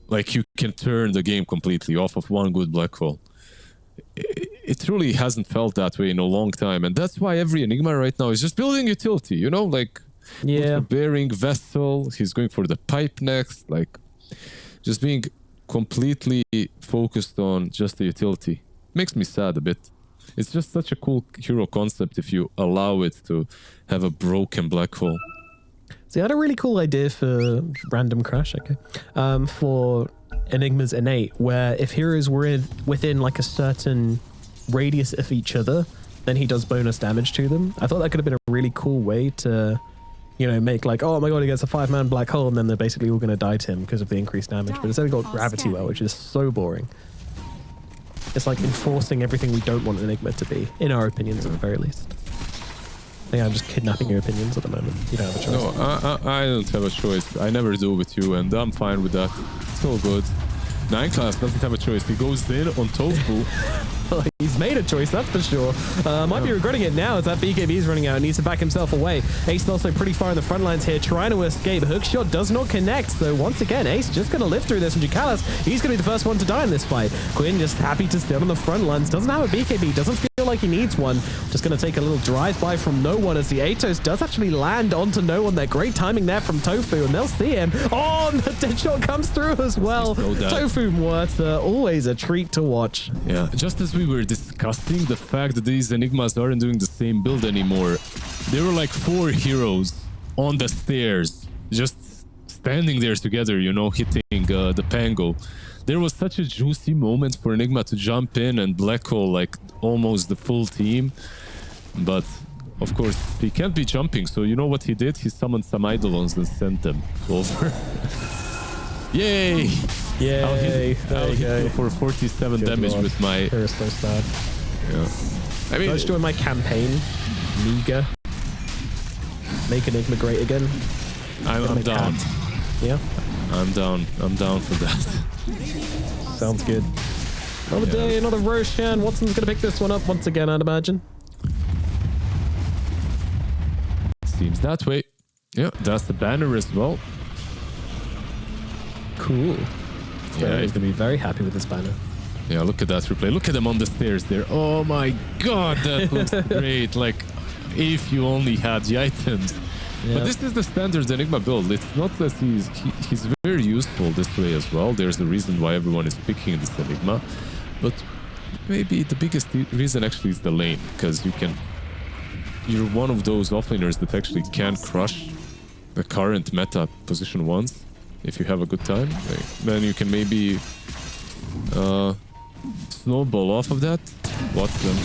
A: like you can turn the game completely off of one good black hole. It truly hasn't felt that way in a long time, and that's why every Enigma right now is just building utility, you know, like bearing vessel, he's going for the pipe next, like just being completely focused on just the utility. Makes me sad a bit. It's just such a cool hero concept if you allow it to have a broken black hole.
B: See, I had a really cool idea for random crash, for Enigma's innate, where if heroes were within like a certain radius of each other, then he does bonus damage to them. I thought that could have been a really cool way to, you know, make like, oh my god, he gets a 5-man black hole, and then they're basically all going to die to him because of the increased damage. But it's only got gravity well, which is so boring. It's like enforcing everything we don't want Enigma to be, in our opinions at the very least. I think I'm just kidnapping your opinions at the moment. You don't have a choice.
A: No, I don't have a choice. I never do with you, and I'm fine with that. It's all good. 9 class doesn't have a choice. He goes in on Tofu.
B: Well, he's made a choice, that's for sure. Might be regretting it now as that BKB is running out and needs to back himself away. Ace also pretty far in the front lines here, trying to escape. Hookshot does not connect, so once again, Ace just going to live through this. And Jucalis, he's going to be the first one to die in this fight. Quinn just happy to stay on the front lines. Doesn't have a BKB, doesn't feel like he needs one. Just going to take a little drive-by from no one as the Atos does actually land onto no one there. Great timing there from Tofu, and they'll see him. Oh, and the Deadshot comes through as well. Tofu Muerta, always a treat to watch.
A: Yeah, just as we were discussing the fact that these Enigmas aren't doing the same build anymore, there were like 4 heroes on the stairs, just standing there together, you know, hitting the Pango. There was such a juicy moment for Enigma to jump in and black hole like almost the full team, but of course he can't be jumping, so you know what he did? He summoned some Eidolons and sent them over. Yay!
B: Yay!
A: I'll hit you for 47 damage with my...
B: Here's so sad.
A: Yeah. I mean...
B: I was doing my campaign. Meager. Make Enigma great again.
A: I'm down.
B: Yeah?
A: I'm down for that.
B: Sounds good. Another day, another Roshan. Watson's going to pick this one up once again, I'd imagine.
A: Seems that way. Yeah, that's the banner as well.
B: Cool. Yeah, he's going to be very happy with this banner.
A: Yeah, look at that replay. Look at them on the stairs there. Oh my god, that looks great. Like, if you only had the items. Yeah. But this is the standard Enigma build. It's not that he's very useful this way as well. There's a reason why everyone is picking this Enigma. But maybe the biggest reason actually is the lane. Because you're one of those offlaners that actually can crush the current meta position once. If you have a good time, then you can maybe snowball off of that. Watch them.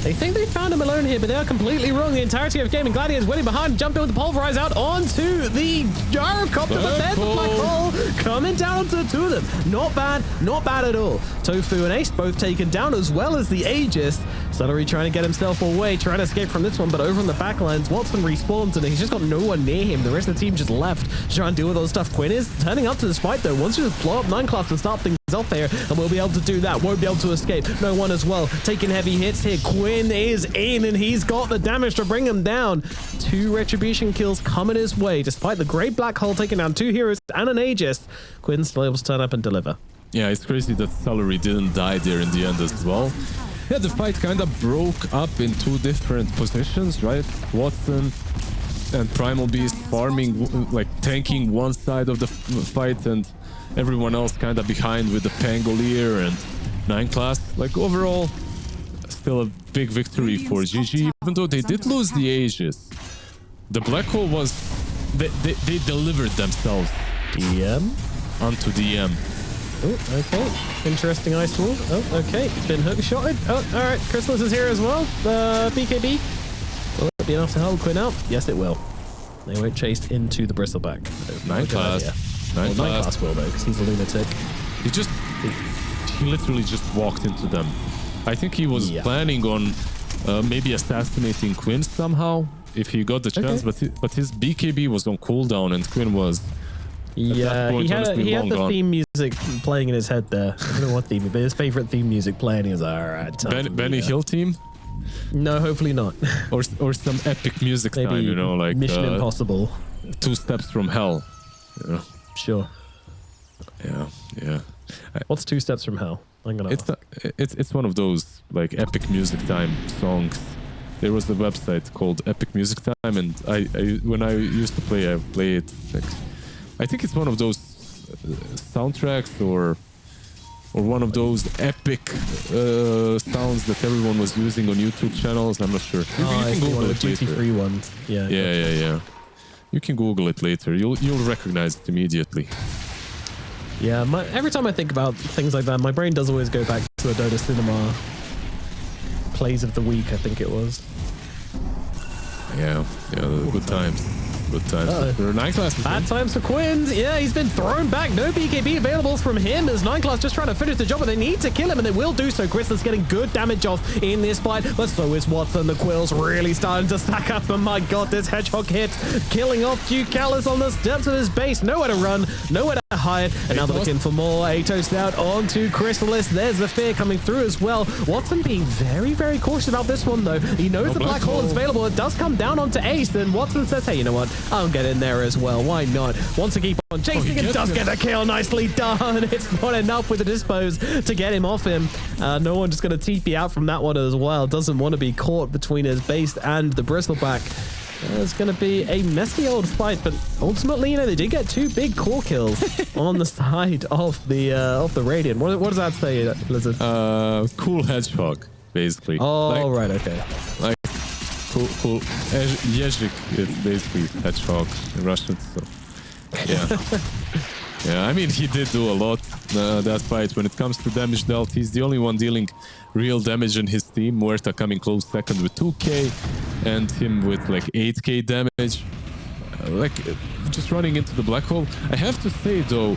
B: They think they found him alone here, but they are completely wrong. The entirety of Gaimin Gladiators waiting behind, jumping with the Pulverize out onto the gyrocopter, but there's the black hole coming down onto the 2 of them. Not bad at all. Tofu and Ace both taken down, as well as the Aegis. Suttery trying to get himself away, trying to escape from this one, but over on the back lines, Watson respawns, and he's just got no one near him. The rest of the team just left to try and deal with all the stuff. Quinn is turning up to this fight, though. Wants to just blow up 9 class to start things up here and will be able to do that. Won't be able to escape. No one as well. Taking heavy hits here. Quinn is in and he's got the damage to bring him down. 2 retribution kills coming his way. Despite the great black hole taking down 2 heroes and an Aegis, Quinn's still able to turn up and deliver.
A: Yeah, it's crazy that Salary didn't die there in the end as well. Yeah, the fight kind of broke up in 2 different positions, right? Watson and Primal Beast farming, like tanking one side of the fight, and everyone else kind of behind with the Pangolier and 9 class. Like overall, still a big victory for GG, even though they did lose the Aegis. The black hole was, they delivered themselves
B: DM
A: onto DM.
B: Oh, okay. Interesting ice wall. Oh, okay. It's been hook shotted. Oh, all right. Chrysalis is here as well. BKB. Will it be enough to hold Quinn out? Yes, it will. They won't chase into the bristleback.
A: 9 class.
B: 9 class will though, because he's a lunatic.
A: He literally just walked into them. I think he was planning on maybe assassinating Quinn somehow if he got the chance, but his BKB was on cooldown and Quinn was.
B: Yeah, he had the theme music playing in his head there. I don't know what theme, but his favorite theme music playing. He was like, all right.
A: Benny Hill team?
B: No, hopefully not.
A: or some epic music
B: maybe
A: time, you know, like
B: Mission Impossible.
A: 2 steps from hell. You know?
B: Sure.
A: Yeah.
B: What's 2 steps from hell? I'm gonna.
A: It's one of those like epic music time songs. There was a website called Epic Music Time, and I when I used to play, I play it. Like, I think it's one of those soundtracks or one of those epic sounds that everyone was using on YouTube channels. I'm not sure. You can Google it later.
B: Duty-free ones.
A: Yeah. You can Google it later. You'll recognize it immediately.
B: Yeah, every time I think about things like that, my brain does always go back to a Dota Cinema plays of the week, I think it was.
A: Yeah, good times. Good times. For 9 class.
B: Bad times for Quins. Yeah, he's been thrown back. No BKB available from him as 9 class just trying to finish the job, but they need to kill him, and they will do so. Chrysalis getting good damage off in this fight, but so is Watson. The Quills really starting to stack up, and my god, this Hedgehog hit, killing off Ducalis on the steps of his base. Nowhere to run, nowhere to hide, and now they're looking for more. Atos out onto Chrysalis. There's the fear coming through as well. Watson being very, very cautious about this one, though. He knows the black hole is available. It does come down onto Ace, and Watson says, hey, you know what? I'll get in there as well. Why not? Wants to keep on chasing and does get a kill. Nicely done. It's not enough with the dispose to get him off him. No one just going to TP out from that one as well. Doesn't want to be caught between his base and the bristleback. It's going to be a messy old fight, but ultimately, you know, they did get 2 big core kills on the side of the Radiant. What does that say, Blizzard?
A: Cool Hedgehog, basically.
B: Oh, like, right, okay.
A: Like cool. Yezhik is basically Hedgehog in Russian, so yeah. Yeah, I mean, he did do a lot that fight. When it comes to damage dealt, he's the only one dealing real damage in his team. Muerta coming close second with 2k, and him with like 8k damage. Just running into the black hole. I have to say though,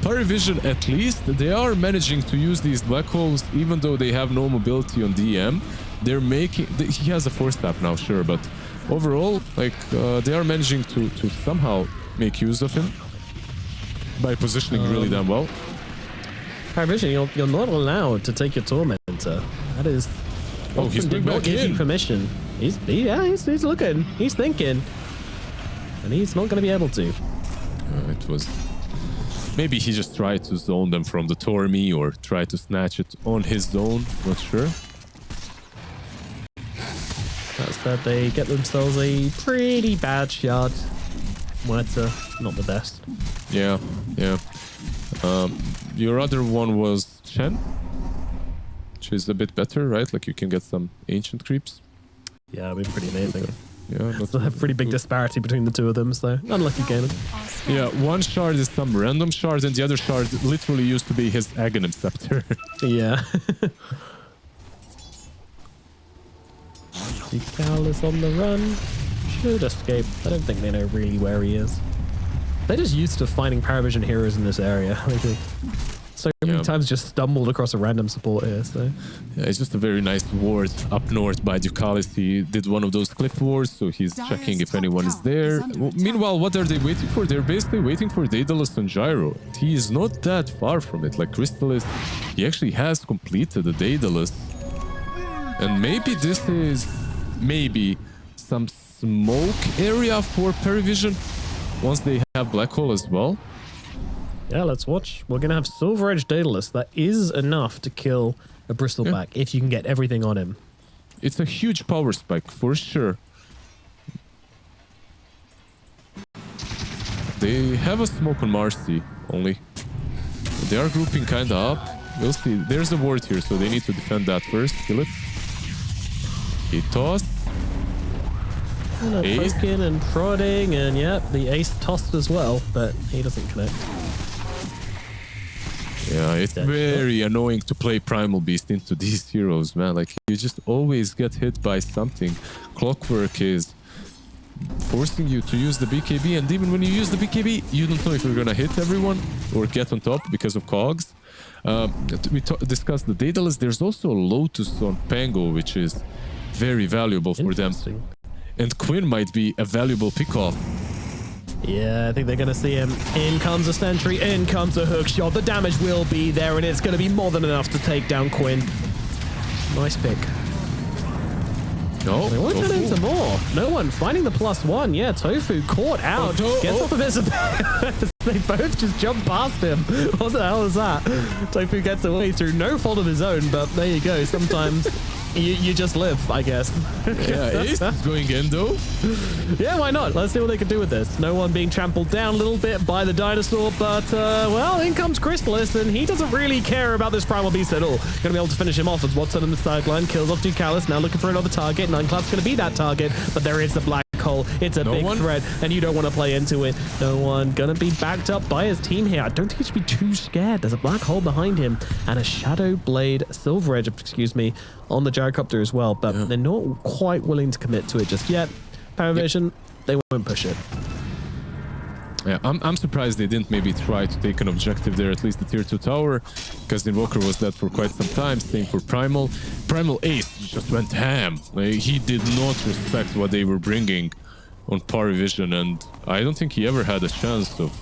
A: PARIVISION, at least they are managing to use these black holes, even though they have no mobility on DM. They're making. He has a 4-staff now, sure, but overall, like they are managing to somehow make use of him by positioning really damn well.
B: PARIVISION, you're not allowed to take your Tormentor. That is.
A: Oh, he's bring back
B: give
A: in.
B: You permission. He's looking. He's thinking. And he's not going to be able to.
A: It was... Maybe he just tried to zone them from the Tormi or try to snatch it on his zone. Not sure.
B: That said, they get themselves a pretty bad shot. Muerta, not the best.
A: Yeah. Your other one was Chen, which is a bit better, right? Like you can get some ancient creeps.
B: Yeah, it'd be pretty amazing.
A: Yeah,
B: that's a pretty big disparity between the 2 of them, so unlucky Gaimin.
A: Yeah, one shard is some random shard, and the other shard literally used to be his Aghanim Scepter.
B: Yeah. Decal is on the run. Should escape. I don't think they know really where he is. They're just used to finding PARIVISION heroes in this area. so many times just stumbled across a random support here. So
A: yeah, it's just a very nice ward up north by Ducalis. He did one of those cliff wards, so he's checking if anyone is there. Meanwhile, what are they waiting for? They're basically waiting for Daedalus and Gyro. He is not that far from it. Like Crystallis, he actually has completed the Daedalus. And maybe this is some smoke area for PARIVISION once they have Black Hole as well.
B: Yeah, let's watch. We're going to have Silver Edge Daedalus. That is enough to kill a Bristleback if you can get everything on him.
A: It's a huge power spike for sure. They have a smoke on Marcy only. They are grouping kind of up. We'll see. There's a ward here, so they need to defend that first. Kill it. He tossed. Ace.
B: Poking and prodding, and the ace tossed as well, but he doesn't connect.
A: Yeah, it's very annoying to play Primal Beast into these heroes, man. Like, you just always get hit by something. Clockwork is forcing you to use the BKB, and even when you use the BKB, you don't know if you're gonna hit everyone or get on top because of cogs. We discussed the Daedalus. There's also a Lotus on Pango, which is very valuable for them. And Quinn might be a valuable pickoff.
B: Yeah, I think they're going to see him. In comes a sentry, in comes a hook shot. The damage will be there, and it's going to be more than enough to take down Quinn. Nice pick.
A: No,
B: they won't turn into more. No one finding the +1. Yeah, Tofu caught out. Gets off of his. They both just jumped past him. What the hell is that? Tofu gets away through no fault of his own, but there you go. Sometimes you just live, I guess.
A: Yeah, Ace is going in though.
B: Yeah, why not? Let's see what they can do with this. No one being trampled down a little bit by the dinosaur, but well, in comes Crystallis, and he doesn't really care about this Primal Beast at all. Gonna be able to finish him off as Watson on the sideline kills off Ducalis. Now looking for another target. Nineclap's gonna be that target, but there is the black hole. It's a big threat, and you don't want to play into it. No one gonna be backed up by his team here. I don't think he should be too scared. There's a black hole behind him, and a Shadow Blade, Silver Edge, excuse me, on the gyrocopter as well, but they're not quite willing to commit to it just yet. PARIVISION, they won't push it.
A: Yeah, I'm surprised they didn't maybe try to take an objective there, at least the tier 2 tower, because Invoker was dead for quite some time. Same for Primal. Primal Ace just went ham. Like, he did not respect what they were bringing on PARIVISION, and I don't think he ever had a chance of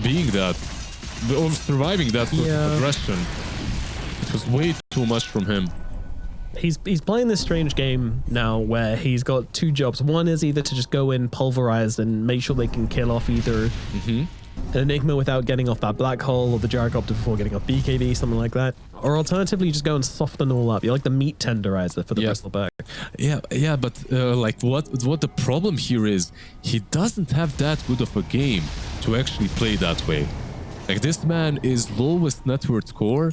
A: being that, of surviving that sort of aggression. It was way too much from him.
B: He's playing this strange game now where he's got two jobs. One is either to just go in pulverized and make sure they can kill off either an Enigma without getting off that black hole, or the gyrocopter before getting off BKB, something like that. Or alternatively, you just go and soften all up. You're like the meat tenderizer for the Bristleback.
A: Yeah, but like what the problem here is, he doesn't have that good of a game to actually play that way. Like, this man is lowest net worth core.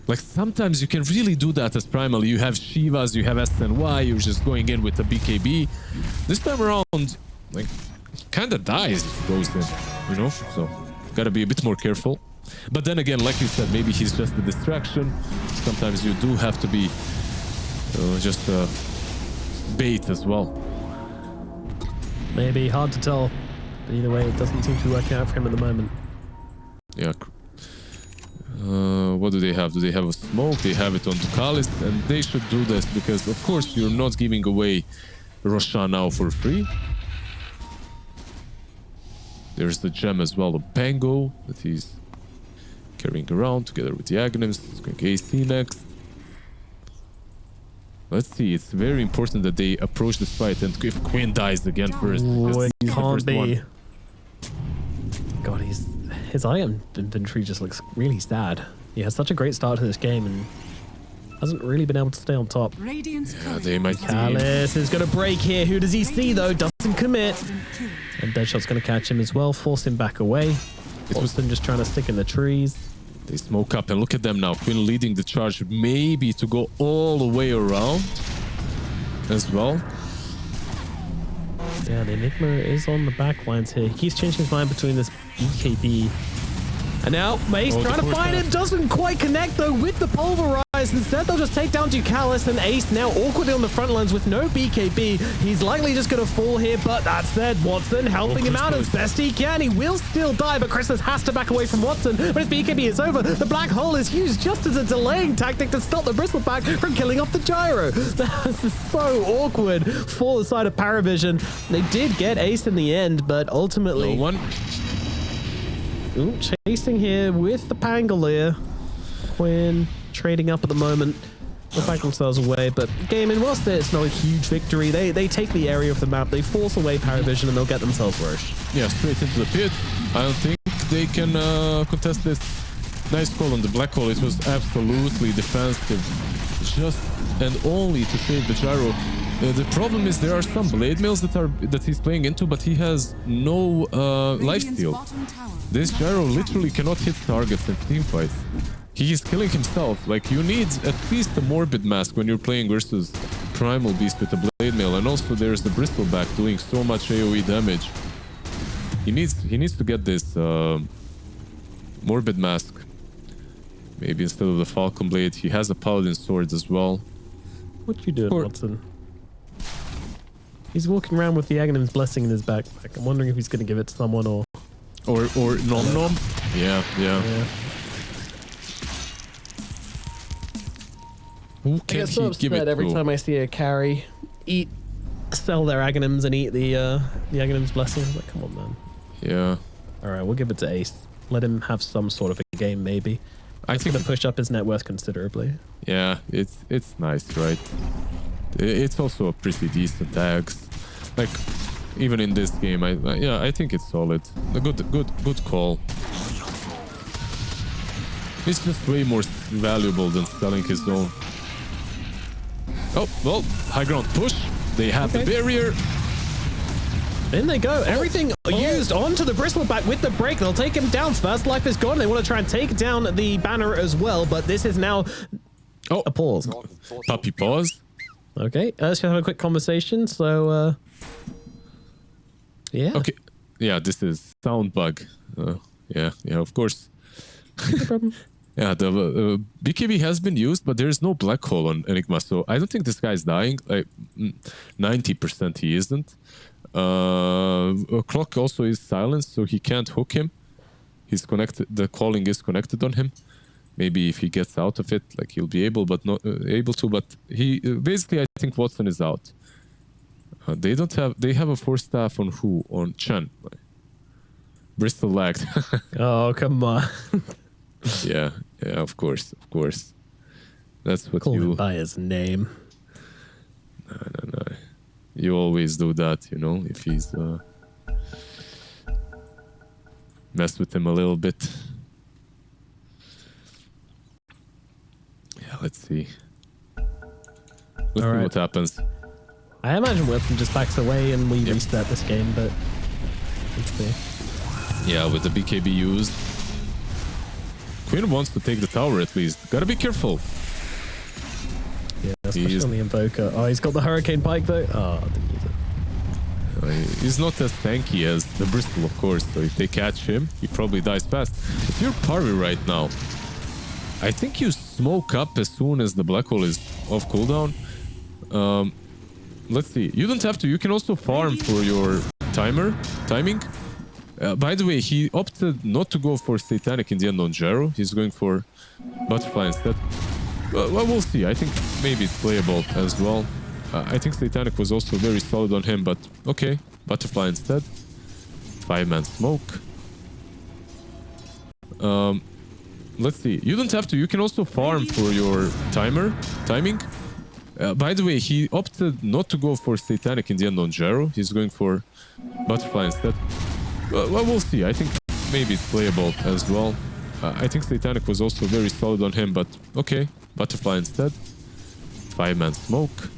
A: Like, sometimes you can really do that as Primal. You have Shivas, you have SNY, you're just going in with a BKB. This time around, like, kind of dies if he goes in, you know? So, gotta be a bit more careful. But then again, like you said, maybe he's just a distraction. Sometimes you do have to be just bait as well.
B: Maybe, hard to tell. But either way, it doesn't seem to be working out for him at the moment.
A: Yeah. What do they have? Do they have a smoke? They have it on Ducalis, and they should do this because, of course, you're not giving away Roshan now for free. There's the gem as well, the Pango that he's carrying around together with the Aghanim's. He's going AC next. Let's see. It's very important that they approach this fight, and if Quinn dies again first,
B: it can't be. God, his item inventory just looks really sad. He has such a great start to this game and hasn't really been able to stay on top.
A: Yeah, they might.
B: Callus is going to break here. Who does he see though? Doesn't commit. And Deadshot's going to catch him as well, force him back away. Boston just trying to stick in the trees.
A: They smoke up, and look at them now. Quinn leading the charge, maybe to go all the way around as well.
B: Yeah, the Enigma is on the back lines here. He keeps changing his mind between this BKB. And now Mace trying to find him. Doesn't quite connect though with the pulverize. this. Instead, they'll just take down Ducalis, and Ace now awkwardly on the front lines with no BKB. He's likely just going to fall here, but that said, Watson helping him out as best he can. He will still die, but Christmas has to back away from Watson. But his BKB is over. The black hole is used just as a delaying tactic to stop the Bristleback from killing off the gyro. This is so awkward for the side of PARIVISION. They did get Ace in the end, but ultimately...
A: No one.
B: Ooh, chasing here with the Pangolier. Quinn trading up at the moment. They'll back themselves away, but Gaimin, whilst it's not a huge victory, they take the area of the map, they force away PARIVISION, and they'll get themselves rushed.
A: Yeah, straight into the pit. I don't think they can contest this. Nice call on the black hole. It was absolutely defensive, just and only to save the gyro. The problem is there are some blade mills that he's playing into, but he has no lifesteal. This gyro literally cannot hit targets in teamfights. He is killing himself. Like, you need at least a morbid mask when you're playing versus Primal Beast with a blade mail, and also there's the Bristleback doing so much AoE damage. He needs to get this morbid mask. Maybe instead of the Falcon Blade, he has a Paladin Sword as well.
B: What you doing, Watson? He's walking around with the Aghanim's Blessing in his backpack. I'm wondering if he's going to give it to someone or
A: Nom Nom. Yeah. Who can he give it
B: every
A: to?
B: time I see a carry sell their Aghanims and eat the Aghanim's Blessing. I'm like, come on, man.
A: Yeah.
B: All right, we'll give it to Ace. Let him have some sort of a game, maybe. I think to push up his net worth considerably.
A: Yeah, it's nice, right? It's also a pretty decent tags. Like, even in this game, I think it's solid. A good call. It's just way more valuable than selling his own. Oh, well, high ground push. They have the barrier.
B: In they go. Everything used onto the Bristleback with the break. They'll take him down. First life is gone. They want to try and take down the banner as well, but this is now a pause.
A: Puppy pause.
B: Okay, let's just have a quick conversation. So, yeah.
A: Okay. Yeah, this is sound bug. Yeah, of course.
B: No problem.
A: Yeah, the BKB has been used, but there is no black hole on Enigma, so I don't think this guy is dying. Like 90% he isn't. Clock also is silenced, so he can't hook him. He's connected. The calling is connected on him. Maybe if he gets out of it, like he'll be able, but not able to. But he basically, I think Watson is out. They don't have. They have a 4-staff on who? On Chen. Bristol lagged.
B: Oh, come on.
A: Yeah, of course. That's what
B: Call
A: you...
B: him by his name.
A: No. You always do that, you know, if he's... mess with him a little bit. Yeah, let's see. Let's see what happens.
B: I imagine Wilson just backs away and we reset this game, but... let's see.
A: Yeah, with the BKB used. Quinn wants to take the tower at least. Gotta be careful.
B: Yeah, especially on the Invoker. Oh, he's got the Hurricane Pike though. Oh, I didn't use it.
A: He's not as tanky as the Bristol, of course, so if they catch him, he probably dies fast. If you're Parvi right now, I think you smoke up as soon as the black hole is off cooldown. Let's see. You don't have to. You can also farm for your timing. By the way, he opted not to go for Satanic in the end on Gyro. He's going for Butterfly instead. Well, we'll see. I think maybe it's playable as well. I think Satanic was also very solid on him, but okay. Butterfly instead. 5-man smoke. Let's see. You don't have to. You can also farm for your timing. By the way, he opted not to go for Satanic in the end on Gyro. He's going for Butterfly instead. Well, we'll see. I think maybe it's playable as well. I think Satanic was also very solid on him, but okay. Butterfly instead. 5-man smoke.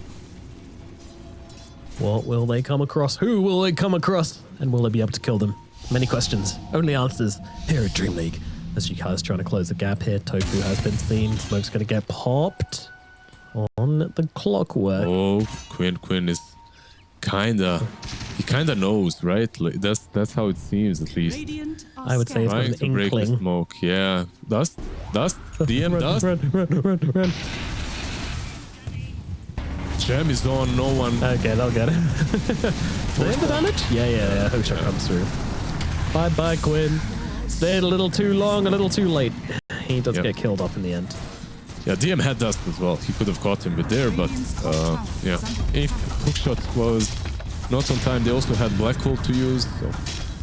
B: What will they come across? Who will they come across? And will they be able to kill them? Many questions, only answers here at DreamLeague. As Yuka's trying to close the gap here, Tofu has been seen. Smoke's going to get popped on the clockwork.
A: Oh, Quinn is he kinda knows, right? That's how it seems, at least.
B: I would say it's got
A: Trying
B: an
A: to break the
B: inkling.
A: smoke. Yeah, Dust. Dust. DM dust.
B: Run.
A: Gem is on. No one.
B: Okay, they'll get it. They have the damage? Yeah. Hookshot comes through. Bye, Quinn. Stayed a little too long, a little too late. He does get killed off in the end.
A: Yeah, DM had dust as well. He could have caught him with there, but yeah. If hookshot was not on time, they also had black hole to use, so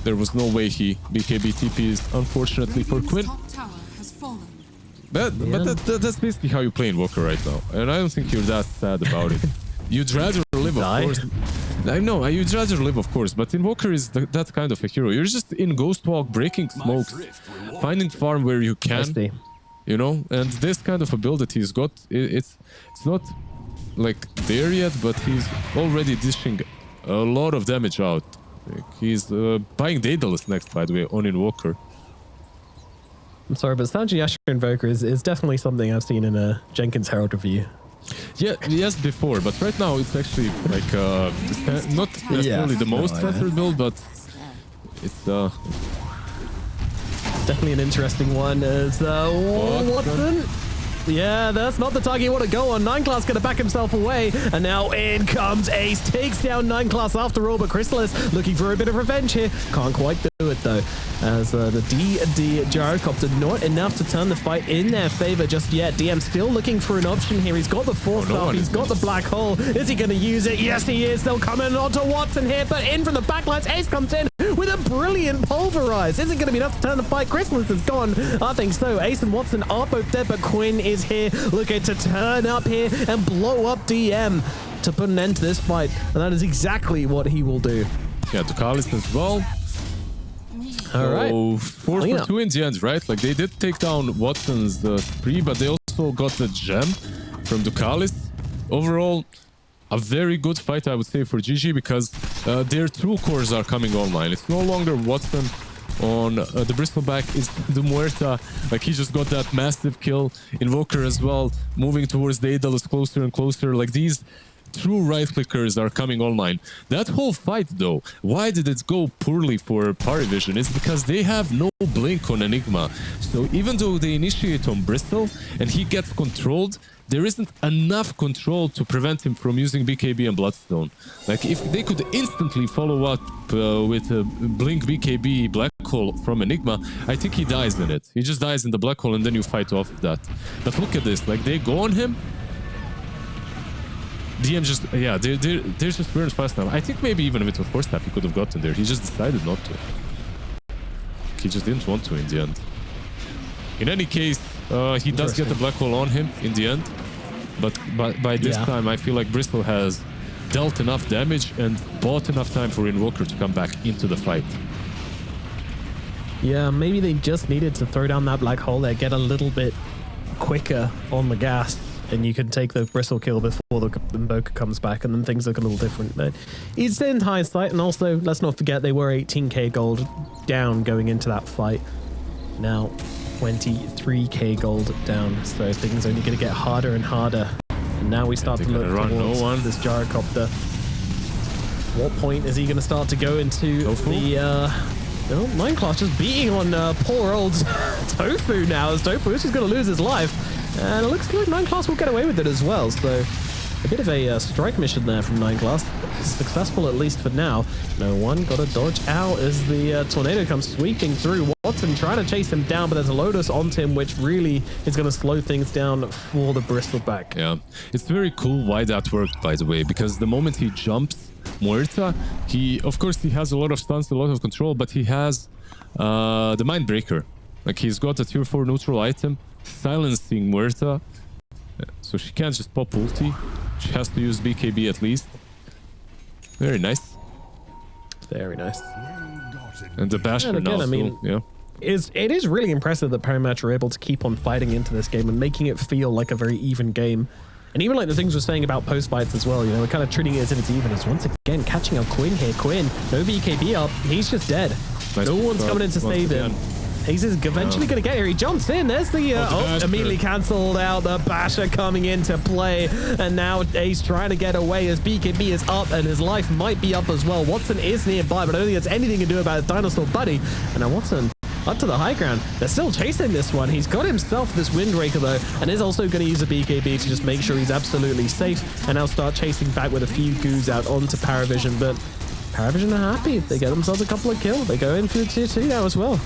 A: there was no way he BKB TPs, unfortunately for Quinn.
D: Top tower has fallen.
A: But that's basically how you play Invoker right now, and I don't think you're that sad about it. You'd rather live, of course. I know, you'd rather live, of course, but Invoker is that kind of a hero. You're just in Ghost Walk, breaking smokes, finding farm where you can, you know, and this kind of ability he's got, it's not like there yet, but he's already dishing a lot of damage out. Like, he's buying Daedalus next, by the way, on Invoker.
B: I'm sorry, but Sanji Asher Invoker is definitely something I've seen in a Jenkins Herald review.
A: Yeah, yes, before, but right now it's actually like not necessarily the most preferred build, but it's
B: definitely an interesting one. As Watson. Yeah, that's not the target you want to go on. 9 Class going to back himself away. And now in comes Ace. Takes down 9 Class after all. But Chrysalis looking for a bit of revenge here. Can't quite do it though. As the DD Gyrocopter not enough to turn the fight in their favor just yet. DM still looking for an option here. He's got the 4-star. He's got the black hole. Is he going to use it? Yes, he is. They'll come in onto Watson here. But in from the backlines, Ace comes in with a brilliant pulverize. Is it going to be enough to turn the fight? Chrysalis is gone. I think so. Ace and Watson are both dead, but Quinn is here looking to turn up here and blow up DM to put an end to this fight, and that is exactly what he will do.
A: Yeah, Ducalis as well.
B: All right,
A: 4 for 2 in the end, right? Like they did take down Watson's spree, but they also got the gem from Ducalis. Overall, a very good fight, I would say, for GG, because their true cores are coming online. It's no longer Watson on the Bristleback, is the Muerta. Like, he just got that massive kill. Invoker as well, moving towards the Daedalus closer and closer. Like, these true right-clickers are coming online. That whole fight, though, why did it go poorly for PARIVISION? It's because they have no blink on Enigma. So even though they initiate on Bristol and he gets controlled, there isn't enough control to prevent him from using BKB and Bloodstone. Like, if they could instantly follow up with a Blink BKB Black Hole from Enigma, I think he dies in it. He just dies in the Black Hole and then you fight off that. But look at this, like, they go on him. DM just, yeah, they're just burns fast now. I think maybe even with a 4-staff he could have gotten there. He just decided not to. He just didn't want to in the end. In any case, he does get the black hole on him in the end, but by this time I feel like Bristol has dealt enough damage and bought enough time for Invoker to come back into the fight.
B: Yeah, maybe they just needed to throw down that black hole there, get a little bit quicker on the gas, and you can take the Bristol kill before the Invoker comes back, and then things look a little different. But it's in hindsight, and also, let's not forget, they were 18k gold down going into that fight. Now 23k gold down, so things are only going to get harder and harder. And now we start to look towards this Gyrocopter. What point is he going to start to go into the 9 Class just beating on poor old Tofu now, as Tofu is just going to lose his life. And it looks like 9 Class will get away with it as well, so a bit of a strike mission there from 9 Class. Successful, at least for now. No one got to dodge out as the tornado comes sweeping through. Watson trying to chase him down, but there's a Lotus onto him, which really is going to slow things down for the Bristleback.
A: Yeah, it's very cool why that worked, by the way, because the moment he jumps Muerta, of course he has a lot of stuns, a lot of control, but he has the Mindbreaker. Like, he's got a tier 4 neutral item, silencing Muerta, so she can't just pop ulti. She has to use BKB at least. Very nice.
B: Very nice.
A: And the Basher
B: again,
A: now,
B: I mean,
A: yeah.
B: It is really impressive that Paramatch are able to keep on fighting into this game and making it feel like a very even game. And even like the things we're saying about post-fights as well, you know, we're kind of treating it as if it's even. As once again, catching up Quinn here. Quinn, no BKB up. He's just dead. No one's coming in to save him. He's eventually going to get here. He jumps in. There's the... immediately cancelled out. The Basher coming into play. And now Ace trying to get away as BKB is up and his life might be up as well. Watson is nearby, but I don't think there's anything to do about his dinosaur buddy. And now Watson up to the high ground. They're still chasing this one. He's got himself this Windbreaker though, and is also going to use a BKB to just make sure he's absolutely safe, and now start chasing back with a few goos out onto PARIVISION. But PARIVISION are happy. They get themselves a couple of kills. They go in for the tier 2 now as well.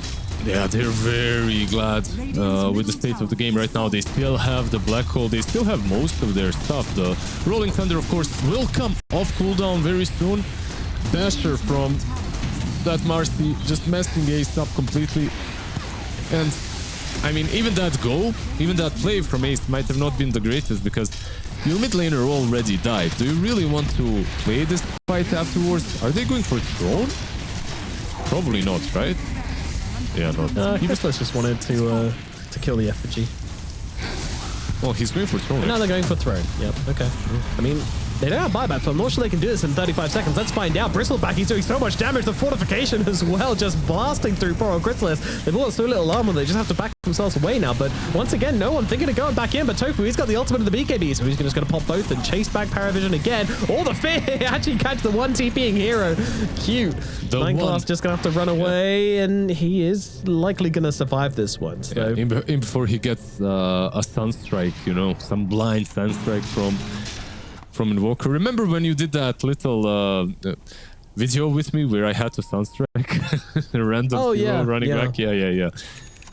A: Yeah, they're very glad with the state of the game right now. They still have the Black Hole. They still have most of their stuff. The Rolling Thunder, of course, will come off cooldown very soon. Dasher from that Marcy just messing Ace up completely. And, I mean, even that play from Ace might have not been the greatest because your mid laner already died. Do you really want to play this fight afterwards? Are they going for Throne? Probably not, right? Yeah, no.
B: Chrysalis just wanted to kill the effigy.
A: Oh, he's going for Throne.
B: Now they're going for Throne. Yep, okay. I mean, they don't have buyback, so I'm not sure they can do this in 35 seconds. Let's find out. Bristleback, he's doing so much damage. The fortification as well, just blasting through poor old Chrysalis. They've got so little armor, they just have to back themselves away now. But once again, no one thinking of going back in. But Tofu, he's got the ultimate of the BKB, so he's just going to pop both and chase back PARIVISION again. All the fear actually catch the one TPing hero. Cute. Nineglass just going to have to run away, and he is likely going to survive this one. So
A: yeah, in before he gets a Sunstrike, you know, some blind Sunstrike from Invoker. Remember when you did that little video with me where I had to Sunstrike a random hero running back? Yeah.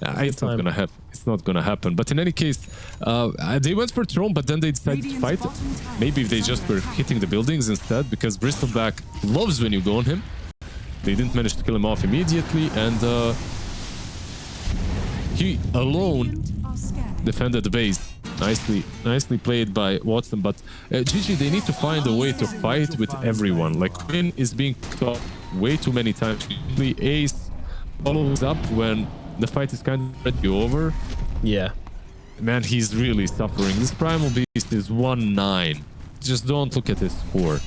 A: It's not gonna happen. It's not gonna happen. But in any case, they went for Throne, but then they decided to fight. Maybe if they just were hitting the buildings instead, because Bristleback loves when you go on him. They didn't manage to kill him off immediately, and he alone defended the base. Nicely played by Watson, but GG, they need to find a way to fight with everyone. Like, Quinn is being caught way too many times. Usually Ace follows up when the fight is kind of already over.
B: yeah.
A: Man, he's really suffering. This Primal Beast is 1-9. Just don't look at his score.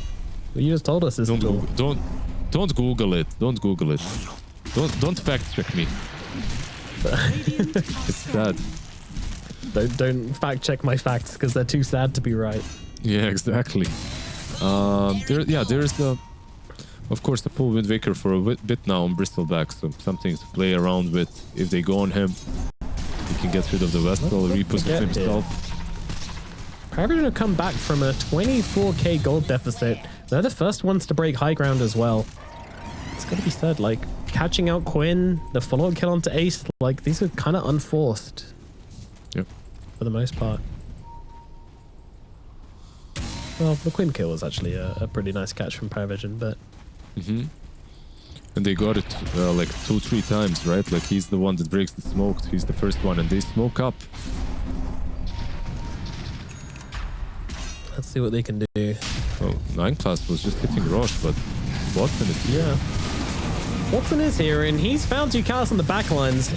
B: Well, you just told us this.
A: Don't Google it. Don't Google it. Don't fact check me. It's sad.
B: Don't fact check my facts because they're too sad to be right.
A: Yeah, exactly. There's of course the full Wind Waker for a bit now on Bristleback, so something to play around with. If they go on him, he can get rid of the Vestal, reposition himself.
B: PARIVISION have come back from a 24k gold deficit. They're the first ones to break high ground as well. It's got to be said, like, catching out Quinn, the follow-up kill onto Ace, like, these are kind of unforced.
A: Yep.
B: For the most part. Well, the Quinn kill was actually a pretty nice catch from PARIVISION, but...
A: And they got it like 2-3 times, right? Like, he's the one that breaks the smoke. He's the first one, and they smoke up.
B: Let's see what they can do.
A: Oh, Nineglass was just hitting Roche, but Watson is here.
B: Yeah. Watson is here, and he's found two cars on the back lines.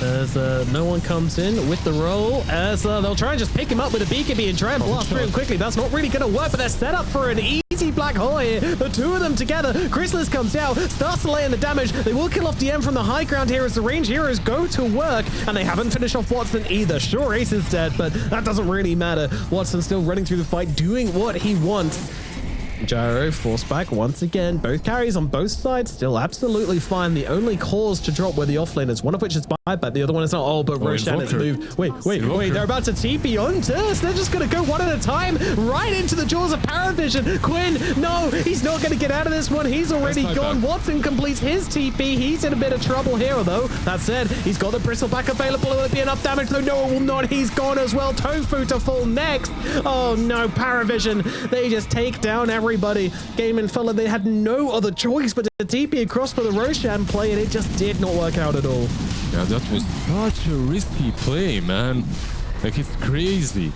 B: As no one comes in with the roll, as they'll try and just pick him up with a BKB and try and blast through him quickly. That's not really going to work, but they're set up for an easy black hole here. The two of them together. Chrysalis comes out, starts to lay in the damage. They will kill off DM from the high ground here as the range heroes go to work, and they haven't finished off Watson either. Sure, Ace is dead, but that doesn't really matter. Watson's still running through the fight, doing what he wants. Gyro forced back once again. Both carries on both sides still absolutely fine. The only cause to drop were the offlaners, one of which is buyback, the other one is not. Oh, but Roshan has moved. Wait. They're about to TP on Turst. They're just going to go one at a time right into the jaws of PARIVISION. Quinn, no, he's not going to get out of this one. He's already gone. Watson completes his TP. He's in a bit of trouble here, though. That said, he's got the Bristleback available. Will it be enough damage? No, it will not. He's gone as well. Tofu to fall next. Oh, no, PARIVISION. They just take down everybody. Gaimin felt like they had no other choice but to TP across for the Roshan play, and it just did not work out at all.
A: Yeah, that was such a risky play, man. Like, it's crazy.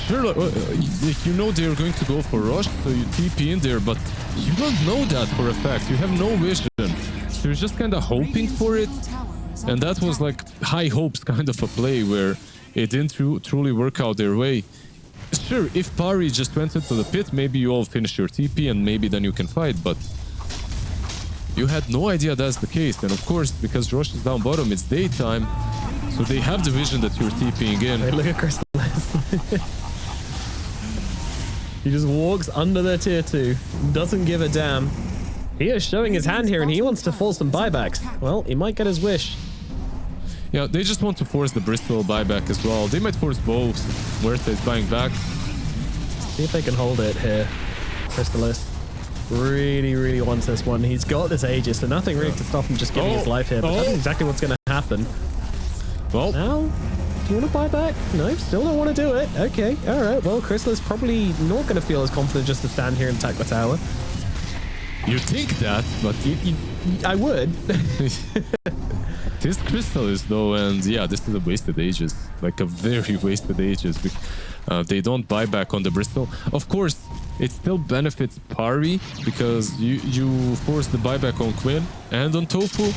A: Sure, like, you know they're going to go for Rush, so you TP in there, but you don't know that for a fact. You have no vision. So you're just kind of hoping for it. And that was like high hopes kind of a play where it didn't truly work out their way. Sure, if Pari just went into the pit, maybe you all finish your TP and maybe then you can fight, but you had no idea that's the case. And of course, because Roche is down bottom, it's daytime, so they have the vision that you're TPing in.
B: Wait, look at Chrysalis. He just walks under their tier 2, doesn't give a damn. He is showing his hand here and he wants to force some buybacks. Well, he might get his wish.
A: Yeah, they just want to force the Bristol buyback as well. They might force both. Muerta is buying back.
B: See if they can hold it here. Crystallis really wants this one. He's got this Aegis, so nothing really to stop him just giving his life here. But that's exactly what's going to happen.
A: Well,
B: now, do you want to buy back? No, still don't want to do it. Okay, all right. Well, Crystallis probably not going to feel as confident just to stand here and attack the tower.
A: you think that, but
B: I would.
A: this Crystallis though, and yeah, this is a wasted Aegis. Like a very wasted Aegis. They don't buy back on the Bristol. Of course, it still benefits Pari because you force the buyback on Quinn and on Tofu,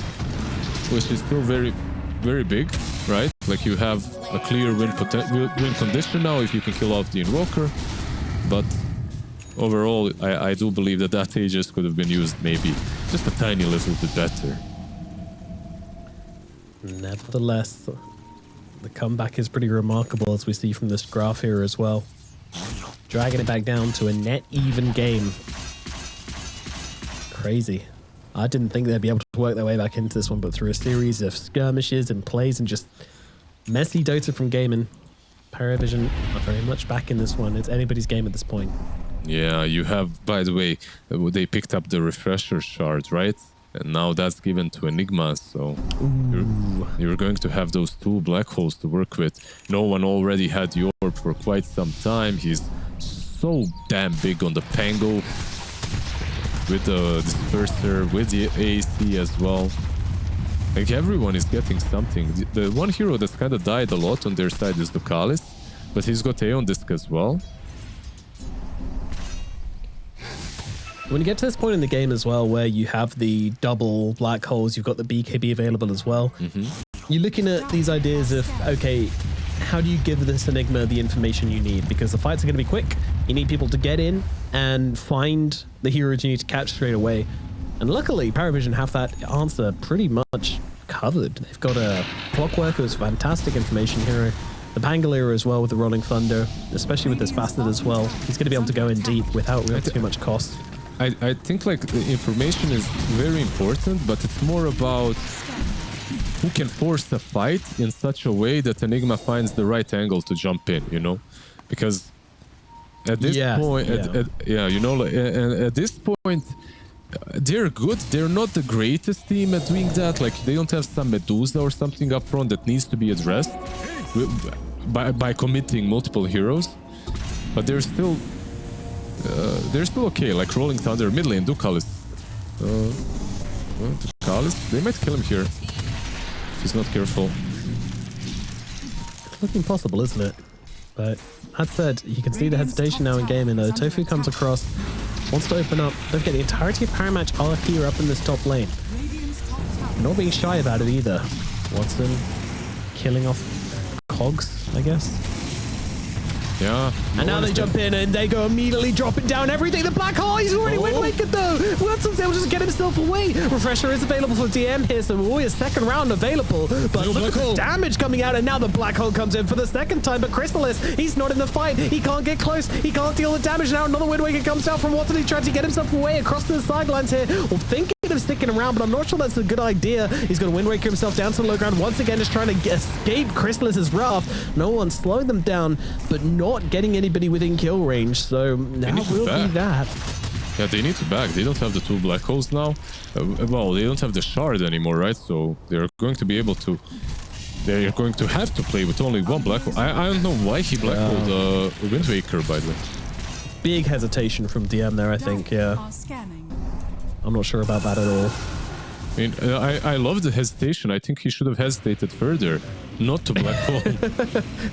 A: which is still very big, right? Like you have a clear win condition now if you can kill off the Invoker. But overall, I do believe that Aegis could have been used maybe just a tiny little bit better.
B: Nevertheless, the comeback is pretty remarkable, as we see from this graph here as well. Dragging it back down to a net even game. Crazy. I didn't think they'd be able to work their way back into this one, but through a series of skirmishes and plays and just messy Dota from Gaimin, PARIVISION are very much back in this one. It's anybody's game at this point.
A: Yeah, you have, by the way, they picked up the refresher shard, right? And now that's given to Enigma, so you're going to have those two black holes to work with. No one already had Yorp for quite some time. He's so damn big on the Pango, with the disperser, with the AC as well. Like everyone is getting something. The one hero that's kind of died a lot on their side is Ducalis, but he's got Aeon Disc as well.
B: When you get to this point in the game as well, where you have the double black holes, you've got the BKB available as well. You're looking at these ideas of, okay, how do you give this Enigma the information you need? Because the fights are going to be quick. You need people to get in and find the heroes you need to catch straight away. And luckily, PARIVISION have that answer pretty much covered. They've got a Clockwork who's fantastic information hero. The Pangolier as well with the Rolling Thunder, especially with this Bastard as well. He's going to be able to go in deep without really too much cost.
A: I think like the information is very important, but it's more about who can force the fight in such a way that Enigma finds the right angle to jump in, you know? Because at this point, you know, at this point, they're good. They're not the greatest team at doing that. Like they don't have some Medusa or something up front that needs to be addressed by committing multiple heroes, but they're still okay. Like Rolling Thunder, mid lane, Ducalis. Ducalis, they might kill him here if he's not careful.
B: It's looking possible, isn't it? But that said, you can see the hesitation now in gaming. Though Tofu comes across, wants to open up. Don't forget, the entirety of Paramatch are here up in this top lane. Not being shy about it either. Watson killing off cogs, I guess.
A: Yeah.
B: And now they jump in and they go immediately dropping down everything. The black hole, he's already Wind Waker though. Watson's able to just get himself away. Refresher is available for DM here, so a second round available. But look at the damage coming out, and now the black hole comes in for the second time. But Crystallis, he's not in the fight. He can't get close. He can't deal the damage. Now another Wind Waker comes down from Watson. He tries to get himself away across the sidelines here. Well, thinking of sticking around, but I'm not sure that's a good idea. He's going to Wind Waker himself down to the low ground once again, just trying to escape Crystallis' wrath. No one's slowing them down, but not getting anybody within kill range, so that will be that.
A: Yeah, they need to back. They don't have the two black holes now. Well, they don't have the shard anymore, right? So they're going to be able to... They're going to have to play with only one black hole. I don't know why he black holed Wind Waker, by the way.
B: Big hesitation from DM there, I think, yeah. I'm not sure about that at all.
A: I mean, I love the hesitation. I think he should have hesitated further, not to black hole.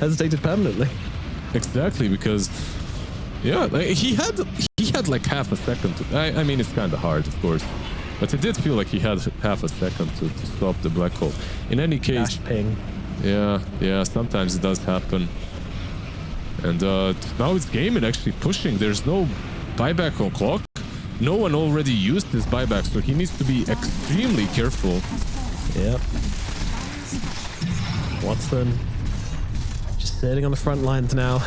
B: Hesitated permanently.
A: Exactly, because yeah, like he had like half a second to, I mean, it's kind of hard, of course, but it did feel like he had half a second to stop the black hole. In any case,
B: dash ping.
A: Yeah, sometimes it does happen. And now it's Gaimin actually pushing. There's no buyback on clock. No one already used his buyback, so he needs to be extremely careful.
B: Yep. Watson just sitting on the front lines now.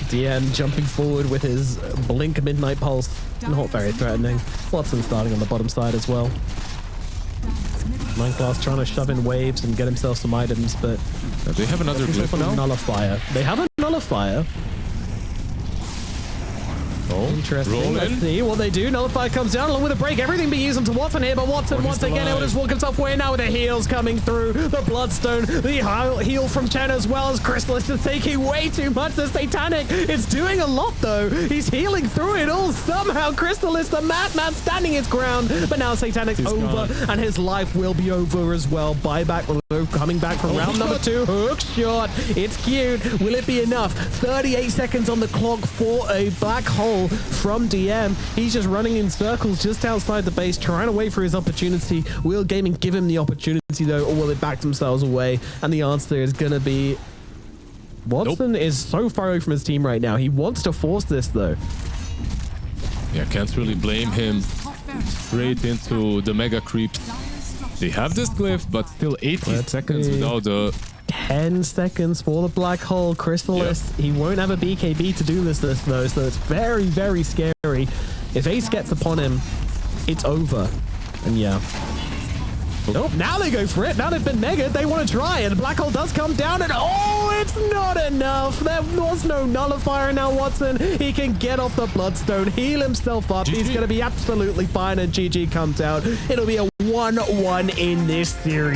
B: DN jumping forward with his blink midnight pulse. Not very threatening. Watson starting on the bottom side as well. Minecraft's trying to shove in waves and get himself some items, but
A: They have another glyph now.
B: nullifier. They have a nullifier.
A: Oh,
B: Interesting.
A: roll
B: Let's
A: in.
B: see what they do. Nullifier comes down along with a break. Everything being used onto Watson here, but Watson once
A: still
B: again able to
A: alive.
B: just walk himself away now with the heals coming through. The Bloodstone, the heal from Chen as well as Crystalist is taking way too much. The Satanic is doing a lot though. He's healing through it all somehow. Crystalist, the madman, standing his ground, but now Satanic's over and his life will be over as well. Buyback coming back from round number 2. Hook shot. It's cute. Will it be enough? 38 seconds on the clock for a black hole from DM. He's just running in circles just outside the base, trying to wait for his opportunity. Will Gaming give him the opportunity though, or will they back themselves away? And the answer is going to be Watson is so far away from his team right now. He wants to force this though.
A: Yeah, can't really blame him. Straight into the mega creeps. They have this glyph, but still 80 seconds
B: see.
A: without the...
B: 10 seconds for the black hole. Crystalist, he won't have a BKB to do this though, so it's very, very scary. If Ace gets upon him, it's over. And yeah. Oh, now they go for it. Now they've been negated. They want to try, and the black hole does come down, and oh, it's not enough. There was no nullifier. Now Watson, he can get off the Bloodstone, heal himself up.
A: GG.
B: He's going to be absolutely fine, and GG comes out. It'll be a 1-1 in this series.